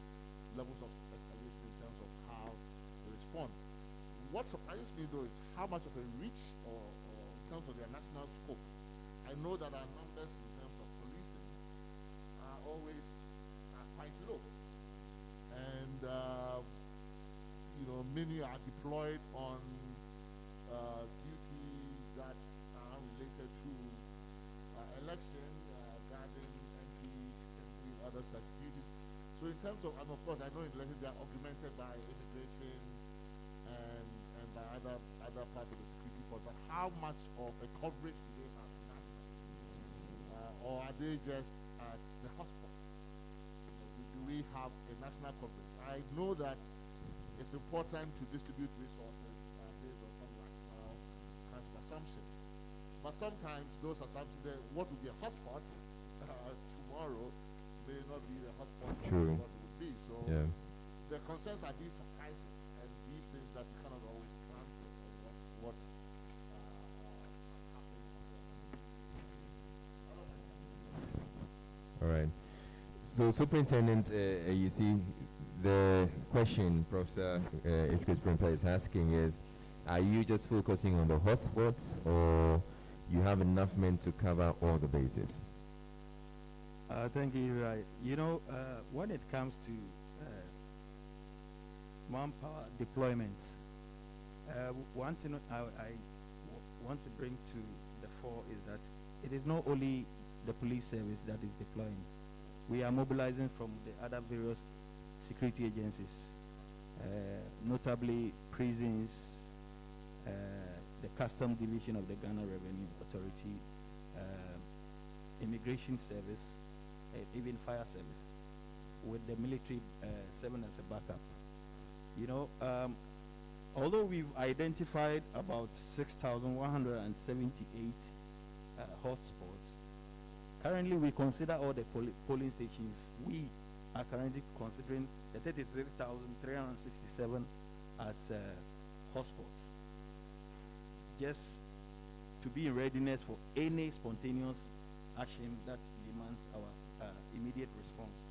levels of escalation in terms of how they respond. What surprises me though is how much of a reach or in terms of their national scope. I know that our numbers in terms of policing are always quite low, and you know, many are deployed on duties that are related to election, guarding MPs, and doing other such duties. So in terms of, and of course, I know in elections they are augmented by immigration and by other parts of the security force. But how much of a coverage do they have nationally, or are they just at the hospital? Do we have a national coverage? I know that it's important to distribute resources based on some rational kinds of assumptions. But sometimes those assumptions, what would be a hotspot tomorrow may not be the hotspot what it would be. So the concerns are these surprises and these things that you cannot always plan for, what happens. All right. So, Superintendent, you see, the question Professor Prempe is asking is, are you just focusing on the hotspots, or you have enough men to cover all the bases? Thank you. Right. You know, when it comes to manpower deployments, one thing I want to bring to the fore is that it is not only the police service that is deploying. We are mobilizing from the other various security agencies, notably prisons, the Custom Division of the Ghana Revenue Authority, Immigration Service, even Fire Service, with the military serving as a backup. You know, although we've identified about 6,178 hotspots, currently we consider all the polling stations. We are currently considering the 33,367 as hotspots, just to be in readiness for any spontaneous action that demands our immediate response.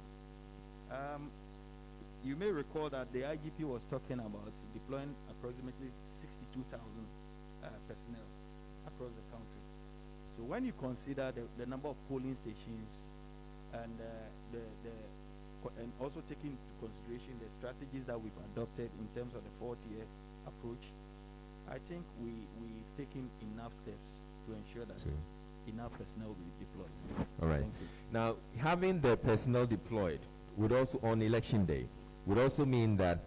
You may recall that the IGP was talking about deploying approximately 62,000 personnel across the country. So when you consider the number of polling stations and and also taking into consideration the strategies that we've adopted in terms of the 4-tier approach, I think we've taken enough steps to ensure that enough personnel will be deployed. All right. Now, having the personnel deployed would also, on election day, would also mean that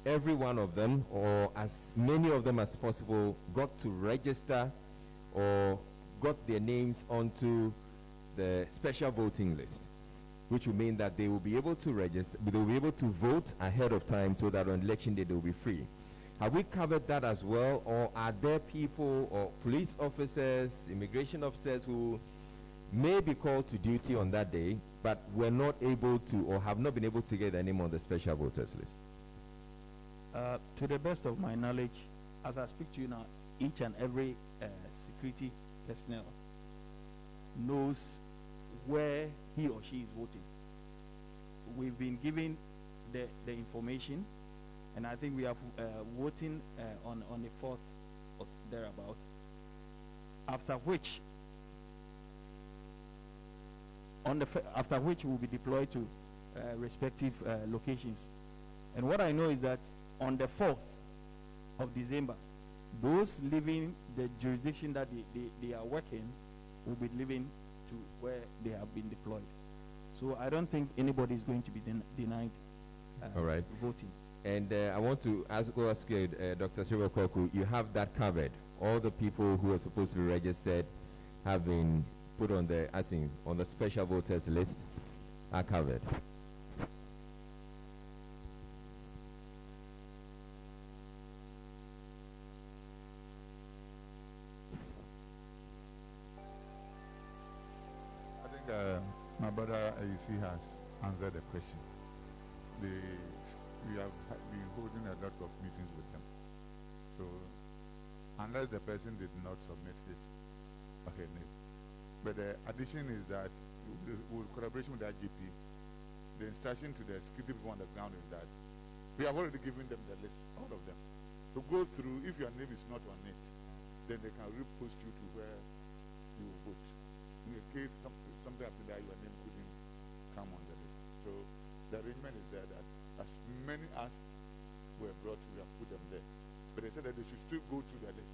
every one of them, or as many of them as possible, got to register or got their names onto the special voting list, which will mean that they will be able to register, they will be able to vote ahead of time so that on election day they will be free. Have we covered that as well, or are there people or police officers, immigration officers who may be called to duty on that day, but were not able to or have not been able to get their name on the special voters list? To the best of my knowledge, as I speak to you now, each and every security personnel knows where he or she is voting. We've been given the information, and I think we are voting on the 4th or thereabout, after which we'll be deployed to respective locations. And what I know is that on the 4th of December, those leaving the jurisdiction that they are working will be leaving to where they have been deployed. So I don't think anybody is going to be denied All right. voting. And I want to ask you, Dr. Shivakoku, you have that covered. All the people who are supposed to be registered have been put on the, on the special voters list, are covered. I think my brother AEC has answered the question. We have been holding a lot of meetings with them. So unless the person did not submit his or her name. But the addition is that with collaboration with the IGP, the instruction to the security people on the ground is that we have already given them the list, all of them, to go through. If your name is not on it, then they can repost you to where you vote. In case something happened that your name couldn't come on the list. So the arrangement is there that as many as were brought, we have put them there. But they said that they should still go through the list.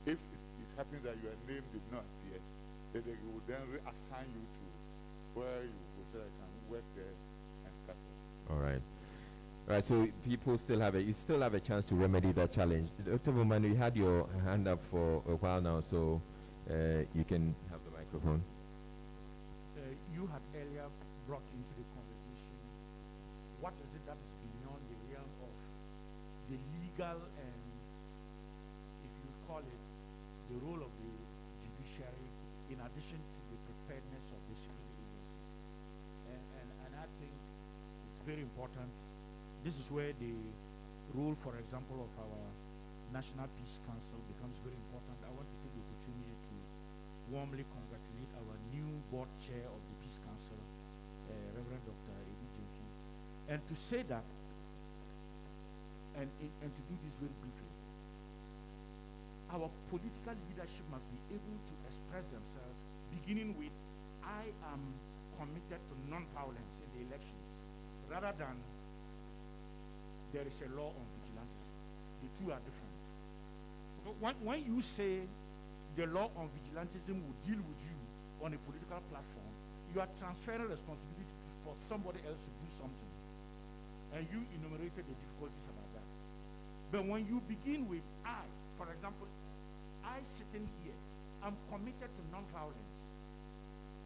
If it happens that your name did not appear, then they will then reassign you to where you go so that you can work there and scatter. All right. All right, so people still have you still have a chance to remedy that challenge. Dr. Bowman, you had your hand up for a while now, so you can have the microphone. You had earlier brought into the conversation what is it that is beyond the realm of the legal and, if you call it, the role of the judiciary in addition to the preparedness of the security agencies. And I think it's very important. This is where the role, for example, of our National Peace Council becomes very important. I want to take the opportunity to warmly congratulate our new board chair of the Peace Council, Reverend Dr. Kofi, and to say that, and to do this very briefly, our political leadership must be able to express themselves, beginning with, I am committed to non-violence in the elections, rather than there is a law on vigilantes. The two are different. When you say the law on vigilantism will deal with you on a political platform, you are transferring responsibility for somebody else to do something. And you enumerated the difficulties about that. But when you begin with I, for example, I sitting here, I'm committed to non-violence.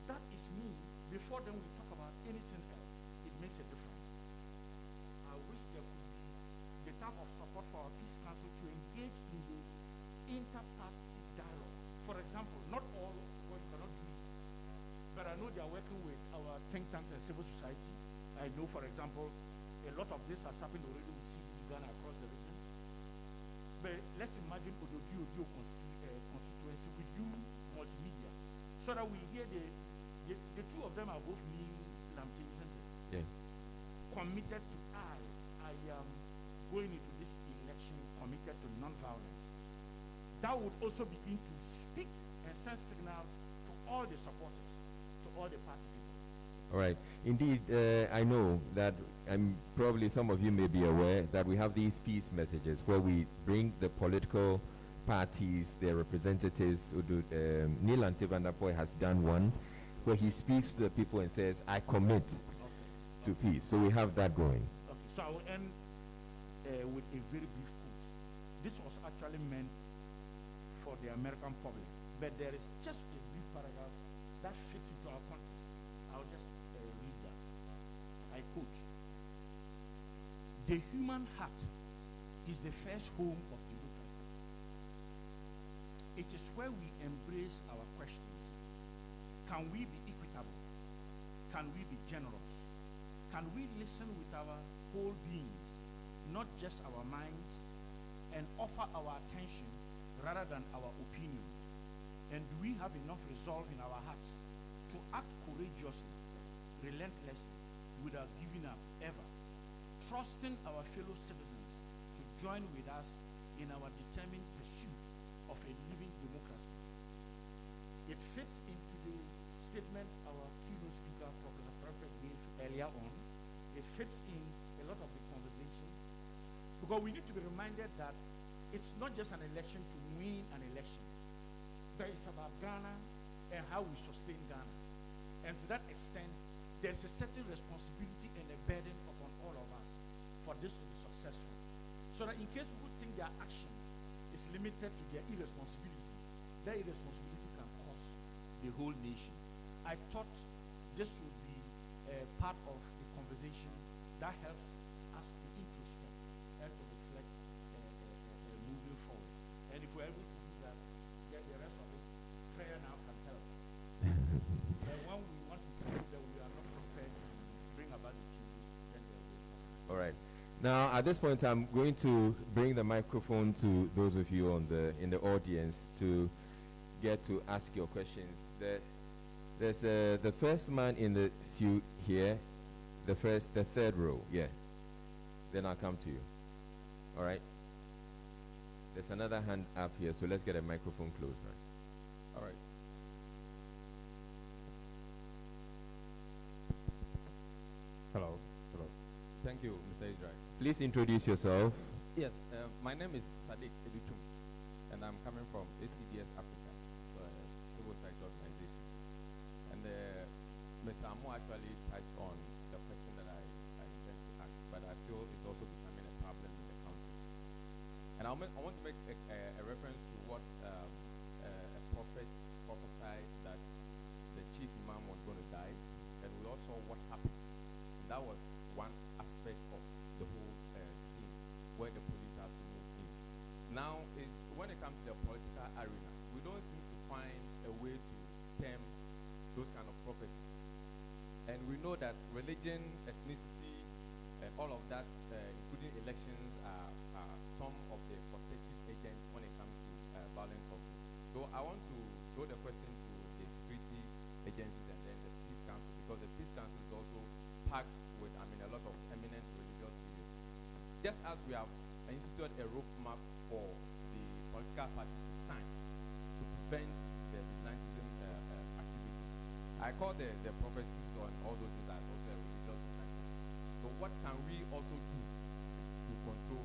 That is me. Before then we talk about anything else. It makes a difference. I wish there could be the type of support for our Peace Council to engage in the inter-party dialogue. For example, not all what you cannot do, but I know they are working with our think tanks and civil society. I know, for example, a lot of this has happened already with CDG Ghana across the region. But let's imagine Odio constituency with you multimedia, so that we hear the two of them are both new Lamte, isn't it? Yeah. Committed to I am going into this election committed to non-violence. That would also begin to speak and send signals to all the supporters, to all the party people. All right. Indeed, I know that probably some of you may be aware that we have these peace messages where we bring the political parties, their representatives. Neil Antivandapoy has done one where he speaks to the people and says, I commit to peace. So we have that going. Okay, so I will end with a very brief quote. This was actually meant for the American public, but there is just a brief paragraph that fits into our context. I'll just read that. I quote, "The human heart is the first home of democracy. It is where we embrace our questions. Can we be equitable? Can we be generous? Can we listen with our whole beings, not just our minds, and offer our attention rather than our opinions? And do we have enough resolve in our hearts to act courageously, relentlessly, without giving up ever, trusting our fellow citizens to join with us in our determined pursuit of a living democracy?" It fits into the statement our keynote speaker, Professor Prempeh, gave earlier on. It fits in a lot of the conversation, because we need to be reminded that it's not just an election to win an election, but it's about Ghana and how we sustain Ghana. And to that extent, there's a certain responsibility and a burden upon all of us for this to be successful. So that in case people think their actions is limited to their irresponsibility, their irresponsibility can cost the whole nation. I thought this would be part of the conversation that helps us to introspect and to reflect moving forward. And if we're able to do that, then the rest of it, prayer now can help. And when we want to prove that we are not prepared to bring about the changes, then there will be a problem. All right. Now, at this point, I'm going to bring the microphone to those of you in the audience to get to ask your questions. There's the first man in the suit here, the third row, yeah. Then I'll come to you. All right. There's another hand up here, so let's get a microphone close, right? All right. Hello. Thank you, Mr. Israel. Please introduce yourself. Yes, my name is Sadiq Edutum, and I'm coming from ACDS Africa, civil society organization. And Mr. Amo actually touched on the question that I intend to ask, but I feel it's also becoming a problem in the country. And I want to make a reference to what a prophet prophesied, that the chief imam was going to die, and we all saw what happened. And that was one aspect of the whole scene where the police have to move in. Now, when it comes to the political arena, we don't seem to find a way to stem those kind of prophecies. And we know that religion, ethnicity, all of that, including elections, are some of the positive agents when it comes to violent conflict. So I want to throw the question to the security agencies and then the Peace Council, because the Peace Council is also packed with, a lot of eminent religious leaders. Just as we have instituted a roadmap for the political parties to sign to prevent the vigilantism activity, I call the prophecies on all those things as also a religious vigilantism. So what can we also do to control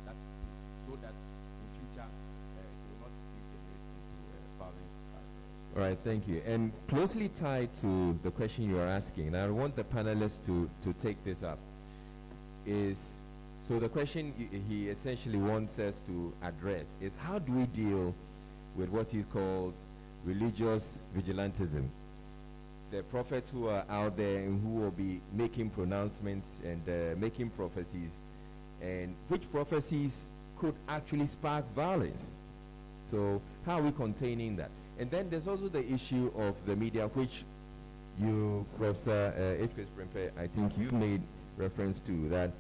that space so that in future it will not degenerate into violence? All right, thank you. And closely tied to the question you are asking, and I want the panelists to take this up, is, so the question he essentially wants us to address is, how do we deal with what he calls religious vigilantism? The prophets who are out there and who will be making pronouncements and making prophecies, and which prophecies could actually spark violence. So how are we containing that? And then there's also the issue of the media, which you, Professor H.P. Prempe, I think you made reference to, that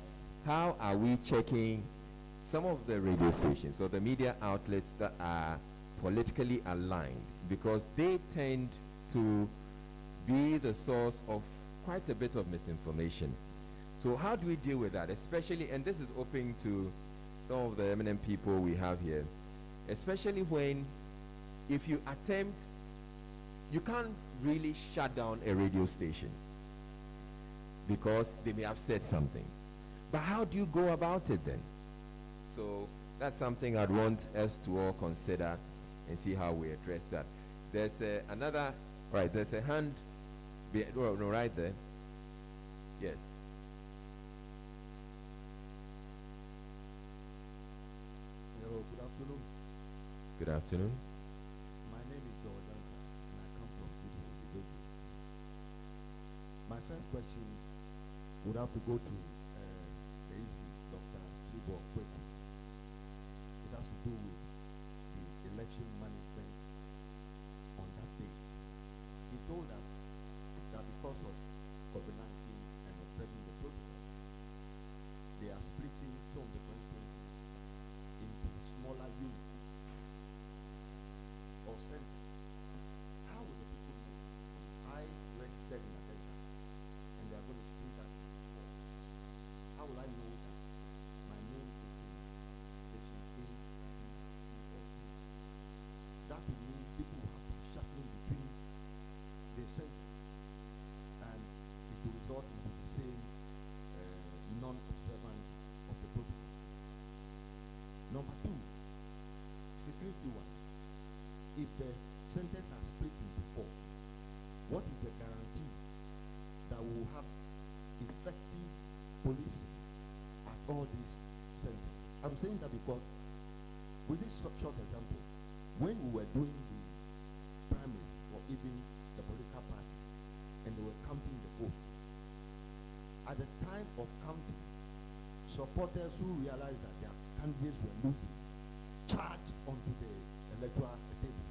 how are we checking some of the radio stations or the media outlets that are politically aligned, because they tend to be the source of quite a bit of misinformation. So how do we deal with that? Especially, and this is open to some of the eminent people we have here, especially when, if you attempt, you can't really shut down a radio station because they may have said something. But how do you go about it then? So that's something I'd want us to all consider and see how we address that. There's another, right, there's a hand, no, right there. Yes. Hello, good afternoon. Good afternoon. My name is George Anka, and I come from Peacekeeping. My first question would have to go to the EC, Dr. Tribor Kofi. It has to do with the election management on that day. He told us that because of COVID-19 and observing the protocol, they are splitting some of the constituencies into smaller units or centers. How will the people know? I registered in attention and they are going to split us. How will I know that my name is in station A, B, C, or D? That will mean people will have to be shuffling between the centers, and it will result in the same non-observance of the protocol. Number two, security-wise, if the centers are split into four, what is the guarantee that we will have effective policing at saying that because with this short example, when we were doing the primaries or even the political parties and they were counting the votes, at the time of counting, supporters who realized that their candidates were losing charged onto the electoral table,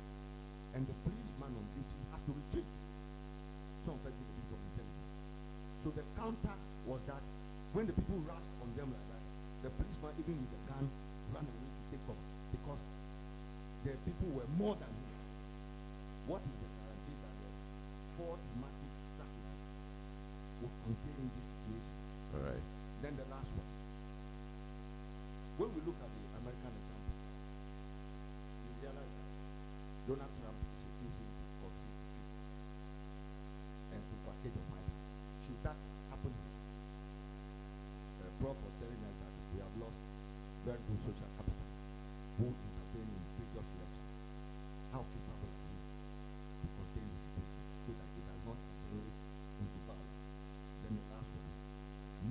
and the policeman on duty had to retreat. Some of the people from intelligence. So the counter was that when the people rushed on them like that, the policeman, even with the gun, ran away to take cover because the people were more than him. What is the guarantee that the fourth massive satellite will contain this situation? All right. Then the last one. When we look at the American example, you realize that Donald Trump is refusing to concede defeat and to vacate of power. Should that happen here? Prof was telling us that we have lost very good social capital who intervene in previous elections. How capable are we to contain the situation so that it does not accelerate into violence? Then the last one.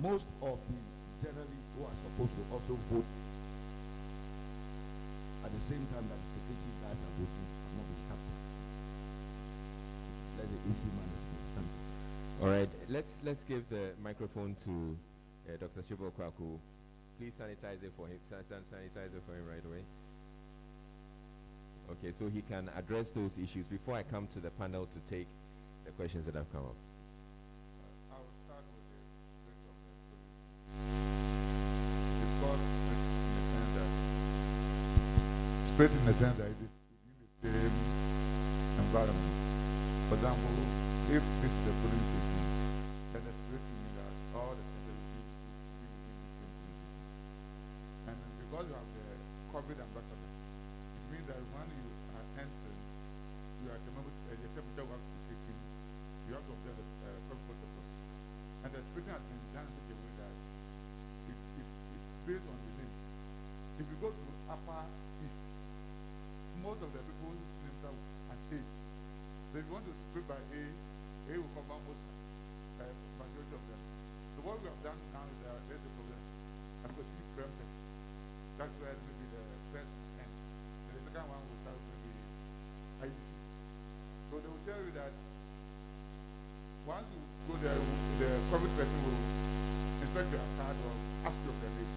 Most of the journalists who are supposed to also vote at the same time that the security guys are voting have not been captured. Let the AC man explain. All right, let's give the microphone to Dr. Shibo Kwaku. Please sanitize it for him. Sanitize it for him right away. Okay, so he can address those issues before I come to the panel to take the questions that have come up. I will start with the rate of spread in the sense that it is within the same environment. For example, if this is the polling station, then the spread means that all the centers will be within the same polling station. And because you have the COVID ambassador, it means that when you are entering, you are the temperature will have to be taken, you have to observe the COVID protocol. And the spreading has been done in such a way that it's based on the name. If you go to Upper East, most of the people names are an A. So if you want to split by A will cover most majority of them. So what we have done now is that there's a problem. I'm going to see Prempeh. That's where maybe the first end. And the second one will start maybe IBC. So they will tell you that once you go there, the COVID person will inspect your card or ask you for your name.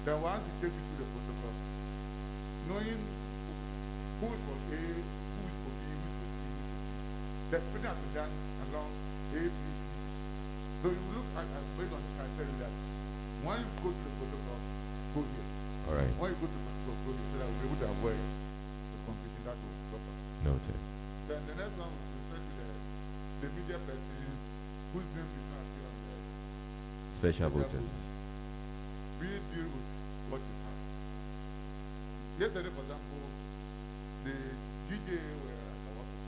Then once it takes you to the protocol, knowing who is for A, who is for B, who is for C, the splitting has been done along A, B, C. So you look at based on the criteria that when you go to the protocol, go here. All right. When you go to the protocol, go here, so that we'll be able to avoid the confusion that will stop us. Noted. Then the next one will refer to the media persons whose names did not appear on the special voters. We deal with what you have. Yesterday, for example, the GJA were at the office.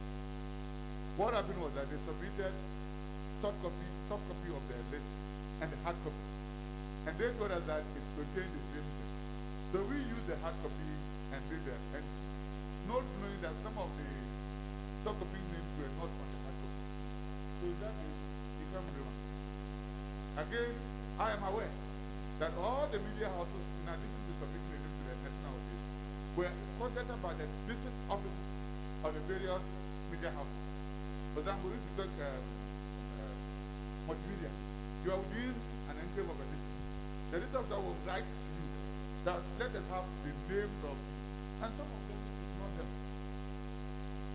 What happened was that they submitted soft copy of the list and the hard copy. And they told us that it contained the same thing. So we used the hard copy and did the entry, not knowing that some of the soft copy names were not on the hard copy. So that is become relevant. Again, I am aware that all the media houses, in addition to submitting the name to the national office, were contacted by the district offices of the various media houses. For example, if you take multimedia, you are within an enclave of a district. The district officer will write to you that let us have the names of, and some of them ignore them.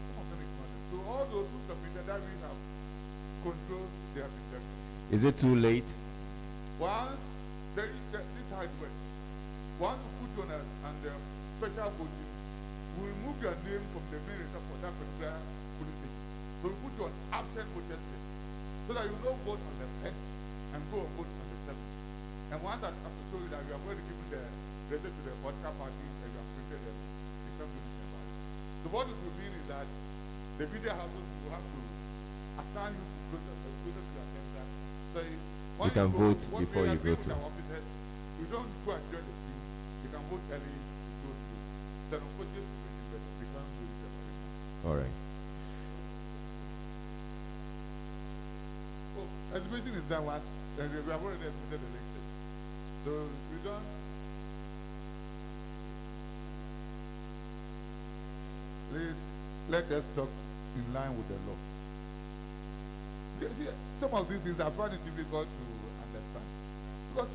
Some of them ignore them. So all those who submitted that we have control, they have been done. Is it too late? Once, this is how it works. Once we put you on the special voting, we remove your name from the main record for that particular polling station. So we put you on absent voters list, so that you don't vote on the first and go and vote on the seventh. And once that after told you that we are going to give you the letter to the political party and you have printed them, they come to this environment. So what it will mean is that the media houses will have to assign you to closer to your center. So you can vote before you go to. Officers, you don't go and join the queue. You can vote early to go through. Then unfortunately, we can't do it. All right. Oh, exhibition is done once. Then we have already admitted the election. So we don't. please let us talk in line with the law. You see, some of these things I find it difficult to understand because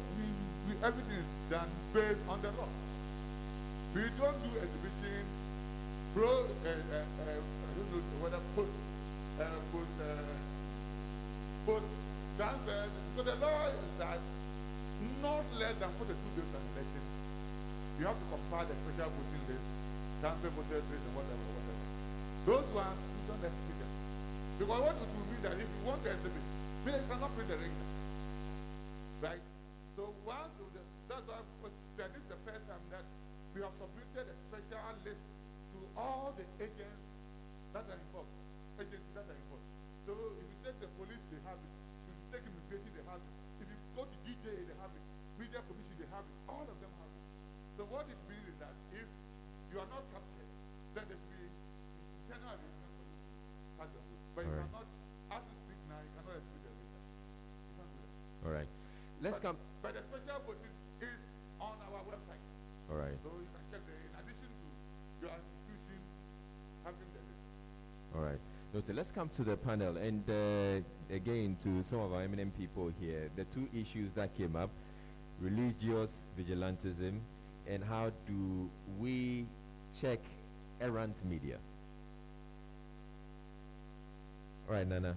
everything is done based on the law. We don't do exhibition, I don't know whether post transfer. So the law is that not less than 42 days of election, you have to compile the special voting list, transfer voters list, and whatever. Those ones, you don't exhibit them. Because what it will mean that if you want to exhibit, you cannot print the register. Right? So once, that's why this is the first time that we have submitted a special list to all the agents that are involved. Agencies that are involved. So if you take the police, they have it. If you take immigration, they have it. If you go to DJ, they have it. Media commission, they have it. All of them have it. So what it means is that if you are not captured, then there should be general arrangement for you to pass your vote. But you cannot, as you speak now, you cannot execute the register. You can't do that. All right. Let's come. But the special voting is on our website. All right. So you can check there in addition to your institution having the list. All right. So let's come to the panel and again to some of our eminent people here. The two issues that came up, religious vigilantism and how do we check errant media. All right, Nana.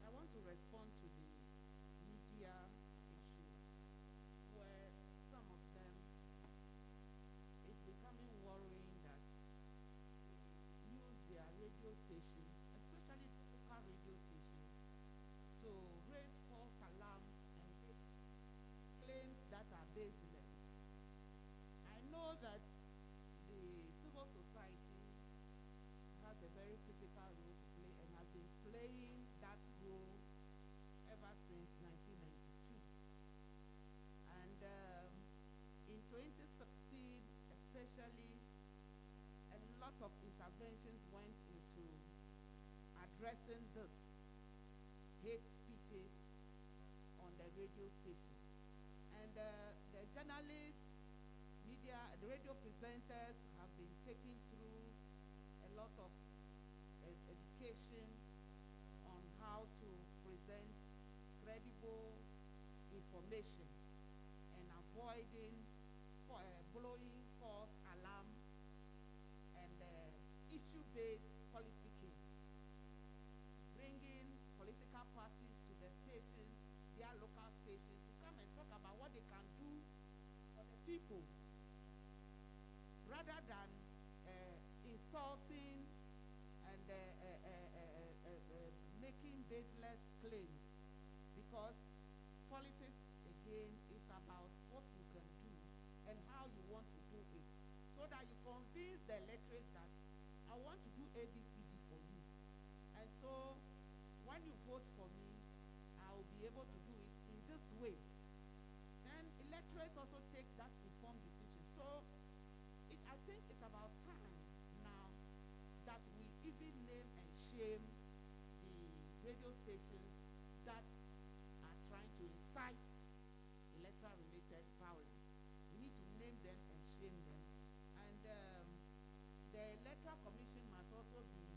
I want to respond to the media issue where some of them it's becoming worrying that they use their radio stations, especially local radio stations, to raise false alarm and make claims that are baseless. I know that the civil society has a very critical role to play and has been playing that role ever since 1992. And in 2016, especially, a lot of interventions went into addressing this hate speeches on the radio station. And the journalists, media, the radio presenters have been taken through a lot of education on how to present credible information and avoiding blowing false alarm and issue-based politicking, bringing political parties to the stations, their local stations, to come and talk about what they can do for the people, rather than insulting and making baseless claims, because politics again is about what you can do and how you want to do it, so that you convince the electorate that I want to do ABCD for you, and so when you vote for me, I will be able to do it in this way. Then electorates also take that informed decision. So I think it's about time now that we even name and shame the radio stations that are trying to incite electoral-related violence. We need to name them and shame them. And the Electoral Commission must also be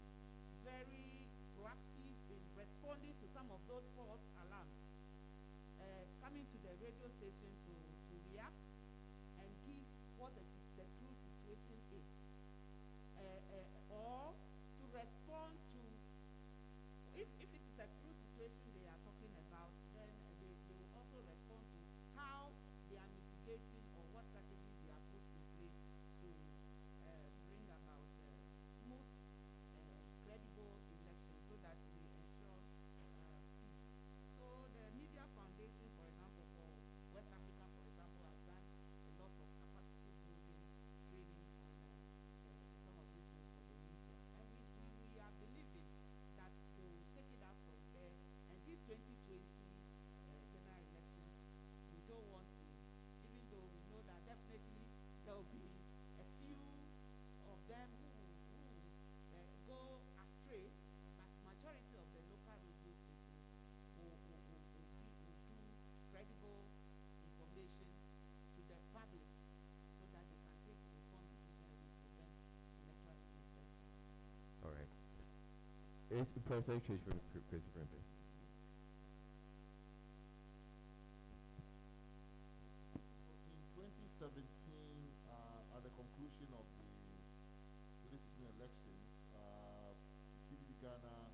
very proactive in responding to some of those false alarms, coming to the radio station to react and give what the true situation is, or to respond to, if it is a true situation they are talking about, then they will also respond to how they are mitigating or what strategies they are put in place to bring about smooth, credible elections so that we ensure peace. So the Media Foundation, for example, for West Africa, for example, has done a lot of capacity building training on some of these things for the media. In 2017, at the conclusion of the 2016 elections, CDD Ghana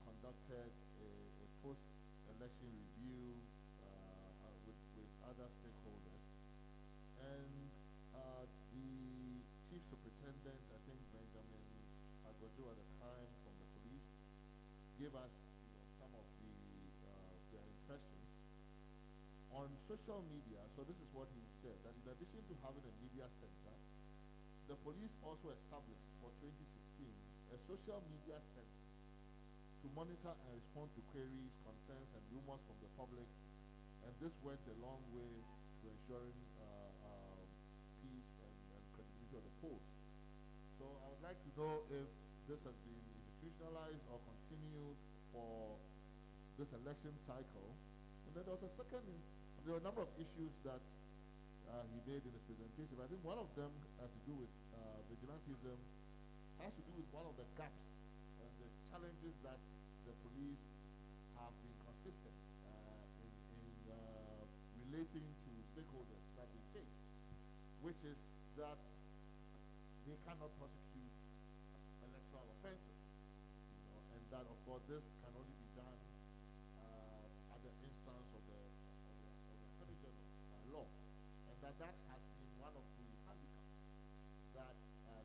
conducted a post-election review with other stakeholders, and the chief superintendent, I think Benjamin Agojo at the time from the police, gave us some of their impressions on social media. So this is what he said, that in addition to having a media center, the police also established for 2016 a social media center to monitor and respond to queries, concerns, and rumors from the public, and this went a long way to ensuring peace and credibility of the polls. So I would like to know if this has been institutionalized or continued for this election cycle. And then there was a second, there were a number of issues that he made in his presentation. I think one of them has to do with vigilantism, has to do with one of the gaps and the challenges that the police have been consistent in relating to stakeholders that they face, which is that they cannot prosecute electoral offenses, and that of course this can only be done at the instance of the Attorney General law, and that has been one of the handicaps that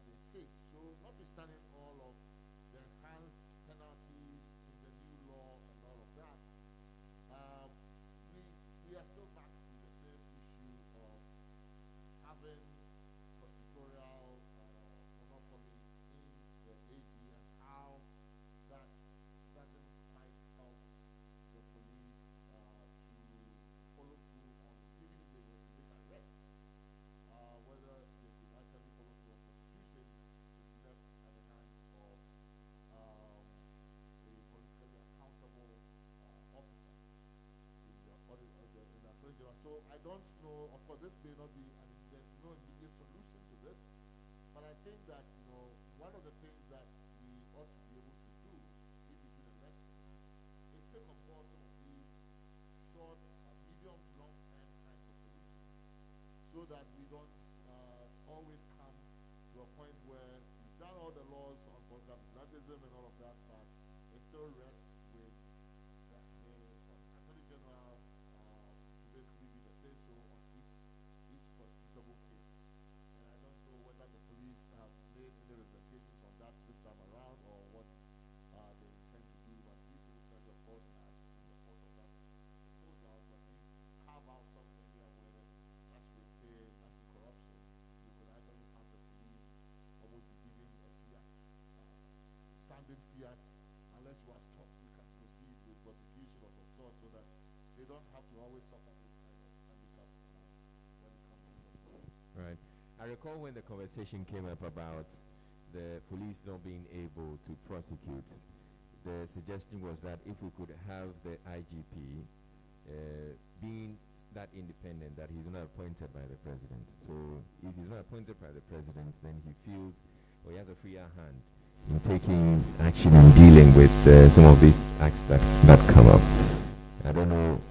they face. So notwithstanding all of the enhanced penalties in the new law and all of that, we are still back to the same issue of having prosecutorial monopoly in the AG, and how that doesn't quite help the police to follow through on, even if they were to make arrests, whether they could actually follow through on prosecution is left at the hands of a politically accountable officer in the Attorney General. So I don't know, of course this may not be, there's no immediate solution to this, but I think that one of the things that we ought to be able to do in between elections is take on board some of these short, medium, long-term kinds of solutions, so that we don't always come to a point where we've done all the laws on vigilantism and all of that, but it still rests with the Attorney General to basically be the say-so on each prosecutable case. And I don't know whether the police have made any representations on that this time around, or what they intend to do. But these citizens, of course, has in support of that proposal to at least carve out some area where, as we say, anti-corruption, we could actually have the police almost be given a fiat, standing fiat, unless you are stopped, you can proceed with prosecution of some sort, so that they don't have to always suffer this kind of handicap when it comes to prosecution. Right. I recall when the conversation came up about the police not being able to prosecute, the suggestion was that if we could have the IGP being that independent, that he's not appointed by the president. So if he's not appointed by the president, then he feels, or he has a freer hand in taking action and dealing with some of these acts that come up. I don't know,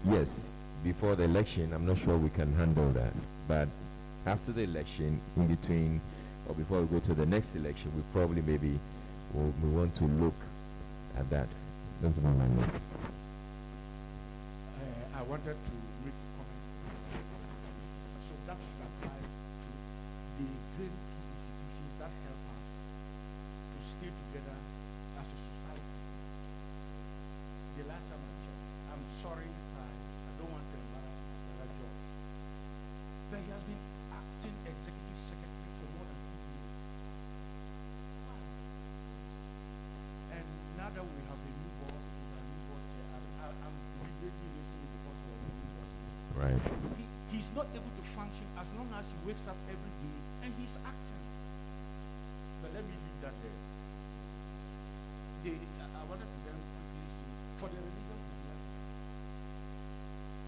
yes, before the election, I'm not sure we can handle that, but after the election, in between, or before we go to the next election, we probably maybe we want to look at that. That's my mind. I wanted to make a comment. So that should apply to the very key institutions that help us to stay together as a society. The last time I checked, I'm sorry, I don't want to embarrass my brother George, but he has been acting executive secretary for more than 2 years. Why? And now that we have a new board, I'm immediately listening because of the new board. Right. He's not able to function as long as he wakes up every day and he's acting. But let me leave that there. I wanted to then quickly say, for the religious vigilante,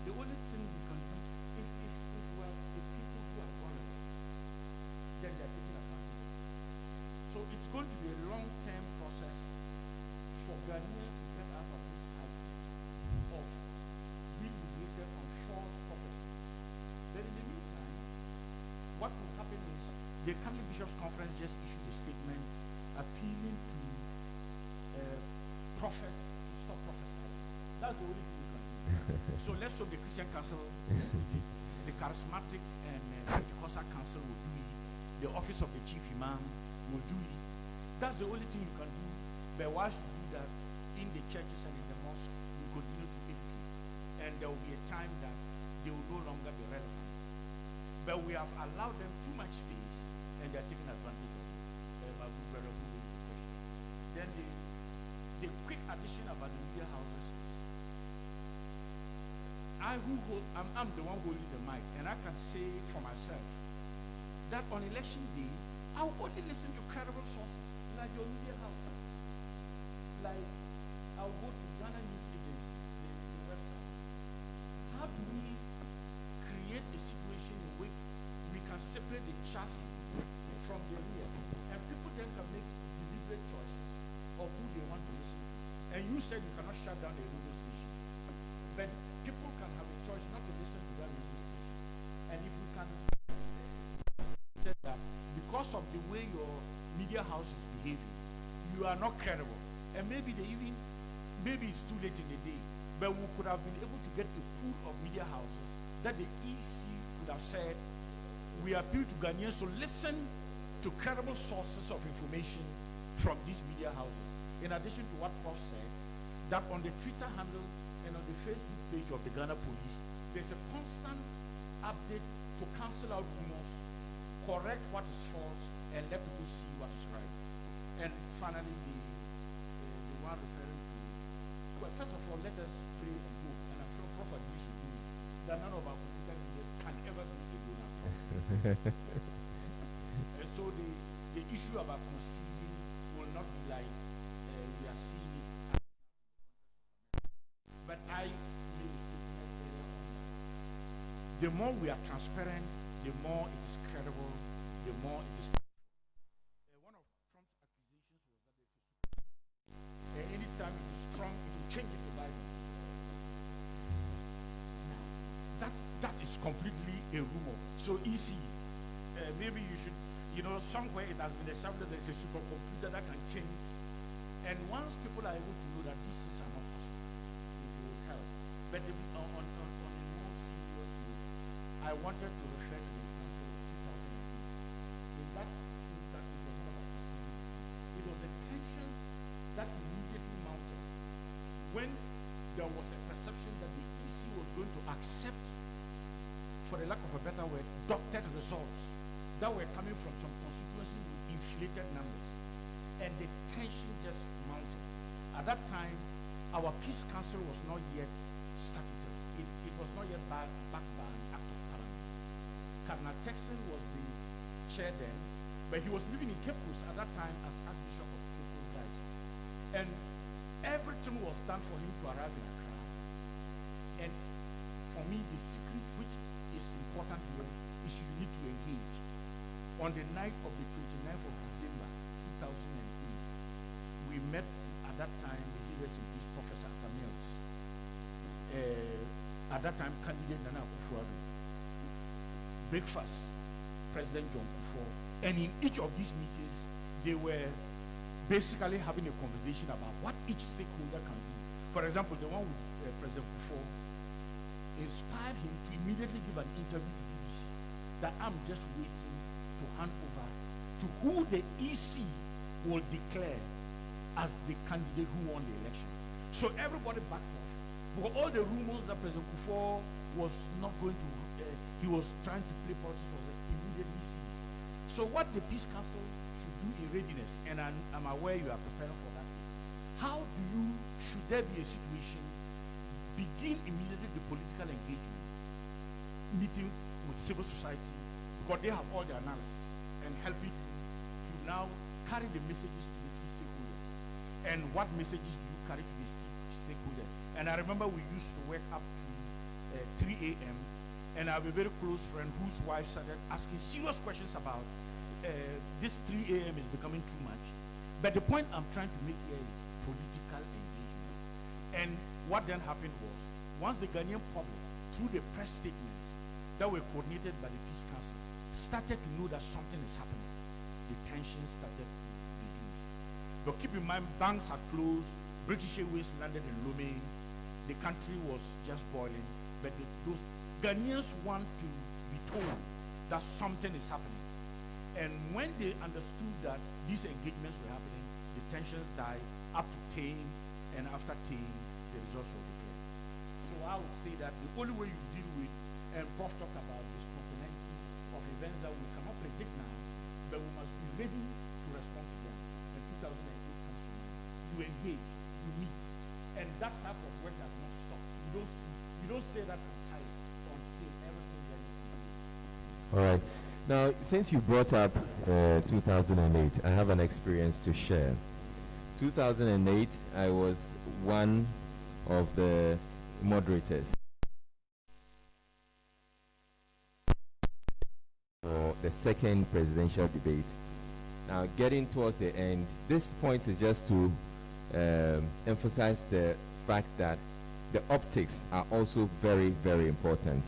the only thing we can do, if we are the people who are vulnerable, then they are taking advantage of it. So it's going to be a long-term process the Catholic Bishops' Conference just issued a statement appealing to prophets to stop prophesying. That's the only thing we can do. So let's hope the Christian Council, the Charismatic and Pentecostal Council will do it. The office of the Chief Imam will do it. That's the only thing you can do. But whilst you do that, in the churches and in the mosque, you continue to educate. And there will be a time that they will no longer be relevant. But we have allowed them too much space, and they are taking advantage of it. My good brother who raised the question. Then the quick addition about the media houses is, I'm the one holding the mic, and I can say for myself that on election day, I will only listen to credible sources, like your media house. Like, I'll go to Ghana News Agency, the website. How do we create a situation in which we can separate the chaff from the real, and people then can make deliberate choices of who they want to listen to? And you said you cannot shut down the radio station, but people can have a choice not to listen to that radio station. And if you can say that because of the way your media house is behaving, you are not credible, and maybe it's too late in the day, but we could have been able to get a pool of media houses that the EC could have said, we appeal to Ghanaians to listen to credible sources of information from these media houses. In addition to what Prof said, that on the Twitter handle and on the Facebook page of the Ghana Police, there's a constant update to cancel out rumors, correct what is false, and let people see what is right. And finally, the one referring to, well, first of all, let us pray and go. And I'm sure Prophet we should do it, that none of our political leaders can ever do a Donald Trump. And so the issue about concealing will not be like we are seeing it. But I made a statement earlier on that the more we are transparent, the more it is credible, the more it is. One of Trump's accusations was that anytime it is strong, it will change it to Bible. Now, that is completely a rumor. So easy. Maybe you should, somewhere it has been established there's a supercomputer that can change. And once people are able to know that these things are not possible, it will help. But on a more serious note, I wanted to refer to the example of 2008. In that instance, it was not about conceiving. It was the tensions that immediately mounted when there was a perception that the EC was going to accept, for the lack of a better word, doctored results that were coming from some constituencies with inflated numbers. And the tension just mounted. At that time, our Peace Council was not yet statuted. It was not yet backed by an act of parliament. Cardinal Texan was the chair then, but he was living in Cape Coast at that time as Archbishop of Cape Coast Diocese. And everything was done for him to arrive in Accra. And for me, the secret which is important here is you need to engage. On the night of the 29th of December 2008, we met at that time the leaders in peace, Professor Atamils, at that time candidate Nana Akufo-Addo, breakfast, President John Kufuor, and in each of these meetings, they were basically having a conversation about what each stakeholder can do. For example, the one with President Kufuor inspired him to immediately give an interview to BBC that I'm just waiting to hand over to who the EC will declare as the candidate who won the election. So everybody backed off. Because all the rumors that President Kufuor was not going to, he was trying to play politics was immediately ceased. So what the Peace Council should do in readiness, and I'm aware you are preparing for that, how should there be a situation, begin immediately the political engagement, meeting with civil society, because they have all the analysis, and helping to now carry the messages to the key stakeholders. And what messages do you carry to the stakeholders? And I remember we used to work up to 3 a.m. and I have a very close friend whose wife started asking serious questions about this 3 a.m. is becoming too much. But the point I'm trying to make here is political engagement. And what then happened was, once the Ghanaian public, through the press statements that were coordinated by the Peace Council, started to know that something is happening, the tension started to reduce. But keep in mind, banks are closed, British Airways landed in Lomé, the country was just boiling, but those Ghanaians want to be told that something is happening. And when they understood that these engagements were happening, the tensions died up to tame, and after tame, the results were declared. So I would say that the only way you deal with, and Prof talked about this component of events that we cannot predict now, but we must be ready to respond to them. And 2008 comes to mind. You engage, you meet, and that type of work does not stop. You don't say that I'm tired until everything that is complete. All right. Now, since you brought up 2008, I have an experience to share. 2008, I was one of the moderators for the second presidential debate. Now, getting towards the end, this point is just to emphasize the fact that the optics are also very, very important.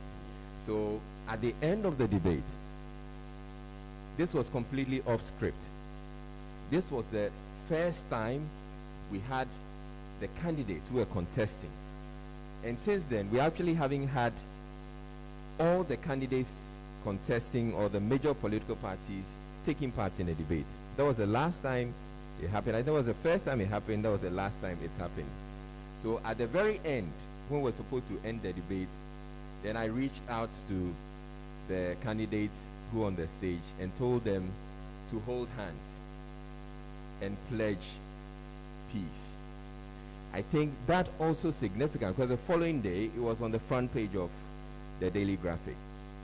So, at the end of the debate, this was completely off script. This was the first time we had the candidates who were contesting. And since then, we actually haven't had all the candidates contesting or the major political parties taking part in a debate. That was the last time it happened. I think it was the first time it happened. That was the last time it's happened. So at the very end, when we're supposed to end the debate, then I reached out to the candidates who on the stage and told them to hold hands and pledge peace. I think that also significant because the following day it was on the front page of the Daily Graphic.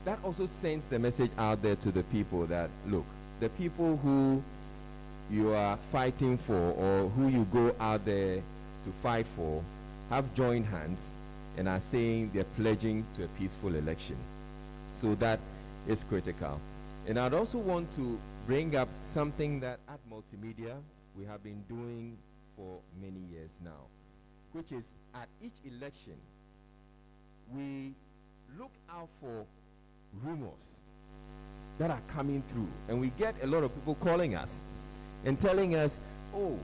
That also sends the message out there to the people that, look, the people who you are fighting for or who you go out there to fight for have joined hands and are saying they're pledging to a peaceful election. So that is critical. And I'd also want to bring up something that at Multimedia we have been doing for many years now, which is at each election we look out for rumors that are coming through, and we get a lot of people calling us and telling us, oh,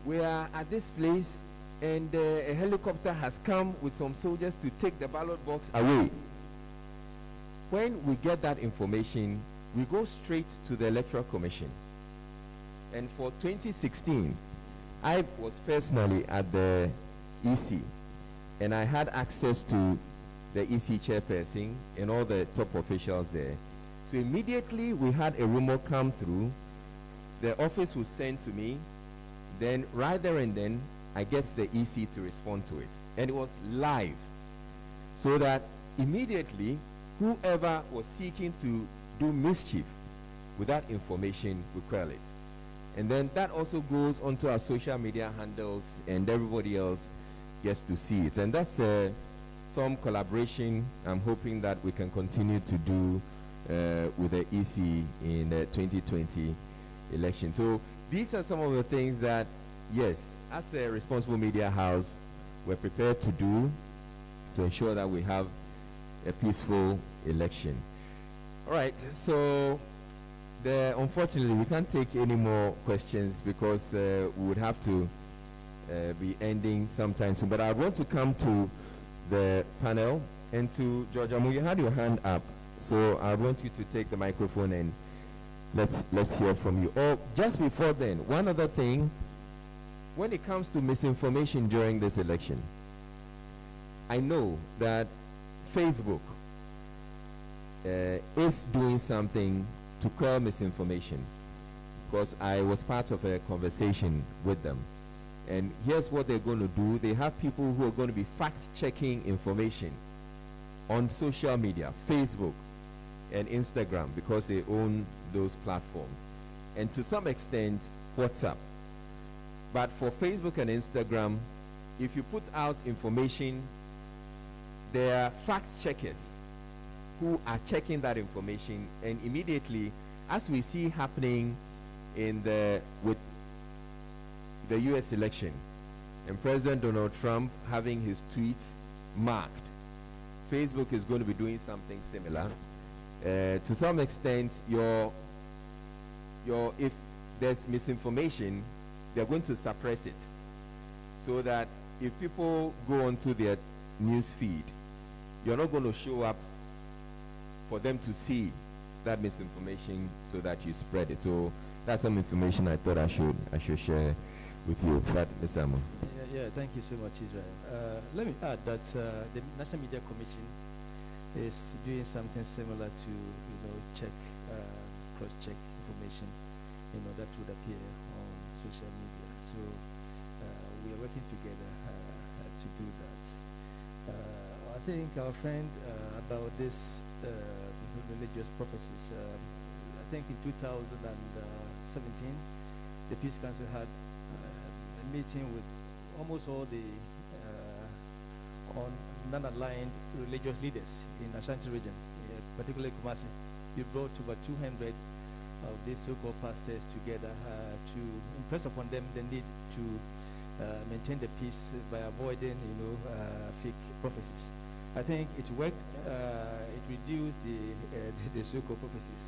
we are at this place and a helicopter has come with some soldiers to take the ballot box away. When we get that information, we go straight to the Electoral Commission. And for 2016, I was personally at the EC, and I had access to the EC chairperson and all the top officials there. So immediately we had a rumor come through, the office was sent to me, then right there and then I get the EC to respond to it. And it was live. So that immediately whoever was seeking to do mischief with that information would quell it. And then that also goes onto our social media handles and everybody else gets to see it. And that's some collaboration I'm hoping that we can continue to do with the EC in the 2020 election. So these are some of the things that, yes, as a responsible media house, we're prepared to do to ensure that we have a peaceful election. All right, so unfortunately we can't take any more questions because we would have to be ending sometime soon. But I want to come to the panel and to George Amu. You had your hand up, so I want you to take the microphone and let's hear from you. Oh, just before then, one other thing. When it comes to misinformation during this election, I know that Facebook is doing something to quell misinformation, because I was part of a conversation with them. And here's what they're going to do. They have people who are going to be fact-checking information on social media, Facebook and Instagram, because they own those platforms. And to some extent, WhatsApp. But for Facebook and Instagram, if you put out information, there are fact-checkers who are checking that information, and immediately, as we see happening with the US election and President Donald Trump having his tweets marked, Facebook is going to be doing something similar. to some extent, if there's misinformation, they're going to suppress it, so that if people go onto their news feed, you're not going to show up for them to see that misinformation so that you spread it. So that's some information I thought I should share with you. But Mr. Amon. Yeah, thank you so much, Israel. Let me add that the National Media Commission is doing something similar to, cross-check information in order to appear on social media. So we are working together to do that. I think our friend about this religious prophecies, I think in 2017, the Peace Council had a meeting with almost all the non-aligned religious leaders in Ashanti region, particularly Kumasi. We brought over 200 of these so-called pastors together to impress upon them the need to maintain the peace by avoiding, fake prophecies. I think it worked. It reduced the so-called prophecies.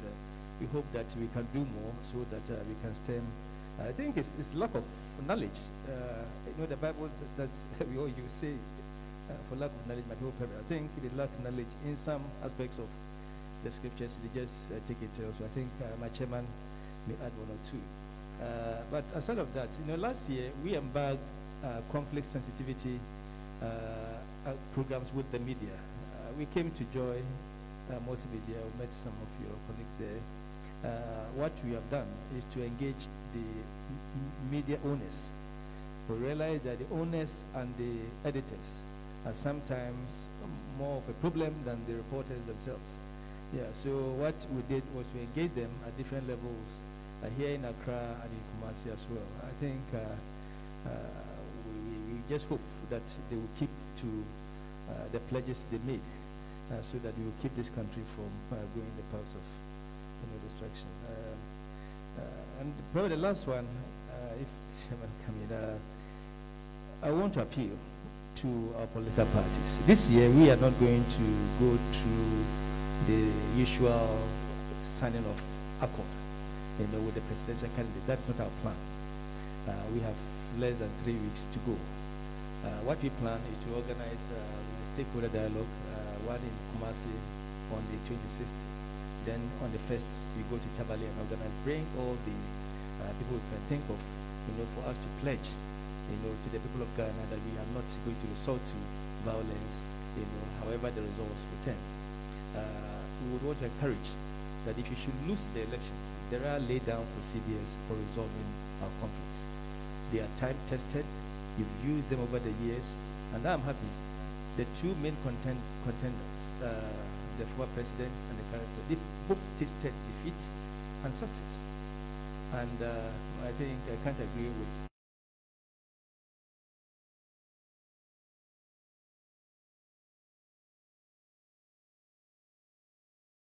We hope that we can do more so that we can stem. I think it's lack of knowledge. The Bible that we all use say, for lack of knowledge, my people perish. I think they lack knowledge in some aspects of the scriptures. They just take it also. I think my chairman may add one or two. But aside of that, last year we embarked conflict sensitivity programs with the media. We came to Joy Multimedia. We met some of your colleagues there. What we have done is to engage the media owners. We realize that the owners and the editors are sometimes more of a problem than the reporters themselves. Yeah, so what we did was to engage them at different levels here in Accra and in Kumasi as well. I think we just hope that they will keep to the pledges they made so that we will keep this country from going the path of destruction. And probably the last one, if Chairman come in, I want to appeal to our political parties. This year we are not going to go through the usual signing of accord, with the presidential candidate. That's not our plan. We have less than 3 weeks to go. What we plan is to organize a stakeholder dialogue, one in Kumasi on the 26th. Then on the 1st, we go to Tabali and organize, bring all the people we can think of, for us to pledge, to the people of Ghana that we are not going to resort to violence, however the results return. We would want to encourage that if you should lose the election, there are laid down procedures for resolving our conflicts. They are time tested. You've used them over the years, and I'm happy. The two main contenders, the former president and the current, they both tasted defeat and success. And I think I can't agree with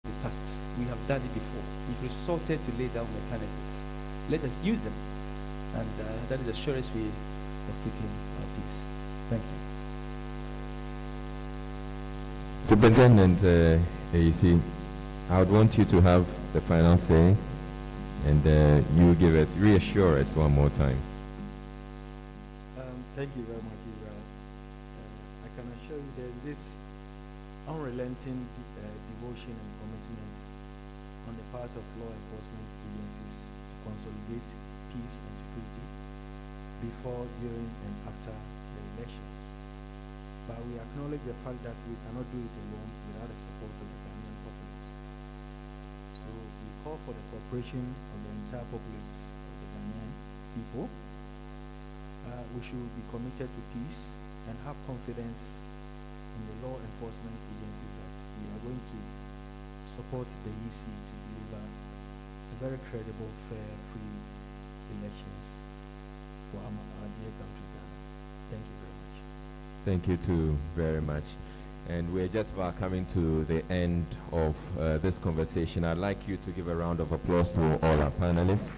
the past. We have done it before. We've resorted to lay down mechanisms. Let us use them. And that is the surest way of keeping our peace. Thank you. Superintendent, you see, I would want you to have the final say, and you give us, reassure us one more time. Thank you very much, Israel. I can assure you there's this unrelenting devotion and commitment on the part of law enforcement agencies to consolidate peace and security before, during, and after the elections. But we acknowledge the fact that we cannot do it alone without the support of the Ghanaian populace. So we call for the cooperation of the entire populace of the Ghanaian people. We should be committed to peace and have confidence in the law enforcement agencies that we are going to support the EC to deliver a very credible, fair, free elections for our dear country, Ghana. Thank you very much. Thank you too very much. And we're just about coming to the end of this conversation. I'd like you to give a round of applause to all our panelists.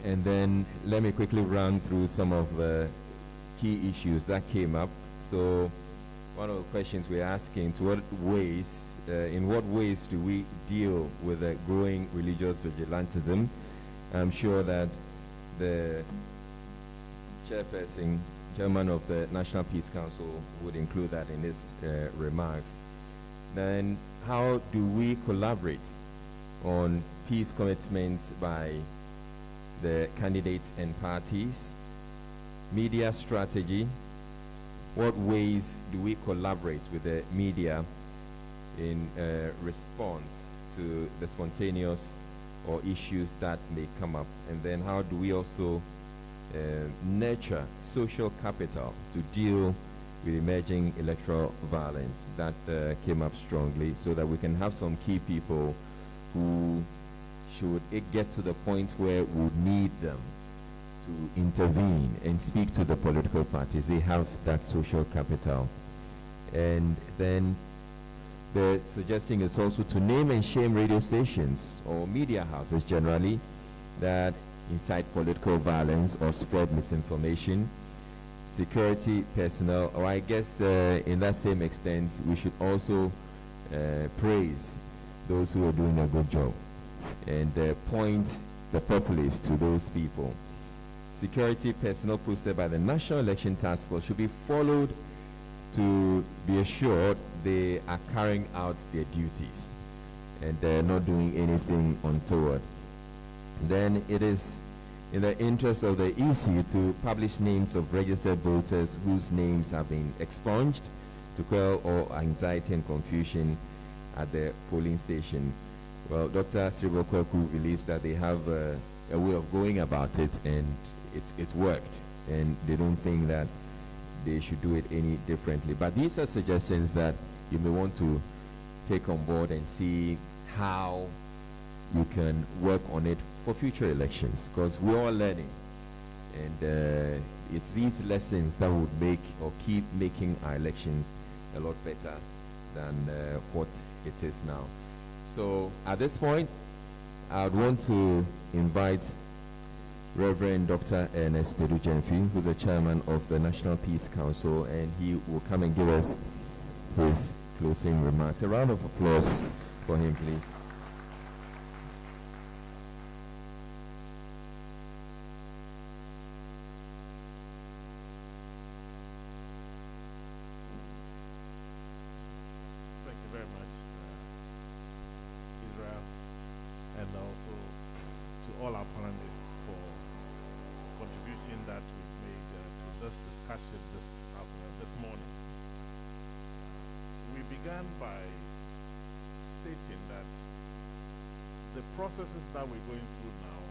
And then let me quickly run through some of the key issues that came up. So one of the questions we're asking, to what ways, in what ways do we deal with the growing religious vigilantism? I'm sure that the chairman of the National Peace Council would include that in his remarks. Then how do we collaborate on peace commitments by the candidates and parties? Media strategy. What ways do we collaborate with the media in response to the spontaneous or issues that may come up? And then how do we also nurture social capital to deal with emerging electoral violence? That came up strongly, so that we can have some key people who, should it get to the point where we need them to intervene and speak to the political parties, they have that social capital. And then the suggesting is also to name and shame radio stations or media houses generally that incite political violence or spread misinformation. Security personnel, or I guess in that same extent, we should also praise those who are doing a good job and point the populace to those people. Security personnel posted by the National Election Task Force should be followed to be assured they are carrying out their duties and they're not doing anything untoward. Then it is in the interest of the EC to publish names of registered voters whose names have been expunged to quell all anxiety and confusion at the polling station. Well, Dr. Sribokweku believes that they have a way of going about it, and it's worked, and they don't think that they should do it any differently. But these are suggestions that you may want to take on board and see how you can work on it for future elections, because we're all learning, and it's these lessons that would make or keep making our elections a lot better than what it is now. So at this point, I would want to invite Reverend Dr. Ernest Tedu-Gyamfi, who's the chairman of the National Peace Council, and he will come and give us his closing remarks. A round of applause for him, please. Thank you very much, Israel, and also to all our panelists for contribution that we've made to this discussion this morning. We began by stating that the processes that we're going through now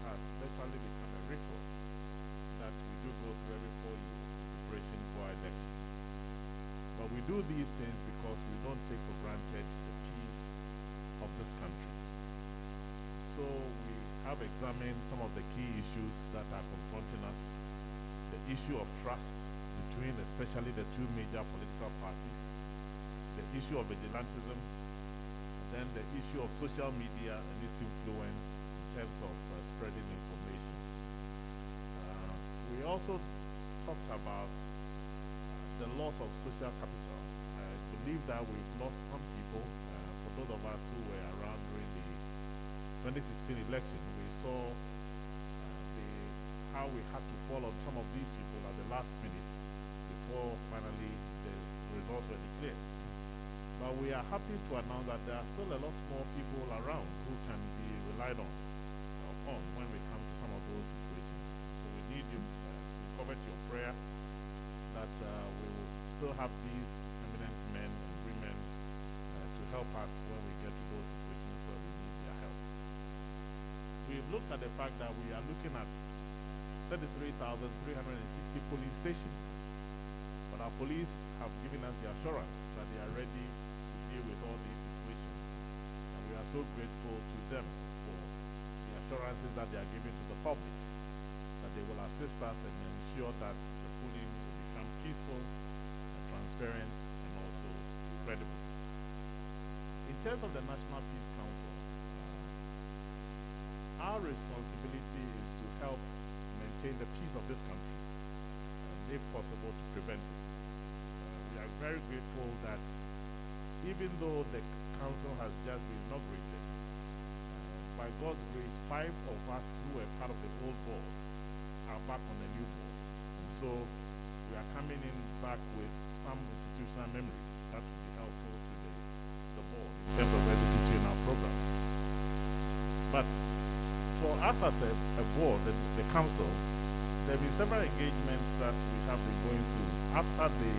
has virtually become a ritual that we do go through every 4 years, preparation for our elections. But we do these things because we don't take for granted the peace of this country. So we have examined some of the key issues that are confronting us. The issue of trust between especially the two major political parties, the issue of vigilantism, and then the issue of social media and its influence in terms of spreading information. We also talked about the loss of social capital. I believe that we've lost some people. For those of us who were around during the 2016 election, we saw how we had to fall on some of these people at the last minute before finally the results were declared. But we are happy to announce that there are still a lot more people around who can be relied on when we come to some of those situations. So we need you to covet your prayer that we will still have these eminent men and women to help us when we get to those situations where we need their help. We've looked at the fact that we are looking at 33,360 polling stations, but our police have given us the assurance that they are ready to deal with all these situations, and we are so grateful to them for the assurances that they are giving to the public, that they will assist us and ensure that the polling will become peaceful and transparent and also credible. In terms of the National Peace Council, our responsibility is to help maintain the peace of this country, and if possible to prevent it. We are very grateful that even though the council has just been inaugurated, by God's grace, 5 of us who were part of the old board are back on the new board. And so we are coming in back with some institutional memory that will be helpful to the board in terms of executing our program. But for us as a board, the council, there have been several engagements that we have been going through. After the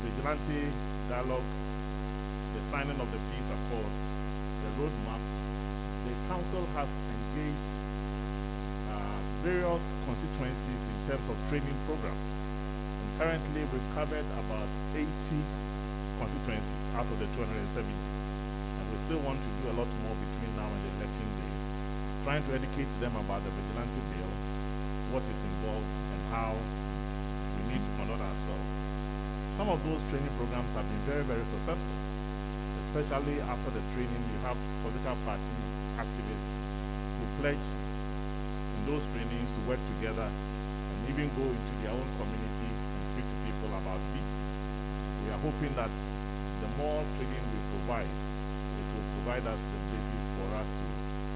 vigilante dialogue, the signing of the peace accord, the roadmap, the council has engaged various constituencies in terms of training programs. And currently, we've covered about 80 constituencies out of the 270. And we still want to do a lot more between now and the election day, trying to educate them about the vigilante bill, what is involved, and how we need to conduct ourselves. Some of those training programs have been very, very successful. Especially after the training, you have political party activists who pledge in those trainings to work together and even go into their own community and speak to people about peace. We are hoping that the more training we provide, it will provide us the basis for us to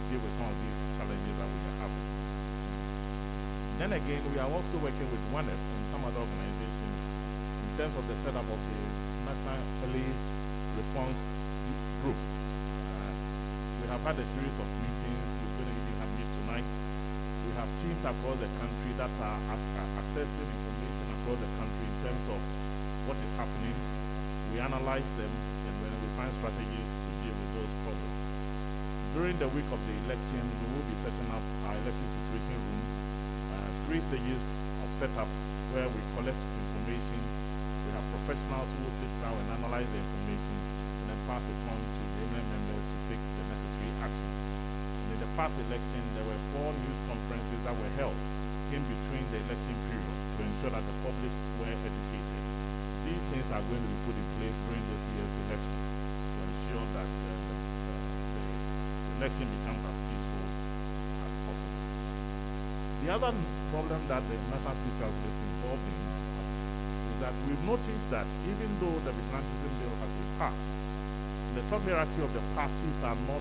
deal with some of these challenges that we are having. Then again, we are also working with ONEP and some other organizations in terms of the setup of the National Early Response Group. We have had a series of meetings. We're going to even have meet tonight. We have teams across the country that are accessing information across the country in terms of what is happening. We analyze them, and then we find strategies to deal with those problems. During the week of the election, we will be setting up our election situation room, 3 stages of setup where we collect information. We have professionals who will sit down and analyze the information and then pass it on to the eminent members to take the necessary action. And in the past election, there were 4 news conferences that were held in between the election period to ensure that the public were educated. These things are going to be put in place during this year's election to ensure that the election becomes as peaceful as possible. The other problem that the National Peace Council is involved in is that we've noticed that even though the vigilantism bill has been passed, the top hierarchy of the parties are not,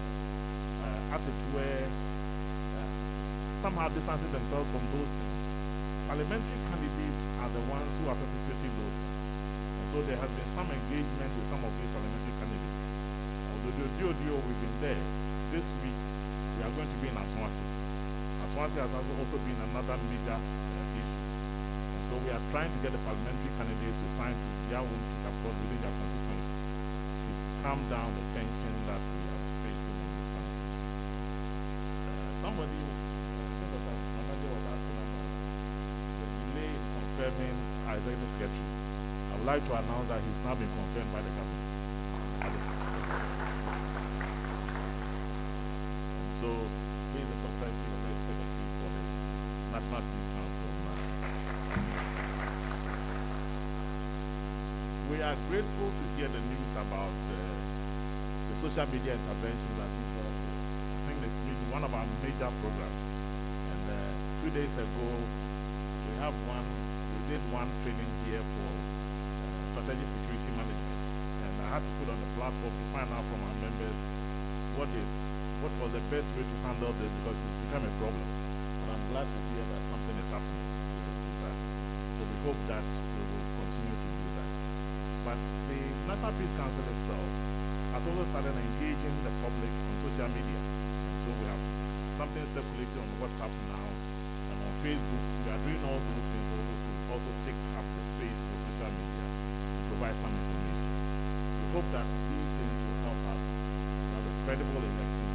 as it were, somehow distancing themselves from those things. Parliamentary candidates are the ones who are perpetuating those things. And so there has been some engagement with some of these parliamentary candidates. Although the DODO, we've been there. This week, we are going to be in Aswasi. Aswasi has also been another major issue. And so we are trying to get the parliamentary candidates to sign their own peace accord within their constituencies to calm down the tension that we are facing in this country. Somebody, I think Dr. Manager was asking about the delay in confirming our executive secretary. I would like to announce that he's now been confirmed by the government. So, he is the substantive executive secretary for the National Peace Council now. We are grateful to hear the news about the social media interventions that we got. I think this is one of our major programs. And 2 days ago, we did one training here for strategic security management. And I had to put on the platform to find out from our members what was the best way to handle this, because it's become a problem. But I'm glad to hear that something is happening with that. So we hope that we will continue to do that. But the National Peace Council itself has also started engaging the public on social media. So we have something circulating on WhatsApp now, and on Facebook. We are doing all those things also to take up the space for social media to provide some information. We hope that these things will help us to have a credible election.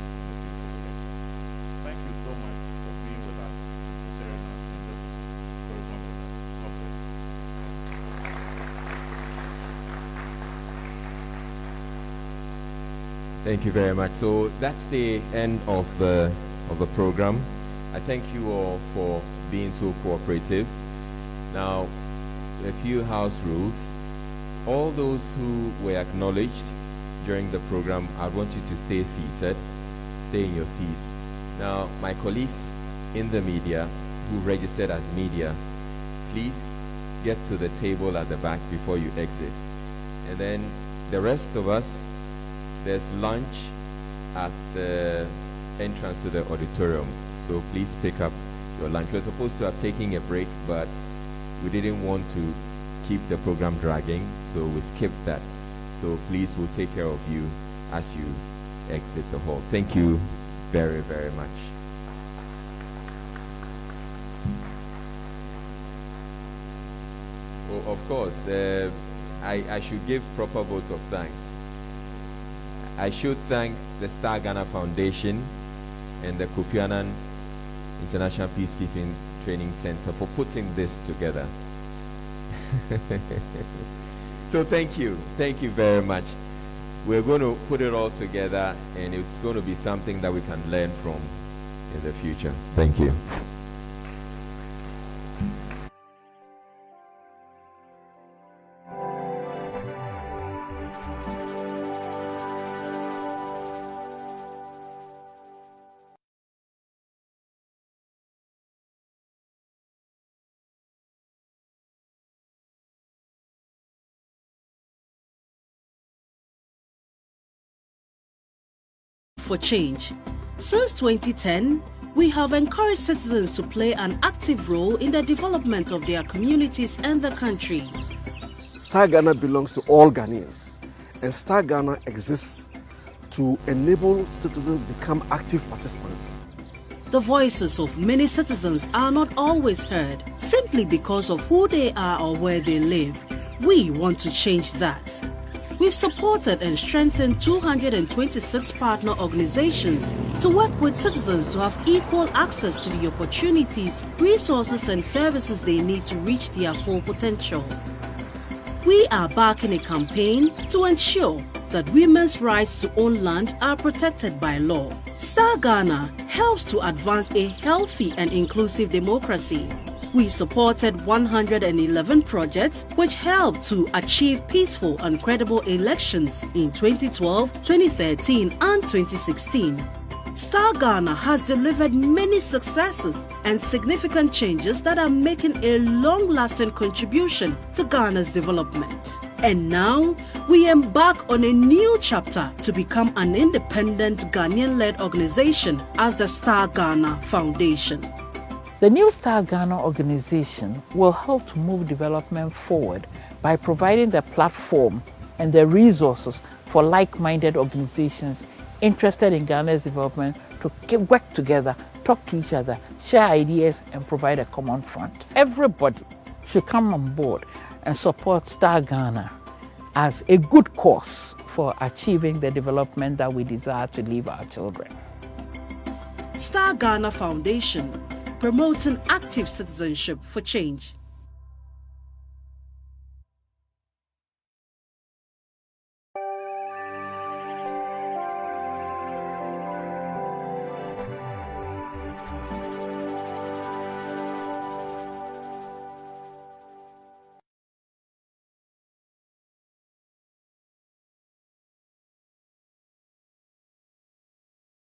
Thank you so much for being with us and sharing in this program with us. God bless you. Thank you very much. So that's the end of the program. I thank you all for being so cooperative. Now, a few house rules. All those who were acknowledged during the program, I want you to stay seated. Stay in your seats. Now, my colleagues in the media who registered as media, please get to the table at the back before you exit. And then the rest of us, there's lunch at the entrance to the auditorium. So please pick up your lunch. We're supposed to have taken a break, but we didn't want to keep the program dragging, so we skipped that. So please, we'll take care of you as you exit the hall. Thank you very, very much. Oh, of course, I should give proper vote of thanks. I should thank the Star Ghana Foundation and the Kofi Annan International Peacekeeping Training Center for putting this together. So thank you very much. We're going to put it all together, and it's going to be something that we can learn from in the future. Thank you. For change. Since 2010, we have encouraged citizens to play an active role in the development of their communities and the country. Star Ghana belongs to all Ghanaians, and Star Ghana exists to enable citizens become active participants. The voices of many citizens are not always heard simply because of who they are or where they live. We want to change that. We've supported and strengthened 226 partner organizations to work with citizens to have equal access to the opportunities, resources, and services they need to reach their full potential. We are backing a campaign to ensure that women's rights to own land are protected by law. Star Ghana helps to advance a healthy and inclusive democracy. We supported 111 projects which helped to achieve peaceful and credible elections in 2012, 2013 and 2016. Star Ghana has delivered many successes and significant changes that are making a long-lasting contribution to Ghana's development. And now, we embark on a new chapter to become an independent Ghanaian-led organization as the Star Ghana Foundation. The new Star Ghana organization will help to move development forward by providing the platform and the resources for like-minded organizations interested in Ghana's development to work together, talk to each other, share ideas, and provide a common front. Everybody should come on board and support Star Ghana as a good cause for achieving the development that we desire to leave our children. Star Ghana Foundation, promoting active citizenship for change.